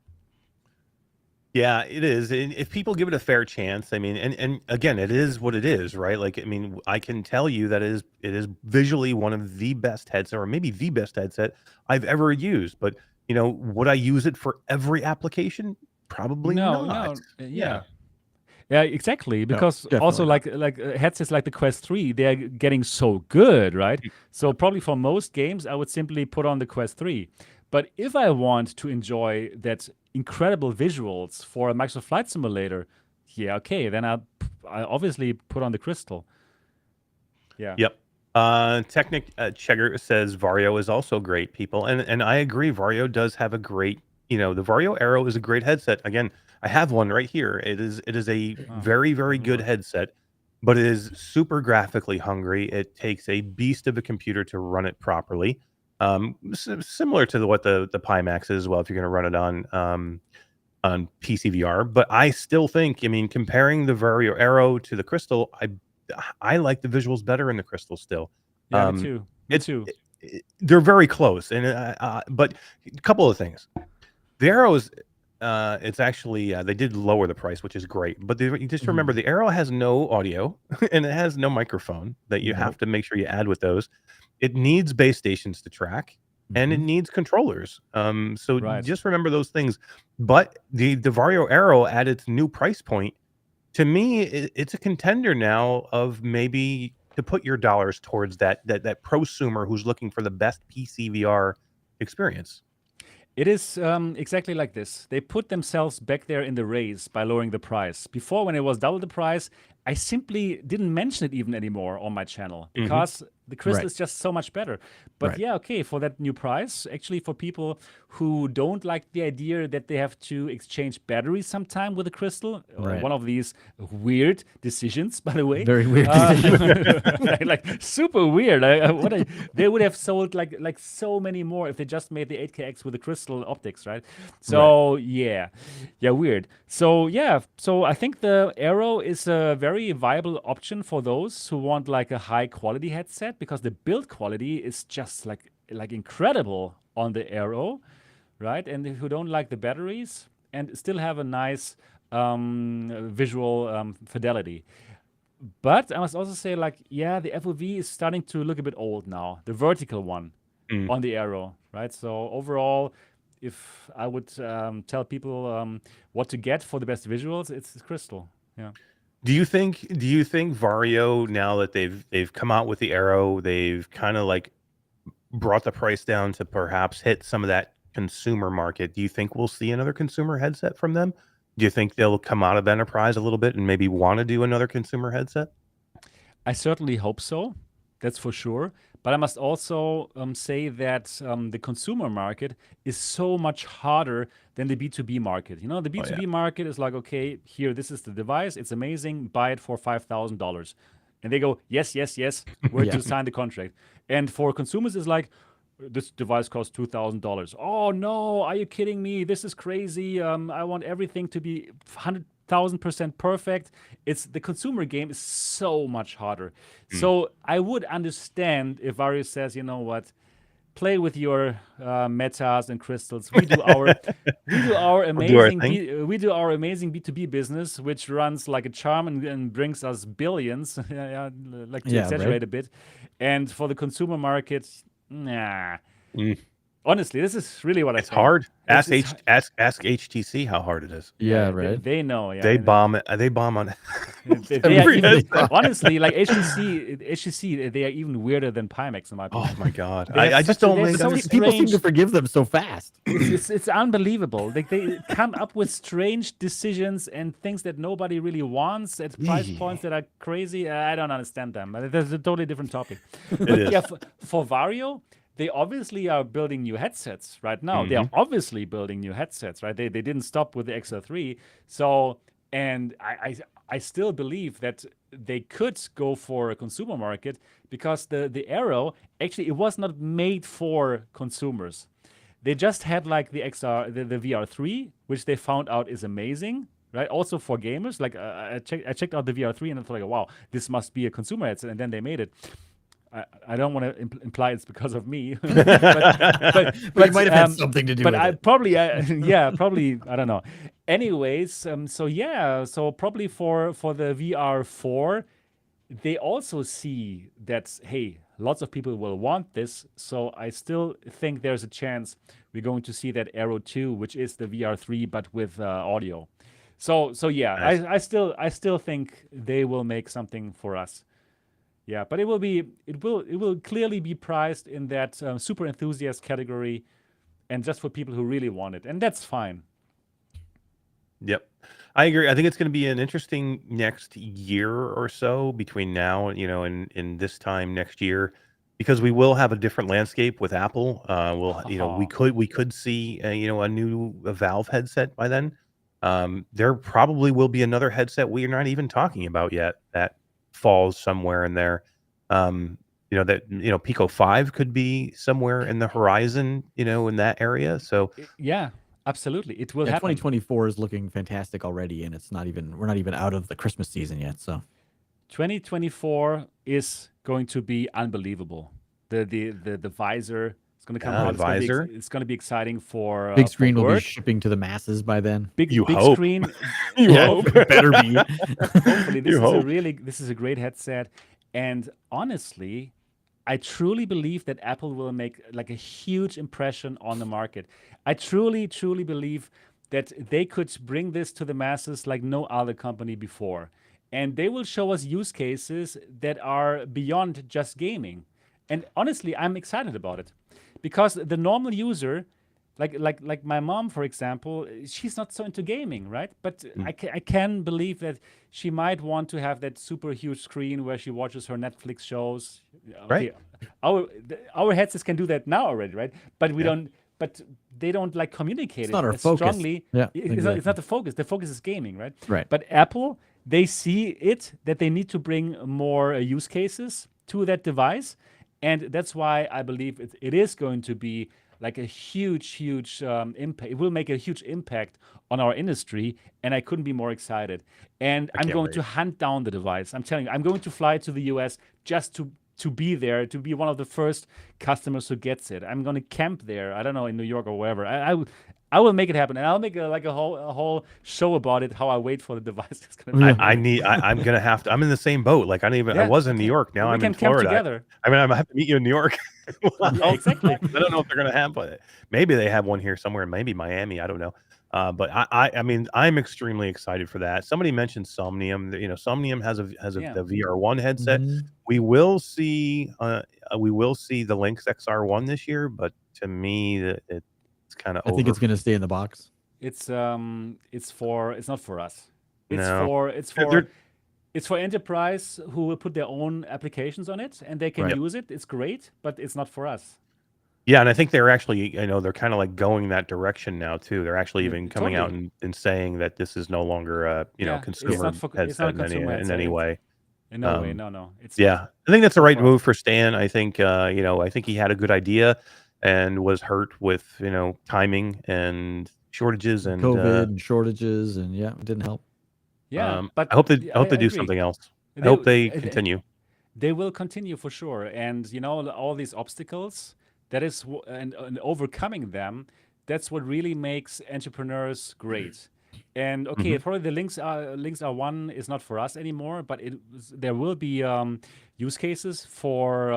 Yeah, it is. And if people give it a fair chance, I mean, and again, it is what it is, right? Like, I mean, I can tell you that it is visually one of the best headset, or maybe the best headset I've ever used. But would I use it for every application? Probably not. Yeah, exactly. Because also definitely like headsets like the Quest 3, they're getting so good, right? So probably for most games, I would simply put on the Quest 3. But if I want to enjoy that incredible visuals for a Microsoft Flight Simulator, yeah, okay, then I obviously put on the crystal. Yeah. Yep. Technic Chegger says Vario is also great, people, and I agree. Vario does have a great, the Vario Arrow is a great headset. Again, I have one right here. It is a very, very good headset, but it is super graphically hungry. It takes a beast of a computer to run it properly. Similar to what the Pimax is as well, if you're going to run it on PCVR. But I still think, I mean, comparing the Vario Arrow to the Crystal, I like the visuals better in the Crystal still. Yeah, me too. Me too. They're very close, and but a couple of things. The Arrows, it's actually they did lower the price, which is great. But you just remember the Arrow has no audio and it has no microphone that you have to make sure you add with those. It needs base stations to track, and it needs controllers. So just remember those things. But the Vario Arrow at its new price point, to me, it's a contender now of maybe to put your dollars towards that prosumer who's looking for the best PCVR experience. It is exactly like this. They put themselves back there in the race by lowering the price. Before, when it was double the price, I simply didn't mention it even anymore on my channel because the crystal is just so much better. But yeah, okay, for that new price, actually for people who don't like the idea that they have to exchange batteries sometime with the crystal, one of these weird decisions, by the way. Very weird decision. like super weird. They would have sold like so many more if they just made the 8KX with the crystal optics, right? So yeah, weird. So yeah, so I think the Arrow is a very viable option for those who want like a high quality headset, because the build quality is just like incredible on the Arrow, right? And who don't like the batteries and still have a nice visual fidelity. But I must also say, like, yeah, the FOV is starting to look a bit old now, the vertical one on the Arrow, right? So overall, if I would tell people what to get for the best visuals, it's Crystal. Yeah. Do you think Vario, now that they've come out with the Arrow, they've kind of like brought the price down to perhaps hit some of that consumer market? Do you think we'll see another consumer headset from them? Do you think they'll come out of enterprise a little bit and maybe want to do another consumer headset? I certainly hope so. That's for sure. But I must also say that the consumer market is so much harder than the B2B market. You know, the B2B market is like, okay, here, this is the device. It's amazing. Buy it for $5,000. And they go, yes, yes, yes. We're to sign the contract. And for consumers, it's like, this device costs $2,000. Oh, no. Are you kidding me? This is crazy. I want everything to be 100,000% perfect. It's the consumer game is so much harder. So I would understand if Vario says, you know what, play with your metas and crystals. We do our amazing B2B business, which runs like a charm and brings us billions. Like to exaggerate a bit. And for the consumer market, nah. Honestly, this is really what I It's think. hard. It's, Ask HTC how hard it is. Yeah, they, right. they know. Yeah, They bomb it. They bomb on they are every even headset. honestly like HTC. They are even weirder than Pimax in my opinion. Oh my god! They have I just such a- don't they have think such a there's- People seem to strange- forgive them so fast. It's unbelievable. They come up with strange decisions and things that nobody really wants at price Yeah. points that are crazy. I don't understand them. That's a totally different topic. It But is. yeah, for Vario, they obviously are building new headsets right now. They are obviously building new headsets, right? They didn't stop with the XR3. So, and I still believe that they could go for a consumer market because the Arrow, actually, it was not made for consumers. They just had like the the VR3, which they found out is amazing, right? Also for gamers. Like I checked out the VR3 and I thought, like, wow, this must be a consumer headset, and then they made it. I don't want to imply it's because of me, but But it might have had something to do but with I it. probably, probably, I don't know. Anyways, so probably for the VR4, they also see that, hey, lots of people will want this. So I still think there's a chance we're going to see that Arrow 2, which is the VR3, but with audio. So yeah, Nice. I still think they will make something for us. Yeah, but it will clearly be priced in that super enthusiast category, and just for people who really want it, and that's fine. Yep. I agree. I think it's going to be an interesting next year or so between now, and this time next year, because we will have a different landscape with Apple. We could see, a new Valve headset by then. There probably will be another headset we are not even talking about yet that falls somewhere in there. Pico 5 could be somewhere in the horizon, in that area. So Yeah, absolutely, it will Yeah, happen. 2024 is looking fantastic already, and we're not even out of the Christmas season yet. So 2024 is going to be unbelievable. The visor is going to come out. Visor. It's going to be exciting for big screen for will be work. shipping to the masses by then. Big You big hope. screen. You Yeah, hope. it better be. Hopefully, this You is hope. this is a great headset. And honestly, I truly believe that Apple will make like a huge impression on the market. I truly believe that they could bring this to the masses like no other company before. And they will show us use cases that are beyond just gaming. And honestly, I'm excited about it because the normal user, like my mom, for example, she's not so into gaming, right? But I can believe that she might want to have that super huge screen where she watches her Netflix shows. Right. Our headsets can do that now already, right? But we Yeah. don't. But they don't like communicate It's it not our as focus. strongly. Yeah, It's not the focus. The focus is gaming, right? Right. But Apple, they see it that they need to bring more use cases to that device, and that's why I believe it is going to be like a huge impact. It will make a huge impact on our industry, and I couldn't be more excited. And I'm can't going wait. to hunt down the device. I'm telling you, I'm going to fly to the US just to be there, to be one of the first customers who gets it. I'm going to camp there. I don't know, in New York or wherever. I will make it happen, and I'll make a whole show about it. How I wait for the device. It's gonna be I'm gonna have to. I'm in the same boat. Like I Yeah, was in New York. Now we I'm can in camp Florida. together. I'm gonna have to meet you in New York. Yeah, exactly. I don't know if they're gonna have it. Maybe they have one here somewhere. Maybe Miami. I don't know. But I mean, I'm extremely excited for that. Somebody mentioned Somnium. Somnium has Yeah. the VR1 headset. Mhm. We will see the Lynx XR1 this year, but to me, it's kind of I think it's going to stay in the box. It's not for us. It's No. it's for enterprise who will put their own applications on it and they can Right. use it. It's great, but it's not for us. Yeah, and I think they're actually, they're kind of like going that direction now too. They're actually even coming out Totally. and saying that this is no longer a Yeah, it's consumer not a headset consumer in headset. any way. In no way, Um, no. It's Yeah, I think that's the not right for us. move for Stan. I think I think he had a good idea and was hurt with timing and shortages and COVID and shortages, and yeah, it didn't help. Yeah, but I hope they I do agree. something else. I hope they continue. They will continue for sure, and all these obstacles. That is, and overcoming them. That's what really makes entrepreneurs great. And okay, probably the Lynx R1 is not for us anymore, but there will be use cases for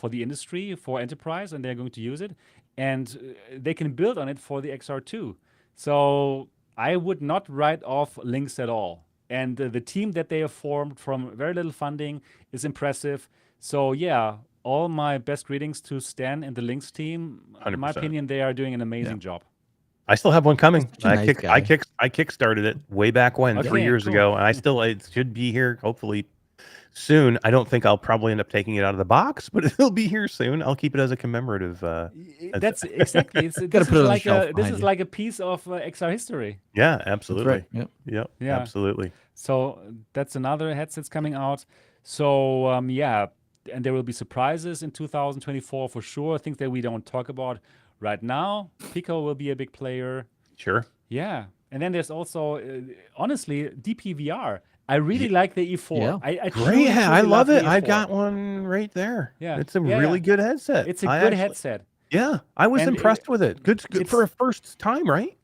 the industry, for enterprise, and they're going to use it. and they can build on it for the XR2. So I would not write off Lynx at all. And the team that they have formed from very little funding is impressive. So yeah, all my best greetings to Stan and the Lynx team. In my 100%. opinion, they are doing an amazing job. I still have one coming. Such a nice guy. I kickstarted it way back when, Okay, 3 years cool. ago, and it should be here hopefully soon. I don't think I'll probably end up taking it out of the box, but it'll be here soon. I'll keep it as a commemorative. That's exactly. This put it on the shelf this behind is you. like a piece of XR history. Yeah, That's absolutely. right. Yep. Yep. Yeah. Absolutely. So that's another headsets coming out. So yeah, and there will be surprises in 2024 for sure. Things that we don't talk about right now. Pico will be a big player. Sure. Yeah, and then there's also honestly DPVR. I really like the E4. Yeah. I Great. truly, Yeah, truly I love the it. I've E4. got one right there. Yeah. It's a Yeah, really yeah. good headset. It's a I good actually- headset. Yeah, I was And impressed with it. Good it's- for a first time, right?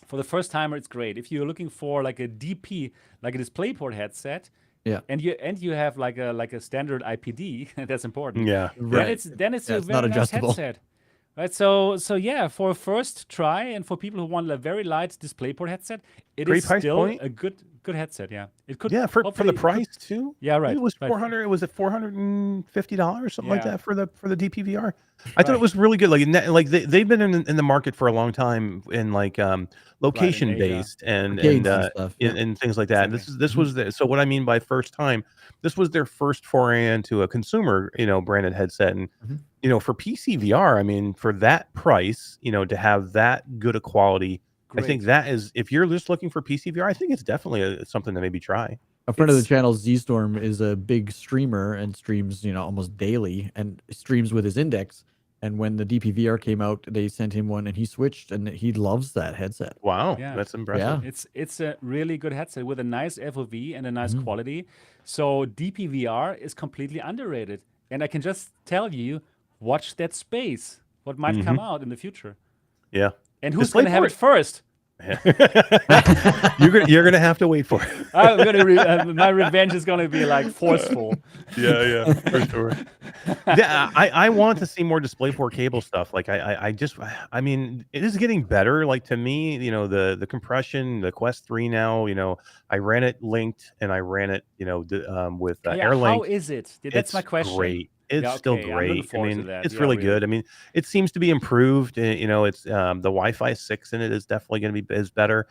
For the first timer, it's great. If you're looking for like a DP, like a DisplayPort headset, Yeah. and you have like a standard IPD, that's important. Yeah. Right. Then it's Yeah, a it's very not nice adjustable. headset. Right, so yeah, for a first try and for people who want a very light DisplayPort headset, it Great is price still point. a good headset. Yeah, it could. Yeah, for hopefully the it could- price too. Yeah, right. It was right. 400. Was it $450 something like Yeah. that for the DPVR? I thought Right. it was really good. Like they've been in the market for a long time in like location Asia. based and Arcades and stuff, yeah. and things like that. And this was so what I mean by first time. This was their first foray into a consumer branded headset, and Mhm. for PCVR. I mean, for that price, to have that good a quality. I think Great. that is, if you're just looking for PCVR, I think it's definitely something to maybe try. A friend of the It's- channel, Z-Storm, is a big streamer and streams, almost daily and streams with his Index. And when the DPVR came out, they sent him one and he switched and he loves that headset. Wow, Yeah. that's impressive. Yeah. It's a really good headset with a nice FOV and a nice Mhm. quality. So DPVR is completely underrated, and I can just tell you, watch that space. What might come out in the future, Yeah. and who's going to have it first? you're gonna have to wait for it. I'm gonna my revenge is gonna be like forceful. Yeah, for sure. Yeah, I want to see more DisplayPort cable stuff. Like I mean, it is getting better. Like to me, the compression, the Quest 3 now. I ran it linked and I ran it, with Yeah, AirLink. how is it? That's my It's question. Great. It's Yeah, still okay, I'm looking great. I forward to mean, that. it's Yeah, really really. good. I mean, it seems to be improved. It's the Wi-Fi 6 in it is definitely going to be better.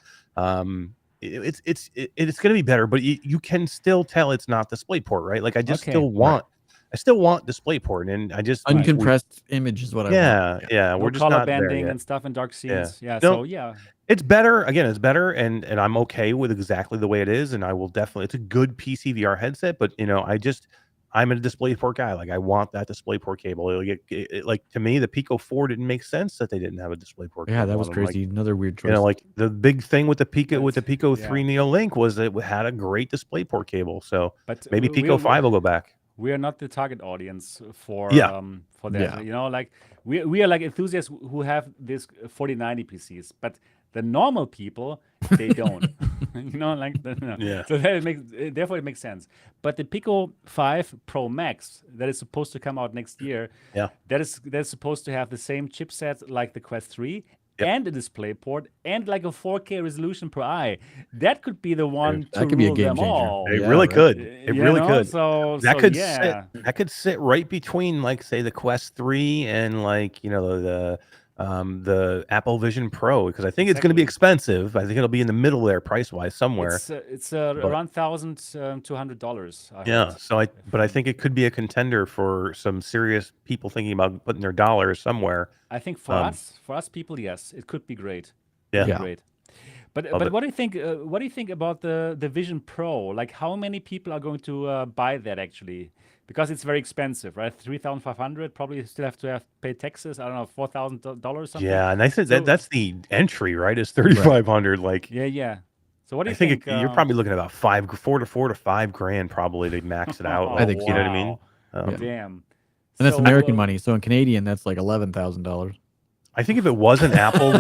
It's going to be better, but you can still tell it's not DisplayPort, right? Like I just Okay, still want, I still want DisplayPort, and I just Uncompressed image is what I want. yeah, No we're just color not there banding yet. and stuff and dark Yeah. scenes. Yeah. No. So yeah, It's better. Again, it's better, and I'm okay with exactly the way it is, and I will definitely. It's a good PCVR headset, but I'm a DisplayPort guy. Like I want that DisplayPort cable. Like to me, the Pico 4 didn't make sense that they didn't have a DisplayPort. Yeah, cable that was on them. Like, crazy. Another weird choice. like the big thing with the Pico But, 3 Neo Link was that it had a great DisplayPort cable. So but maybe Pico 5 will go back. we are not the target audience for Yeah. for that. Yeah. Like we are like enthusiasts who have this 4090 PCs, but the normal people they don't. Yeah. So therefore it makes sense. But the Pico 5 Pro Max that is supposed to come out next year, Yeah. that's supposed to have the same chipset like the Quest 3. Yep. And a DisplayPort and like a 4K resolution per eye. That could be the one to that could be a rule game them changer. all. It Yeah, really right. could. It You really know? could. So That could yeah. sit right between, like, say, the Quest 3 and like the Apple Vision Pro, because I think it's going to be expensive. I think it'll be in the middle there price wise somewhere. It's around $1,200. Yeah. So I think it could be a contender for some serious people thinking about putting their dollars somewhere. I think for us people, yes, it could be great. Yeah. Yeah. Great. But Love it. what do you think? What do you think about the Vision Pro? Like, how many people are going to buy that actually? Because it's very expensive, right? $3,500. Probably you still have to pay taxes. I don't know, $4,000 something. Yeah, and I said So- that's the entry, right? It's 3,500. Like Yeah. So what do I you think think? you're probably looking at about $4,000 to $5,000 probably to max it out. I think you know what I mean. wow. Damn. and that's So, American money. So in Canadian, that's like $11,000. I think if it wasn't Apple,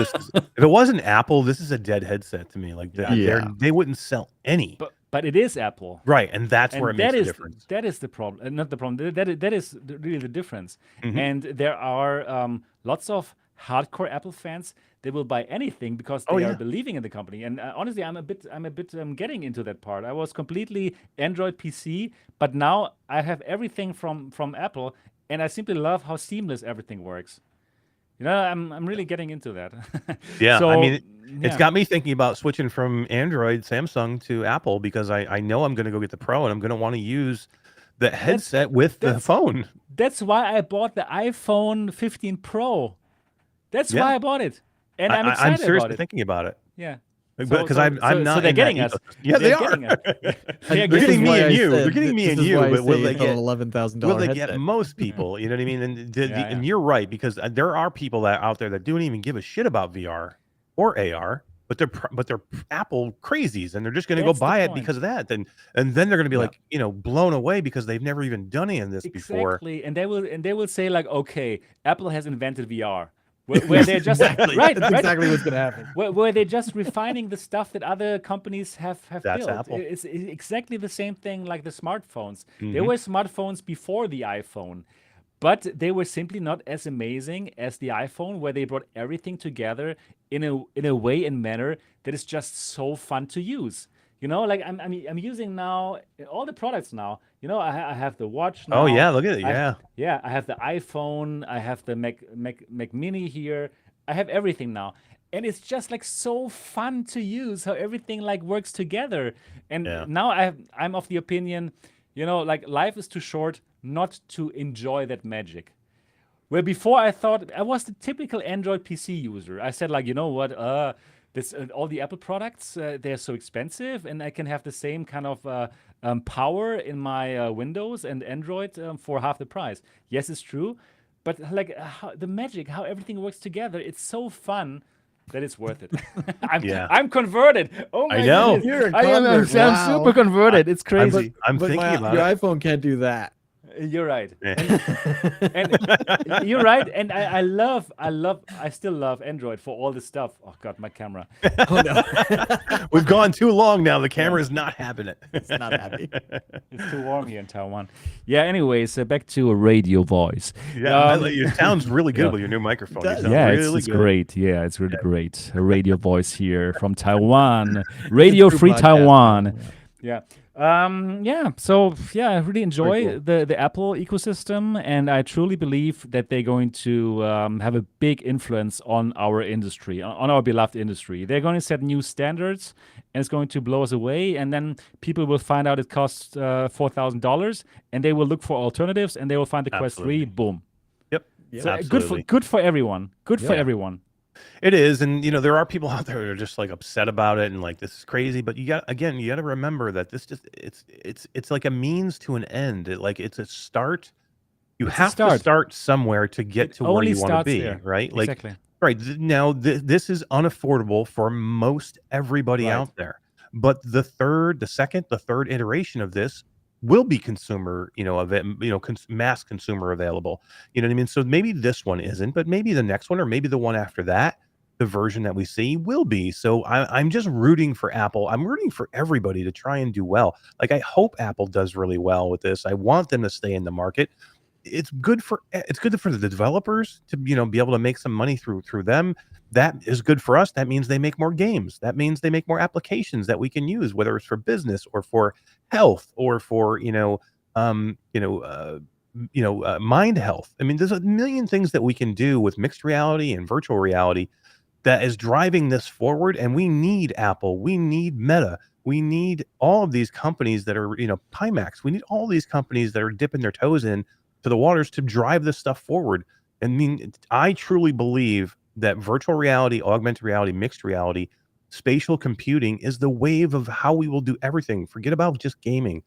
this is a dead headset to me. Like Yeah. they wouldn't sell any. But it is Apple. Right, and that's And where it makes a difference. That is the problem. Not the problem. That is really the difference. Mhm. And there are lots of hardcore Apple fans, they will buy anything because Oh, they are yeah. believing in the company. And honestly, I'm a bit getting into that part. I was completely Android PC, but now I have everything from Apple, and I simply love how seamless everything works. I'm really getting into that. Yeah, I So mean, it's yeah, got me thinking about switching from Android, Samsung to Apple because I know I'm going to go get the Pro and I'm going to want to use the headset with the that's phone. that's why I bought the iPhone 15 Pro. That's Yeah, why I bought it, and I'm I'm excited about seriously it. thinking about it. Yeah. Because I'm So not they're in that getting us. ecosystem. Yeah, they They're are. getting us. They're This is getting me why and I you. They're said getting me this and is you, why I but will say they it's an get $11,000 will they headset. get most people? You know what I mean? And Yeah. and you're right because there are people out there that don't even give a shit about VR or AR, but they're Apple crazies and they're just going to go That's the buy it point. because of that. And then they're going to be Yeah. like, blown away because they've never even done any of this before. Exactly, and they will say like, okay, Apple has invented VR, where they're just Exactly. right, That's right, exactly what's going to happen. where they're just refining the stuff that other companies have That's built. Apple. It's exactly the same thing like the smartphones. There Mhm. were smartphones before the iPhone, but they were simply not as amazing as the iPhone, where they brought everything together in a way and manner that is just so fun to use. Like I'm using now all the products now. I have the watch now. Oh yeah, look at it. I Yeah. I have the iPhone. I have the Mac Mini here. I have everything now, and it's just like so fun to use how everything like works together. And Yeah. now I'm of the opinion, like life is too short not to enjoy that magic. Where before I thought I was the typical Android PC user. I said like, you know what, this all the Apple products they're so expensive, and I can have the same kind of power in my Windows and Android for half the price. Yes, it's true, but like the magic, how everything works together, it's so fun that it's worth it. Yeah. I'm converted. Oh my I know. goodness. You're a I'm convert. Wow. super converted. It's crazy. I'm But thinking about your it. iPhone can't do that. You're right. Yeah. And you're right. And I still love Android for all this stuff. Oh God, my camera. Oh no, We've gone too long now. The camera's not having it. it's not happy. It's too warm here in Taiwan. Yeah. Anyways, back to a radio voice. Yeah, it sounds really good yeah. with your new microphone. Does. You sound Yeah, really it's good. great. Yeah, it's really great. A radio voice here from Taiwan. Radio True Free podcast. Taiwan. Yeah. So yeah, I really enjoy cool. the Apple ecosystem, and I truly believe that they're going to have a big influence on our industry, on our beloved industry. They're going to set new standards, and it's going to blow us away. And then people will find out it costs $4,000, and they will look for alternatives, and they will find the Quest 3. Absolutely. Boom. Yep. So Absolutely. good for everyone. Good for Yeah. everyone. It is, and there are people out there that are just like upset about it and like this is crazy. But you got to remember that this just it's like a means to an end. It's a start. You It's a have to start. start somewhere to get It to where only you want to starts be, there. right? Like Exactly. right now, this is unaffordable for most everybody Right. out there. But the third iteration of this will be consumer, mass consumer available. You know what I mean? So maybe this one isn't, but maybe the next one or maybe the one after that, the version that we see will be. So I'm just rooting for Apple. I'm rooting for everybody to try and do well. Like I hope Apple does really well with this. I want them to stay in the market. It's good for the developers to be able to make some money through them. That is good for us. That means they make more games. That means they make more applications that we can use, whether it's for business or for health or for mind health. I mean, there's a million things that we can do with mixed reality and virtual reality that is driving this forward. And we need Apple. We need Meta. We need all of these companies that are, Pimax. We need all these companies that are dipping their toes in to the waters to drive this stuff forward. I mean, I truly believe that virtual reality, augmented reality, mixed reality, spatial computing is the wave of how we will do everything. Forget about just gaming.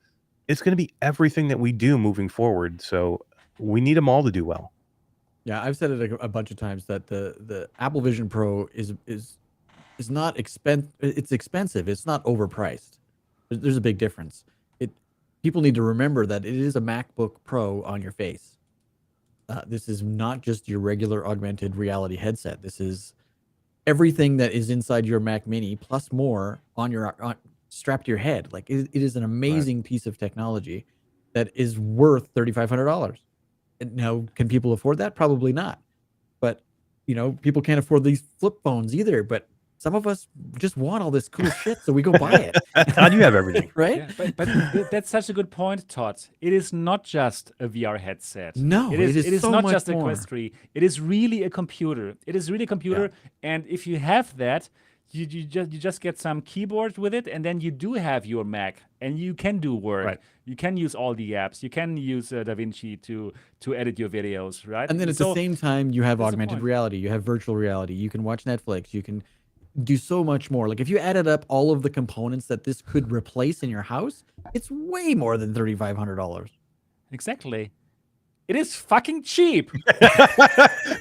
It's going to be everything that we do moving forward. So we need them all to do well. Yeah, I've said it a bunch of times that the Apple Vision Pro is not it's expensive. It's not overpriced. There's a big difference. People need to remember that it is a MacBook Pro on your face. This is not just your regular augmented reality headset. This is everything that is inside your Mac Mini plus more strapped to your head. Like it is an amazing piece of technology that is worth $3,500. Now, can people afford that? Probably not. But people can't afford these flip phones either, but some of us just want all this cool shit, so we go buy it. How do you have everything? Right? Yeah, but that's such a good point, Todd. It is not just a VR headset. No, it is so not much just a more. Quest 3. It is really a computer. It is really a computer, and if you have that, you just get some keyboard with it, and then you do have your Mac, and you can do Word. Right. You can use all the apps. You can use DaVinci to edit your videos, right? And then at So the same time, you have that's the augmented point. reality, you have virtual reality, you can watch Netflix, you can do so much more. Like if you added up all of the components that this could replace in your house, it's way more than $3,500. Exactly. It is fucking cheap.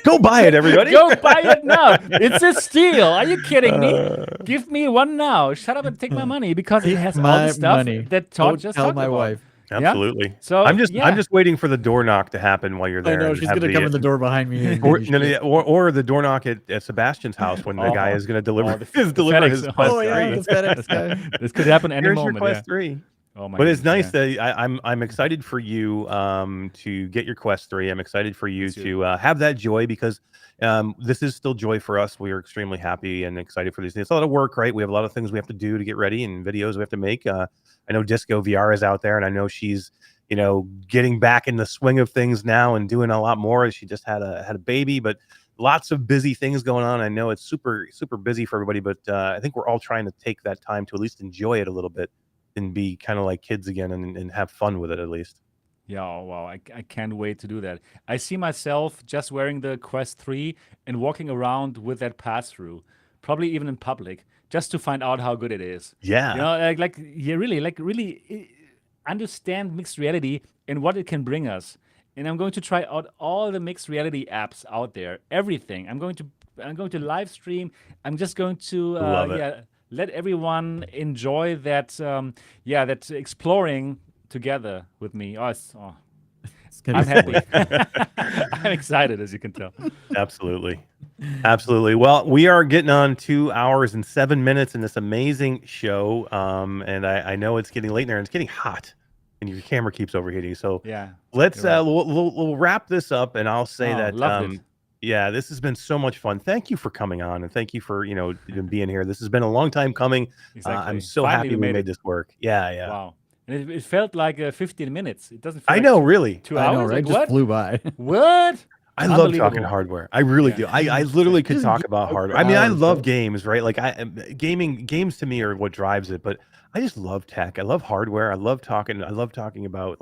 Go buy it, everybody. Go buy it now. It's a steal. Are you kidding me? Give me one now. Shut up and take my money because it has all My the stuff money. that Todd Don't just tell talked my about. wife. Absolutely. So, I'm yeah. just waiting for the door knock to happen while you're I there. know and she's have gonna come in the door behind me. And Or, give me no, no, shit. yeah, or the door knock at Sebastian's house when the guy is going to deliver the deliver FedEx. his Quest Oh yeah, 3. this FedEx guy. This could happen any Here's your moment. Quest Yeah. 3. Oh my But it's goodness, nice yeah. that I'm excited for you to get your Quest 3. I'm excited for you Me too. to have that joy because this is still joy for us. We are extremely happy and excited for these things. It's a lot of work, right? We have a lot of things we have to do to get ready and videos we have to make. I know Disco VR is out there, and I know she's getting back in the swing of things now and doing a lot more. She just had a baby, but lots of busy things going on. I know it's super busy for everybody, but I think we're all trying to take that time to at least enjoy it a little bit and be kind of like kids again and have fun with it at least. Yeah, oh, wow. I can't wait to do that. I see myself just wearing the Quest 3 and walking around with that pass-through, probably even in public, just to find out how good it is. Yeah. Really understand mixed reality and what it can bring us. And I'm going to try out all the mixed reality apps out there, everything. I'm going to live stream. I'm just going to Love it. let everyone enjoy that that exploring together with me. It's gonna I'm be happy. I'm excited, as you can tell. Absolutely. Well, we are getting on 2 hours and 7 minutes in this amazing show. And I know it's getting late there and it's getting hot and your camera keeps overheating. So Yeah. let's you're right. we'll wrap this up and I'll say that loved it. yeah, this has been so much fun. Thank you for coming on and thank you for even being here. This has been a long time coming. Exactly. I'm so Finally, happy we made made it. this work. Yeah. Wow. And it felt like 15 minutes. It doesn't feel I like know, really. 2 I hours. know, right? Like, Just what? flew by. What? I love talking Unbelievable. hardware. I really do. I literally could Just talk geek about out hardware. for I mean, I hours, love bro. games, right? Like games to me are what drives it, but I just love tech. I love hardware. I love talking about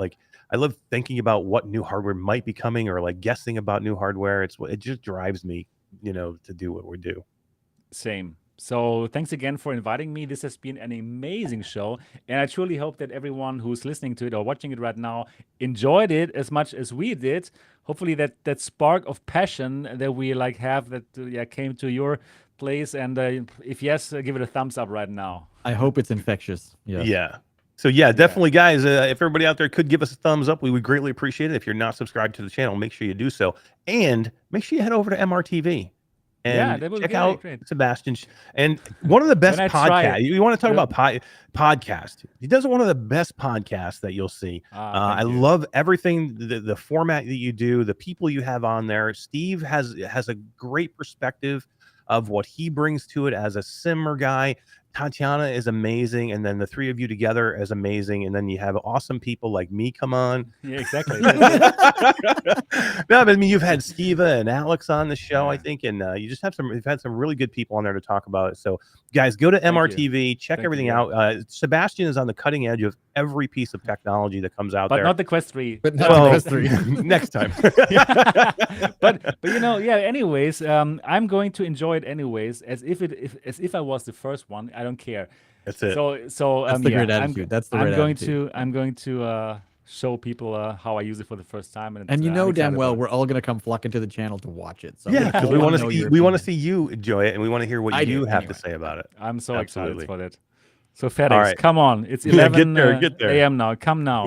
I love thinking about what new hardware might be coming or like guessing about new hardware. It just drives me, to do what we do. Same. So thanks again for inviting me. This has been an amazing show, and I truly hope that everyone who's listening to it or watching it right now enjoyed it as much as we did. Hopefully that spark of passion that we have that came to your place, and if yes, give it a thumbs up right now. I hope it's infectious. Yes. Yeah. So yeah, definitely, guys. If everybody out there could give us a thumbs up, we would greatly appreciate it. If you're not subscribed to the channel, make sure you do so, and make sure you head over to MRTV. And that would be check great, out great. Sebastian. And one of the best When I try podcasts. it. You want to talk Yeah. about podcast? He does one of the best podcasts that you'll see. I Thank you. love everything, the format that you do, the people you have on there. Steve has a great perspective of what he brings to it as a simmer guy. Tatiana is amazing, and then the three of you together is amazing, and then you have awesome people like me come on. Yeah, exactly. No, but I mean, you've had Steva and Alex on the show, I think, and you've had some really good people on there to talk about it. So, guys, go to Thank you. MRTV, check Thank everything you. out. Sebastian is on the cutting edge of every piece of technology that comes out But there. not the Quest 3. But not Well, the Quest 3. next time. but anyways, I'm going to enjoy it anyways, as if I was the first one. I don't care. That's it. So That's the great I'm attitude. That's the right attitude. I'm going to show people how I use it for the first time, And I'm damn excited well about it. we're all gonna come flocking to the channel to watch it. So Yeah, because all we want wanna to know see your we want to opinion. see you enjoy it, and we want to hear what I you do, have anyway. to say about it. I'm so Absolutely. excited for that. So FedEx, All right. come on! It's Yeah, 11 get there. a.m. now. Come now.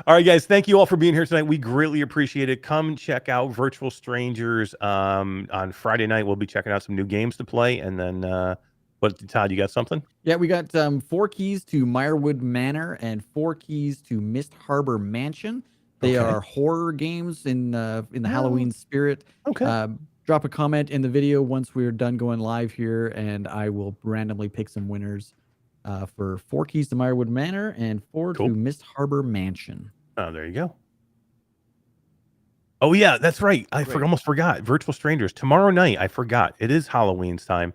All right, guys. Thank you all for being here tonight. We greatly appreciate it. Come check out Virtual Strangers on Friday night. We'll be checking out some new games to play, and then Todd, you got something? Yeah, we got 4 keys to Mirewood Manor and 4 keys to Mist Harbor Mansion. They Okay. are horror games in the Halloween spirit. Okay. drop a comment in the video once we're done going live here, and I will randomly pick some winners for 4 keys to Meyerwood Manor and 4 Cool. to Mist Harbor Mansion. Oh, there you go. Oh yeah, that's right. I Great. almost forgot. Virtual Strangers tomorrow night. I forgot. It is Halloween's time.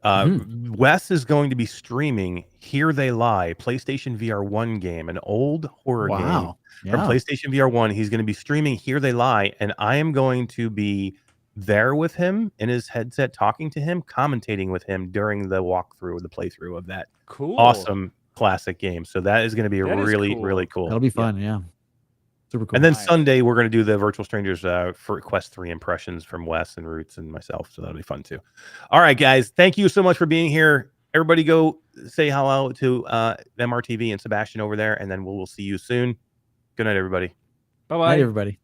Wes is going to be streaming Here They Lie, PlayStation VR 1 game, an old horror game Wow. from Yeah. PlayStation VR 1. He's going to be streaming Here They Lie, and I am going to be there with him in his headset, talking to him, commentating with him during the walkthrough, the playthrough of that Cool. awesome classic game. So that is going to be That is really, cool. really cool. That'll be fun. Yeah. Super cool. And then Nice. Sunday, we're going to do the Virtual Strangers for Quest 3 impressions from Wes and Roots and myself. So that'll be fun too. All right, guys. Thank you so much for being here. Everybody go say hello to MRTV and Sebastian over there, and then we'll see you soon. Good night, everybody. Bye-bye. Night, everybody.